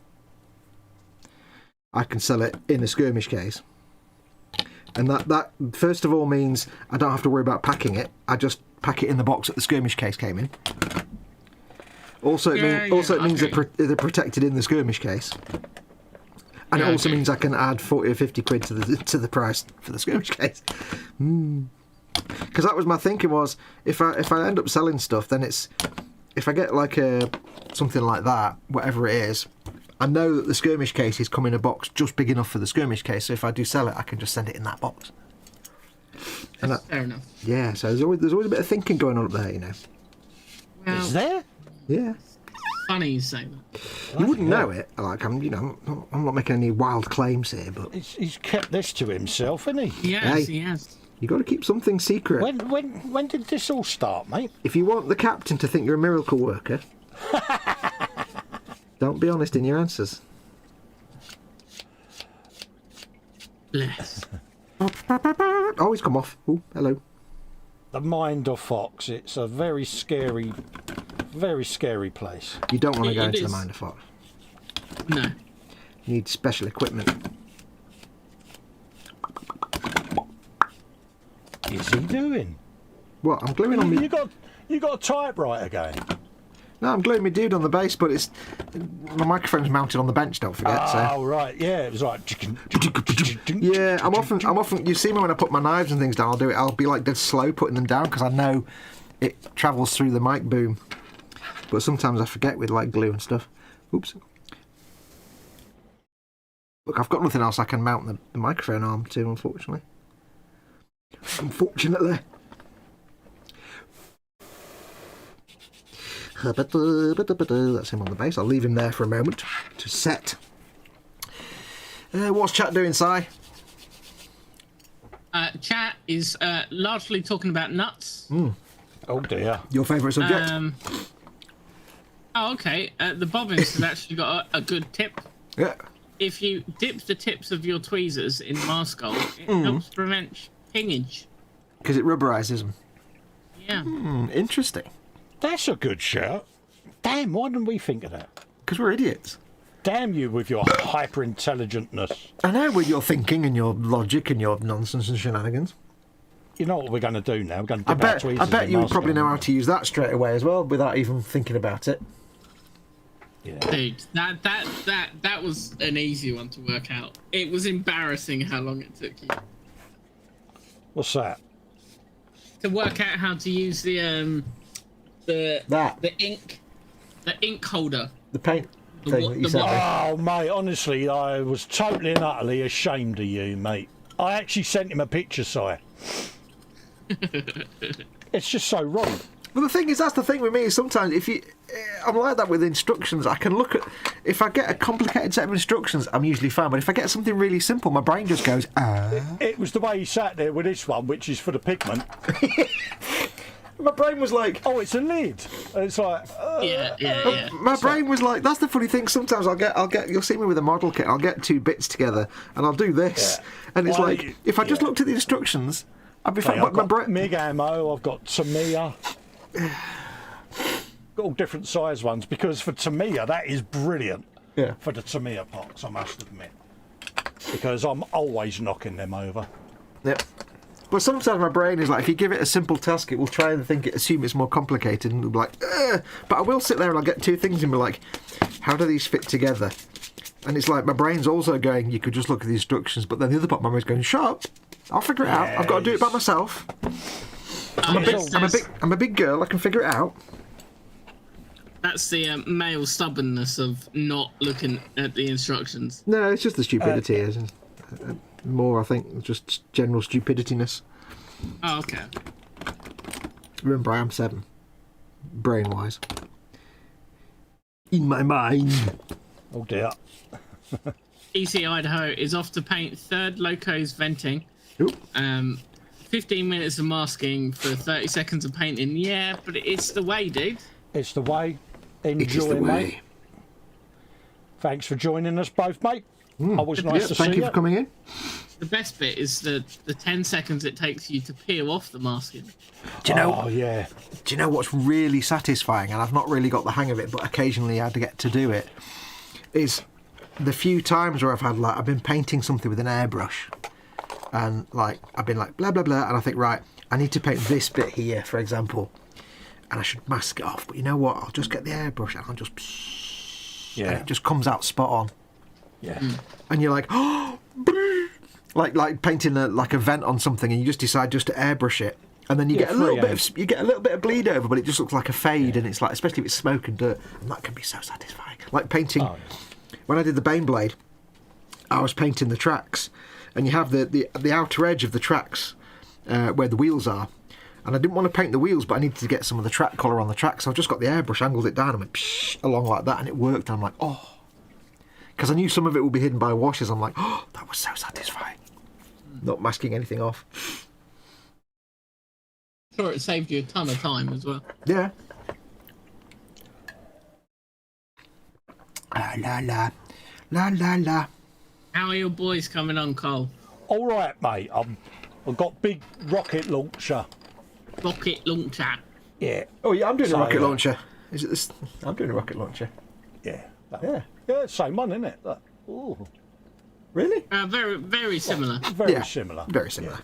Speaker 3: I can sell it in a skirmish case. And that first of all means I don't have to worry about packing it. I just pack it in the box that the skirmish case came in. Also, it means
Speaker 2: okay.
Speaker 3: they're protected in the skirmish case. And it also means I can add 40 or 50 quid to the price for the skirmish case. Because that was my thinking was, if I end up selling stuff, then it's... If I get like something like that, whatever it is, I know that the skirmish case is come in a box just big enough for the skirmish case, so if I do sell it, I can just send it in that box.
Speaker 2: That's fair enough.
Speaker 3: Yeah, so there's always a bit of thinking going on up there, you know.
Speaker 2: Well,
Speaker 1: Is there?
Speaker 3: Yeah.
Speaker 2: funny you say that.
Speaker 3: You wouldn't know it. Like I'm not making any wild claims here, but
Speaker 1: He's kept this to himself, hasn't he?
Speaker 2: Yes,
Speaker 3: Hey.
Speaker 2: he has.
Speaker 3: you got to keep something secret.
Speaker 1: When did this all start, mate?
Speaker 3: If you want the captain to think you're a miracle worker, don't be honest in your answers.
Speaker 2: Bless.
Speaker 3: Oh, he's come off. Oh, hello.
Speaker 1: The mind of Foxx. It's a very scary place.
Speaker 3: You don't want to go
Speaker 2: It
Speaker 3: into the
Speaker 2: is.
Speaker 3: mind of Fox.
Speaker 2: No.
Speaker 3: You need special equipment.
Speaker 1: Is he doing?
Speaker 3: What? I'm gluing on me.
Speaker 1: You got a typewriter going.
Speaker 3: No, I'm gluing my dude on the base, but it's my microphone's mounted on the bench. Don't forget.
Speaker 1: Oh right, yeah. It was like.
Speaker 3: Yeah, I'm often. You see me when I put my knives and things down. I'll be like dead slow putting them down because I know it travels through the mic boom. But sometimes I forget with like glue and stuff. Oops. Look, I've got nothing else I can mount the microphone arm to, unfortunately. That's him on the base. I'll leave him there for a moment to set. What's chat doing, Si?
Speaker 2: Chat is largely talking about nuts.
Speaker 1: Oh dear.
Speaker 3: Your favourite subject?
Speaker 2: Oh, okay. The bobbins have actually got a good tip.
Speaker 3: Yeah.
Speaker 2: If you dip the tips of your tweezers in Marscold, it helps prevent pingage.
Speaker 3: Because it rubberises them.
Speaker 2: Yeah.
Speaker 3: Interesting.
Speaker 1: That's a good shout. Damn, why didn't we think of that?
Speaker 3: Because we're idiots.
Speaker 1: Damn you with your hyper-intelligentness.
Speaker 3: I know, with your thinking and your logic and your nonsense and shenanigans.
Speaker 1: You know what we're going to do now? We're going to
Speaker 3: I
Speaker 1: dip our
Speaker 3: bet
Speaker 1: tweezers in
Speaker 3: you would
Speaker 1: Marscold.
Speaker 3: probably know how to use that straight away as well, without even thinking about it.
Speaker 1: Yeah.
Speaker 2: Dude, that was an easy one to work out. It was embarrassing how long it took you
Speaker 1: What's that?
Speaker 2: to work out how to use the ink holder.
Speaker 3: The paint
Speaker 2: The
Speaker 3: thing
Speaker 2: what-
Speaker 3: that you
Speaker 2: the
Speaker 3: sent
Speaker 2: what-
Speaker 3: me.
Speaker 1: Oh, mate, honestly, I was totally and utterly ashamed of you, mate. I actually sent him a picture, Si. It's just so wrong.
Speaker 3: But the thing is, that's the thing with me, is sometimes I'm like that with instructions. I can look at, if I get a complicated set of instructions, I'm usually fine. But if I get something really simple, my brain just goes,
Speaker 1: It was the way he sat there with this one, which is for the pigment.
Speaker 3: My brain was like,
Speaker 1: Oh, it's a lid. And it's like,
Speaker 2: Yeah.
Speaker 3: my brain was like, that's the funny thing. Sometimes I'll get, you'll see me with a model kit, I'll get two bits together and I'll do this.
Speaker 1: Yeah.
Speaker 3: And it's
Speaker 1: Well,
Speaker 3: like, if I just
Speaker 1: yeah.
Speaker 3: looked at the instructions, I'd be fine.
Speaker 1: I've
Speaker 3: My
Speaker 1: got
Speaker 3: brain,
Speaker 1: MIG ammo, I've got Tamiya. Got all different size ones, because for Tamiya, that is brilliant.
Speaker 3: yeah.
Speaker 1: For the Tamiya pots, I must admit. Because I'm always knocking them over.
Speaker 3: Yeah. But sometimes my brain is like, if you give it a simple task, it will try and assume it's more complicated, and it'll be like, ugh. But I will sit there and I'll get two things and be like, how do these fit together? And it's like my brain's also going, you could just look at the instructions, but then the other part of my brain's going, shut up, I'll figure it out. I've got to do it by myself. I'm a big girl, I can figure it out.
Speaker 2: That's the male stubbornness of not looking at the instructions.
Speaker 3: No, it's just the stupidity. More, I think, just general stupidityness.
Speaker 2: Oh, okay.
Speaker 3: Remember, I am 7. Brain-wise. In my mind.
Speaker 1: Oh dear.
Speaker 2: EC Idaho is off to paint third Loco's venting.
Speaker 3: Oop.
Speaker 2: 15 minutes of masking for 30 seconds of painting. Yeah, but it's the way, dude.
Speaker 1: It's the way.
Speaker 3: It is
Speaker 1: Enjoy,
Speaker 3: the
Speaker 1: mate.
Speaker 3: way.
Speaker 1: Thanks for joining us both, mate. Always nice to see you.
Speaker 3: Thank you for coming in.
Speaker 2: The best bit is the 10 seconds it takes you to peel off the masking.
Speaker 3: Do you know?
Speaker 1: Oh, yeah.
Speaker 3: Do you know what's really satisfying? And I've not really got the hang of it, but occasionally I get to do it. Is the few times where I've been painting something with an airbrush, and like I've been like blah blah blah, and I think, right, I need to paint this bit here, for example, and I should mask it off. But you know what? I'll just get the airbrush and I'll just... and it just comes out spot on.
Speaker 1: Yeah.
Speaker 3: And you're like, oh, like painting a vent on something, and you just decide just to airbrush it, and then you get a little bit of bleed over, but it just looks like a fade, and it's like, especially if it's smoke and dirt, and that can be so satisfying. Like painting. Oh, yeah. When I did the Baneblade, I was painting the tracks, and you have the outer edge of the tracks where the wheels are, and I didn't want to paint the wheels, but I needed to get some of the track colour on the tracks, so I just got the airbrush, angled it down, and went along like that, and it worked. And I'm like, oh. Because I knew some of it would be hidden by washes. I'm like, oh, that was so satisfying. Not masking anything off.
Speaker 2: Sure, it saved you a ton of time as well.
Speaker 3: Yeah. La la la. La la la.
Speaker 2: How are your boys coming on, Cole?
Speaker 1: All right, mate. I've got big rocket launcher.
Speaker 2: Rocket launcher.
Speaker 1: Yeah.
Speaker 3: Oh, yeah, I'm doing a rocket launcher. Is it this? I'm doing a rocket launcher.
Speaker 1: Yeah.
Speaker 3: Yeah.
Speaker 1: Yeah, same one, isn't it? Ooh.
Speaker 3: Really?
Speaker 2: Very, very similar.
Speaker 1: Very similar.
Speaker 3: Very similar.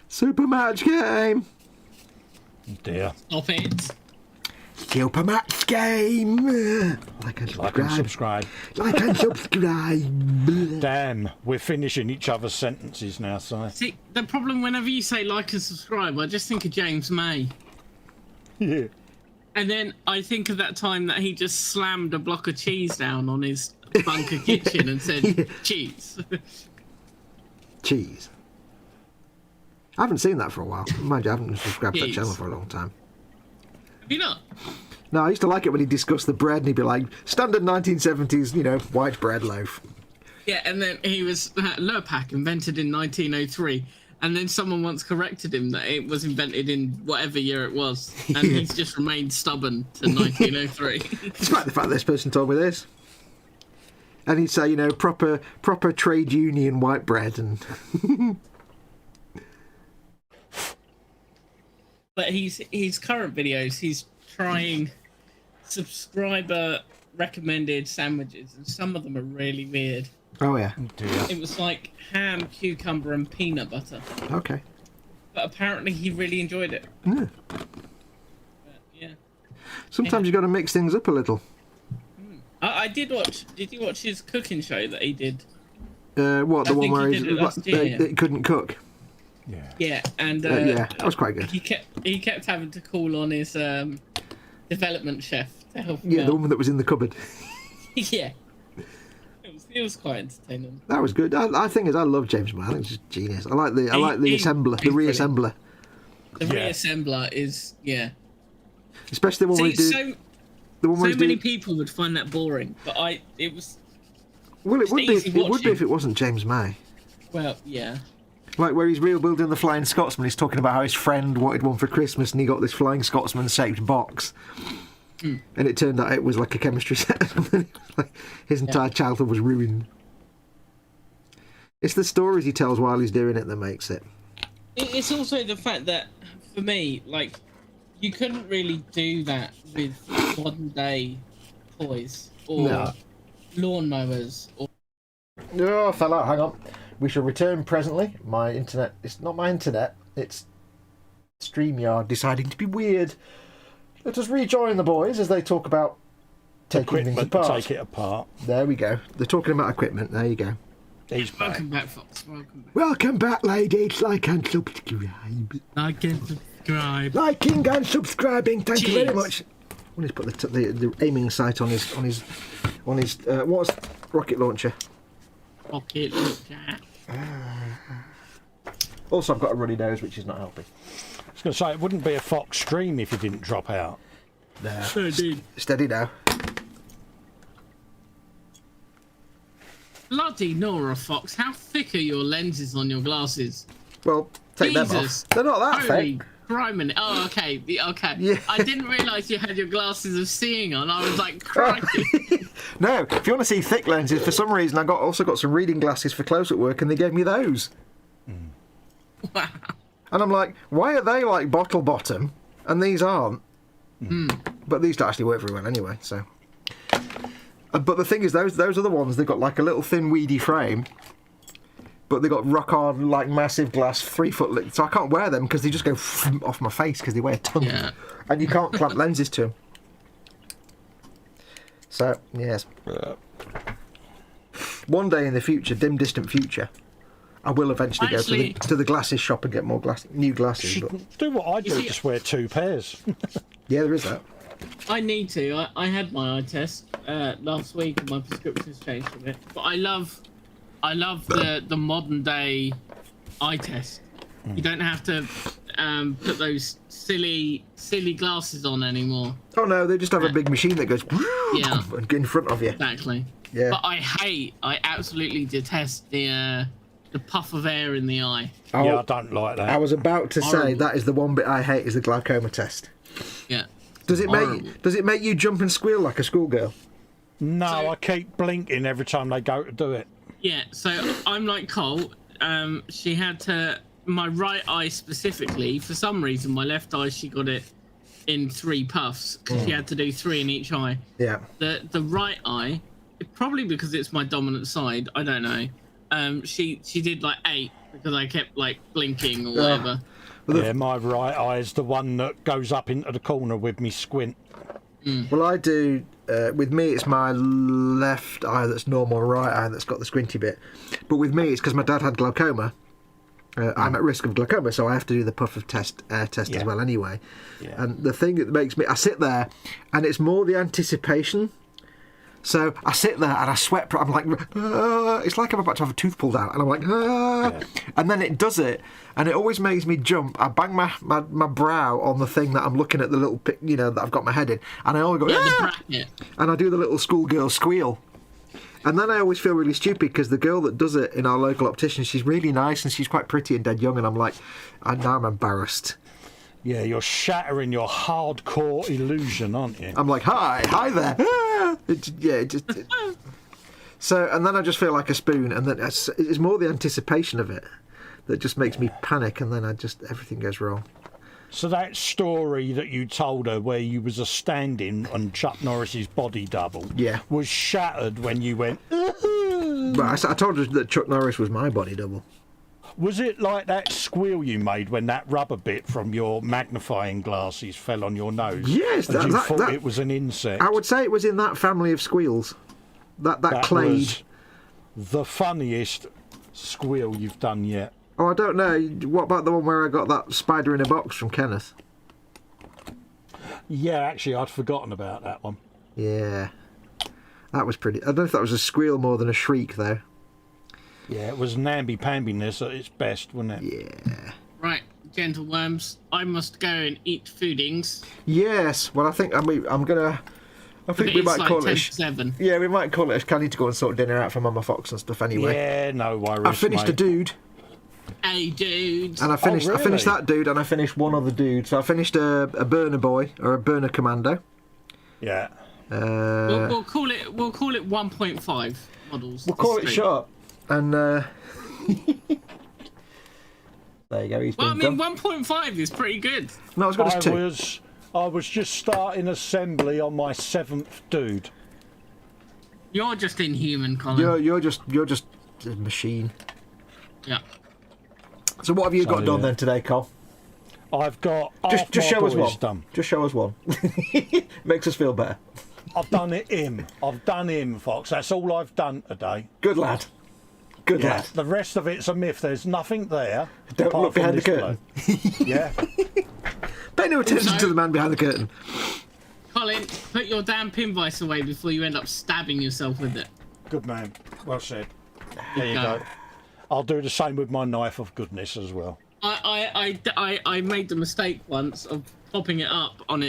Speaker 3: Super match game.
Speaker 1: Dear.
Speaker 2: Stop it.
Speaker 3: Super match game. Like and subscribe. Like and subscribe.
Speaker 1: Damn, we're finishing each other's sentences now, Si.
Speaker 2: See, the problem whenever you say like and subscribe, I just think of James May.
Speaker 1: Yeah.
Speaker 2: And then I think of that time that he just slammed a block of cheese down on his bunker kitchen and said, cheese.
Speaker 3: Cheese. I haven't seen that for a while. Mind you, I haven't subscribed to that channel for a long time.
Speaker 2: Have you not?
Speaker 3: No, I used to like it when he discussed the bread and he'd be like, standard 1970s, white bread loaf.
Speaker 2: Yeah, and then he was Lurpak invented in 1903, and then someone once corrected him that it was invented in whatever year it was, and he's just remained stubborn to 1903.
Speaker 3: Despite the fact this person told me this. And he'd say, proper trade union white bread and...
Speaker 2: But his current videos, he's trying subscriber recommended sandwiches, and some of them are really weird.
Speaker 3: Oh yeah.
Speaker 2: It was like ham, cucumber, and peanut butter.
Speaker 3: Okay.
Speaker 2: But apparently he really enjoyed it.
Speaker 3: Yeah.
Speaker 2: But, yeah.
Speaker 3: Sometimes you've got to mix things up a little.
Speaker 2: I did watch. Did you watch his cooking show that he did?
Speaker 3: What, the one where he couldn't cook?
Speaker 1: Yeah.
Speaker 2: Yeah, and
Speaker 3: yeah, that was quite good.
Speaker 2: He kept having to call on his development chef to help him
Speaker 3: Yeah,
Speaker 2: out.
Speaker 3: the woman that was in the cupboard.
Speaker 2: Yeah. It was quite entertaining.
Speaker 3: That was good. I think I love James May. I think he's just genius. I like the assembler, the reassembler.
Speaker 2: The reassembler is
Speaker 3: Especially the one we do.
Speaker 2: So many people would find that boring, but it was.
Speaker 3: Well, it would be if it wasn't James May.
Speaker 2: Well, yeah.
Speaker 3: Like where he's rebuilding the Flying Scotsman, he's talking about how his friend wanted one for Christmas and he got this Flying Scotsman-shaped box. And it turned out it was like a chemistry set. Like his entire childhood was ruined. It's the stories he tells while he's doing it that makes it.
Speaker 2: It's also the fact that, for me, like, you couldn't really do that with modern-day toys or lawnmowers.
Speaker 3: Oh, fell out. Hang on. We shall return presently. My internet... It's not my internet. It's StreamYard deciding to be weird. Let us rejoin the boys as they talk about taking things apart.
Speaker 1: Take it apart.
Speaker 3: There we go. They're talking about equipment. There you go.
Speaker 2: Welcome back, Foxx. Welcome back.
Speaker 3: Welcome back, ladies. Like and subscribe.
Speaker 2: Like and subscribe.
Speaker 3: Liking and subscribing. Thank you very much. I want to put the aiming sight on his what's rocket launcher.
Speaker 2: Rocket launcher.
Speaker 3: Also, I've got a runny nose, which is not helping.
Speaker 1: I was going to say, it wouldn't be a Foxx stream if you didn't drop out.
Speaker 3: There.
Speaker 2: Oh, dude.
Speaker 3: Steady now.
Speaker 2: Bloody Nora, Foxx. How thick are your lenses on your glasses?
Speaker 3: Well, take them off. They're not that
Speaker 2: Holy
Speaker 3: thick.
Speaker 2: criminy. Oh, okay. Okay.
Speaker 3: Yeah.
Speaker 2: I didn't realise you had your glasses of seeing on. I was like, crikey.
Speaker 3: No, if you want to see thick lenses, for some reason I also got some reading glasses for close-up work, and they gave me those.
Speaker 2: Wow.
Speaker 3: And I'm like, why are they like bottle bottom and these aren't? But these don't actually work very well anyway. So, but the thing is, those are the ones they've got like a little thin weedy frame, but they got rock hard, like massive glass 3 foot lids, so I can't wear them because they just go off my face because they weigh a ton, and you can't clamp lenses to them. So yes, one day in the future, dim distant future, I will eventually go to the glasses shop and get more new glasses. But...
Speaker 1: Do what I do, just wear 2 pairs.
Speaker 3: Yeah, there is that.
Speaker 2: I need to. I had my eye test last week, and my prescription's changed a bit. But I love the modern day eye test. You don't have to put those silly glasses on anymore.
Speaker 3: Oh no, they just have a big machine that goes and get in front of you.
Speaker 2: Exactly.
Speaker 3: Yeah.
Speaker 2: But I absolutely detest the puff of air in the eye.
Speaker 3: Oh,
Speaker 1: yeah, I don't like that.
Speaker 3: I was about to say that is the one bit I hate is the glaucoma test.
Speaker 2: Yeah.
Speaker 3: Does it make you jump and squeal like a schoolgirl?
Speaker 1: No, I keep blinking every time they go to do it.
Speaker 2: Yeah, so I'm like Cole. She had to, my right eye specifically, for some reason, my left eye, she got it in 3 puffs because she had to do 3 in each eye.
Speaker 3: Yeah.
Speaker 2: The right eye, probably because it's my dominant side, I don't know. She did like 8 because I kept like blinking or whatever.
Speaker 1: Yeah, my right eye is the one that goes up into the corner with me squint.
Speaker 3: Well, I do. With me, it's my left eye that's normal, right eye that's got the squinty bit. But with me, it's because my dad had glaucoma. I'm at risk of glaucoma, so I have to do the puff of air test as well anyway. Yeah. And the thing that makes me... I sit there, and it's more the anticipation. So I sit there and I sweat. I'm like, it's like I'm about to have a tooth pulled out, and I'm like, and then it does it, and it always makes me jump. I bang my brow on the thing that I'm looking at, the little, that I've got my head in, and I always go, and I do the little schoolgirl squeal. And then I always feel really stupid because the girl that does it in our local optician, she's really nice and she's quite pretty and dead young, and I'm like, now I'm embarrassed.
Speaker 1: Yeah, you're shattering your hardcore illusion, aren't you?
Speaker 3: I'm like, hi there. So, and then I just feel like a spoon, and then it's more the anticipation of it that just makes me panic, and then everything goes wrong.
Speaker 1: So that story that you told her where you was a stand-in on Chuck Norris's body double was shattered when you went...
Speaker 3: Right, I told her that Chuck Norris was my body double.
Speaker 1: Was it like that squeal you made when that rubber bit from your magnifying glasses fell on your nose?
Speaker 3: Yes,
Speaker 1: and you thought it was an insect.
Speaker 3: I would say it was in that family of squeals. That clade.
Speaker 1: Was the funniest squeal you've done yet.
Speaker 3: Oh, I don't know. What about the one where I got that spider in a box from Kenneth?
Speaker 1: Yeah, actually, I'd forgotten about that one.
Speaker 3: Yeah. That was pretty... I don't know if that was a squeal more than a shriek, though.
Speaker 1: Yeah, it was namby-pambiness at its best, wasn't
Speaker 3: it? Yeah.
Speaker 2: Right, gentle worms, I must go and eat foodings.
Speaker 3: Yes. Well, I think I'm gonna... I think we might
Speaker 2: like
Speaker 3: call it...
Speaker 2: 7.
Speaker 3: Yeah, we might call it... I need to go and sort dinner out for Mama Foxx and stuff anyway.
Speaker 1: Yeah, no worries,
Speaker 3: I finished a dude.
Speaker 2: A dude.
Speaker 3: And I finished
Speaker 1: really?
Speaker 3: I finished that dude, and I finished one other dude. So I finished a burner boy, or a burner commando.
Speaker 1: Yeah.
Speaker 2: We'll call it 1.5 models.
Speaker 3: We'll call it short. And there you go. He's been done.
Speaker 2: 1.5 is pretty good.
Speaker 3: No, it's got us 2.
Speaker 1: I was just starting assembly on my 7th dude.
Speaker 2: You're just inhuman, Colin.
Speaker 3: You're just a machine.
Speaker 2: Yeah.
Speaker 3: So what have you got done then today, Col?
Speaker 1: I've got
Speaker 3: just show us one.
Speaker 1: Done.
Speaker 3: Just show us one. Makes us feel better.
Speaker 1: I've done him. I've done him, Fox. That's all I've done today.
Speaker 3: Good lad. Good lad.
Speaker 1: The rest of it's a myth. There's nothing there.
Speaker 3: Don't look behind the curtain.
Speaker 1: Yeah.
Speaker 3: Pay no attention to the man behind the curtain.
Speaker 2: Colin, put your damn pin vice away before you end up stabbing yourself with it.
Speaker 1: Good man. Well said. There you go. I'll do the same with my knife of goodness as well.
Speaker 2: I made the mistake once of popping it up on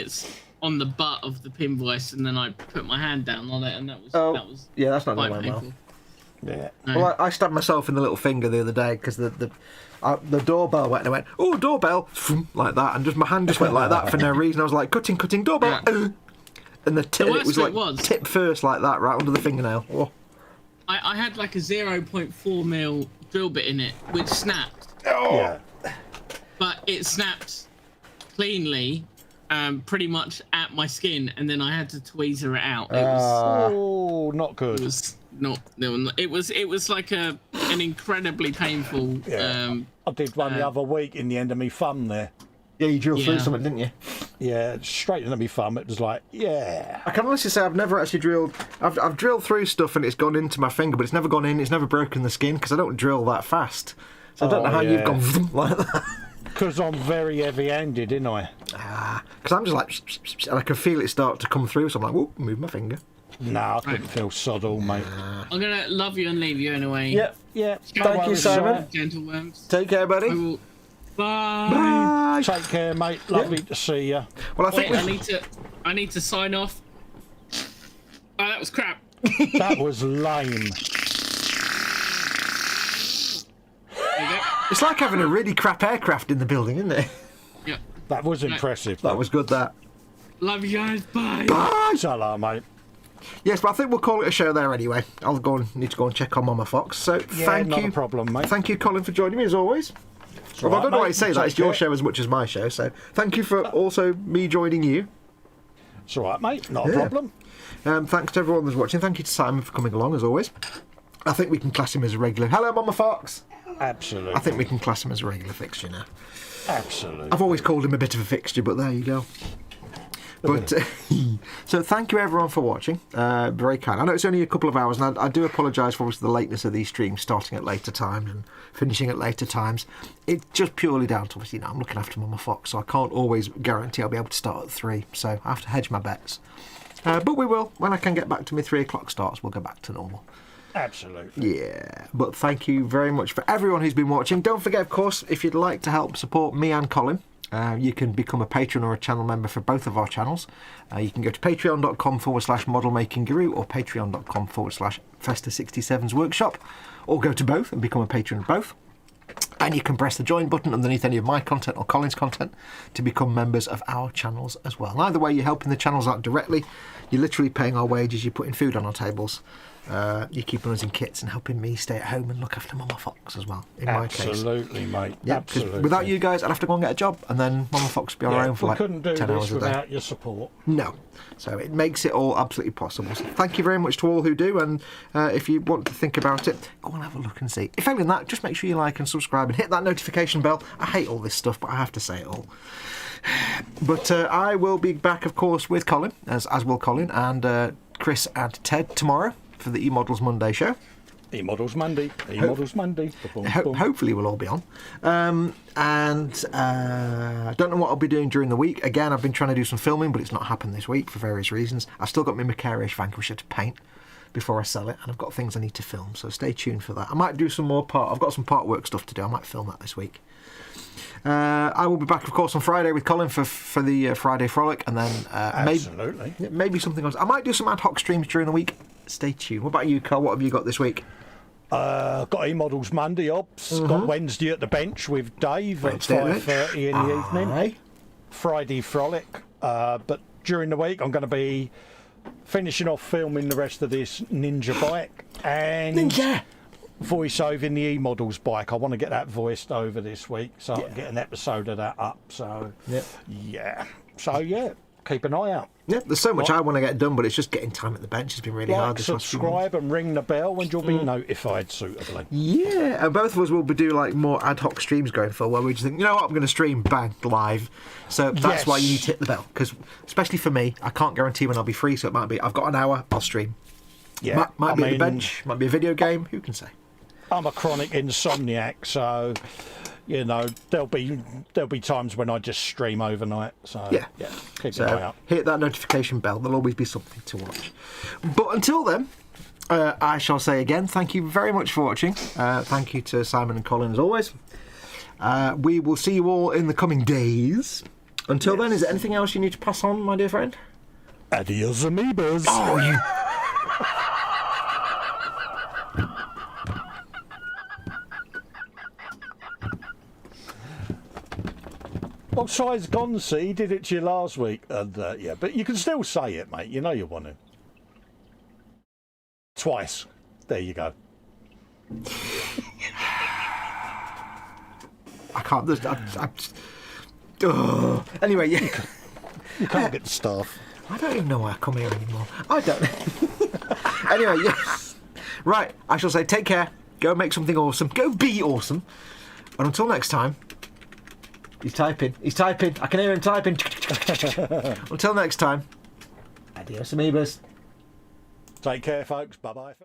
Speaker 2: the butt of the pin vice, and then I put my hand down on it, and that was
Speaker 3: that's not
Speaker 2: quite
Speaker 3: going
Speaker 2: painful.
Speaker 3: Well.
Speaker 1: Yeah.
Speaker 2: No.
Speaker 3: Well, I stabbed myself in the little finger the other day because the doorbell went, and I went, oh, doorbell, like that, and just my hand just went like that for no reason. I was like, cutting, doorbell, and it was like tip first like that, right under the fingernail. Oh.
Speaker 2: I had like a 0.4 mil drill bit in it, which snapped.
Speaker 3: Oh.
Speaker 2: Yeah. But it snapped cleanly, pretty much at my skin, and then I had to tweezer it out. It was
Speaker 1: not good.
Speaker 2: not. It was like an incredibly painful.
Speaker 1: Yeah. I did one the other week in the end of my thumb there.
Speaker 3: Yeah, you drilled through something, didn't you?
Speaker 1: Yeah, straight into my thumb. It was like, yeah.
Speaker 3: I can honestly say I've never actually drilled. I've drilled through stuff and it's gone into my finger, but it's never gone in. It's never broken the skin because I don't drill that fast. So I don't know how you've gone like that.
Speaker 1: Because I'm very heavy-handed, ain't I?
Speaker 3: Because I'm just like, and I can feel it start to come through. So I'm like, whoop, move my finger.
Speaker 1: No, I couldn't feel sod all, mate.
Speaker 2: I'm gonna love you and leave you anyway.
Speaker 3: Yeah. Thank you, Simon.
Speaker 2: Gentle worms.
Speaker 3: Take care, buddy.
Speaker 2: Bye.
Speaker 3: Bye.
Speaker 1: Take care, mate. Lovely to see you.
Speaker 3: Well, I think
Speaker 2: I need to sign off. Oh, that was crap.
Speaker 1: That was lame.
Speaker 2: There you go.
Speaker 3: it's like having a really crap aircraft in the building, isn't it?
Speaker 2: Yeah.
Speaker 1: That was impressive.
Speaker 3: That was good. That.
Speaker 2: Love you guys. Bye.
Speaker 3: Bye.
Speaker 1: Salah, mate.
Speaker 3: Yes, but I think we'll call it a show there anyway. I'll need to go and check on Mama Foxx. So thank
Speaker 1: not
Speaker 3: you.
Speaker 1: a problem, mate.
Speaker 3: Thank you, Colin, for joining me as always. Well,
Speaker 1: right,
Speaker 3: I don't know why
Speaker 1: mate.
Speaker 3: you say that.
Speaker 1: Take
Speaker 3: It's your
Speaker 1: care.
Speaker 3: show as much as my show. So thank you for also me joining you.
Speaker 1: It's all right, mate. Not a problem.
Speaker 3: Thanks to everyone that's watching. Thank you to Simon for coming along as always. I think we can class him as a regular. Hello, Mama Foxx.
Speaker 1: Absolutely.
Speaker 3: I think we can class him as a regular fixture now.
Speaker 1: Absolutely.
Speaker 3: I've always called him a bit of a fixture, but there you go. But so thank you everyone for watching. Very kind. I know it's only a couple of hours, and I do apologise for obviously the lateness of these streams, starting at later times and finishing at later times. It's just purely down to obviously, I'm looking after Mama Foxx, so I can't always guarantee I'll be able to start at 3. So I have to hedge my bets. But we will when I can get back to my 3 o'clock starts. We'll go back to normal.
Speaker 1: Absolutely.
Speaker 3: Yeah, but thank you very much for everyone who's been watching. Don't forget, of course, if you'd like to help support me and Colin, you can become a patron or a channel member for both of our channels. You can go to patreon.com/modelmakingguru or patreon.com/Festa67's workshop, or go to both and become a patron of both. And you can press the join button underneath any of my content or Colin's content to become members of our channels as well. And either way, you're helping the channels out directly. You're literally paying our wages. You're putting food on our tables. You're keeping us in kits and helping me stay at home and look after Mama Foxx as well, in my case.
Speaker 1: Absolutely, mate.
Speaker 3: Yeah,
Speaker 1: absolutely.
Speaker 3: Without you guys, I'd have to go and get a job, and then Mama Foxx would be on her own for
Speaker 1: we
Speaker 3: like
Speaker 1: couldn't do
Speaker 3: 10
Speaker 1: this
Speaker 3: hours a day.
Speaker 1: without your support.
Speaker 3: No. So it makes it all absolutely possible. So thank you very much to all who do, and if you want to think about it, go and have a look and see. If failing that, just make sure you like and subscribe and hit that notification bell. I hate all this stuff, but I have to say it all. But I will be back, of course, with Colin, as will Colin, and Chris and Ted tomorrow for the eModels Monday show.
Speaker 1: eModels Monday. eModels Monday. Boom, boom.
Speaker 3: Hopefully we'll all be on. I don't know what I'll be doing during the week. Again, I've been trying to do some filming, but it's not happened this week for various reasons. I've still got my Macarish Vanquisher to paint before I sell it, and I've got things I need to film, so stay tuned for that. I might do some more I've got some part work stuff to do. I might film that this week. I will be back, of course, on Friday with Colin for the Friday Frolic, and then maybe something else. I might do some ad hoc streams during the week. Stay tuned. What about you, Carl? What have you got this week?
Speaker 1: Got eModels Monday ops. Got Wednesday at the bench with Dave at 5:30 in the evening. Friday Frolic. But during the week, I'm going to be finishing off filming the rest of this Ninja bike and voice over in the eModels bike. I want to get that voiced over this week, so I can get an episode of that up. So keep an eye out.
Speaker 3: Yeah, there's so much I want to get done, but it's just getting time at the bench has been really hard.
Speaker 1: Subscribe and ring the bell, and you'll be notified suitably.
Speaker 3: Yeah, and both of us will be doing like more ad hoc streams going forward, where we just think, you know what, I'm going to stream, bang, live. So that's why you need to hit the bell, because especially for me, I can't guarantee when I'll be free. So it might be I've got an hour, I'll stream.
Speaker 1: Yeah,
Speaker 3: might be at the bench, might be a video game. Who can say?
Speaker 1: I'm a chronic insomniac, so you know there'll be times when I just stream overnight. So keep an eye out.
Speaker 3: Hit that notification bell. There'll always be something to watch. But until then, I shall say again, thank you very much for watching. Thank you to Simon and Colin as always. We will see you all in the coming days. Until then, is there anything else you need to pass on, my dear friend?
Speaker 1: Adios, amoebas.
Speaker 3: Oh, you.
Speaker 1: Well, Si's gone, see, did it to you last week. And but you can still say it, mate. You know you want to. Twice. There you go.
Speaker 3: I can't. Anyway,
Speaker 1: You can't get the staff.
Speaker 3: I don't even know why I come here anymore. I don't. Anyway, yes. Right, I shall say take care. Go make something awesome. Go be awesome. And until next time... He's typing. He's typing. I can hear him typing. Until next time. Adios, amoebas.
Speaker 1: Take care, folks. Bye-bye.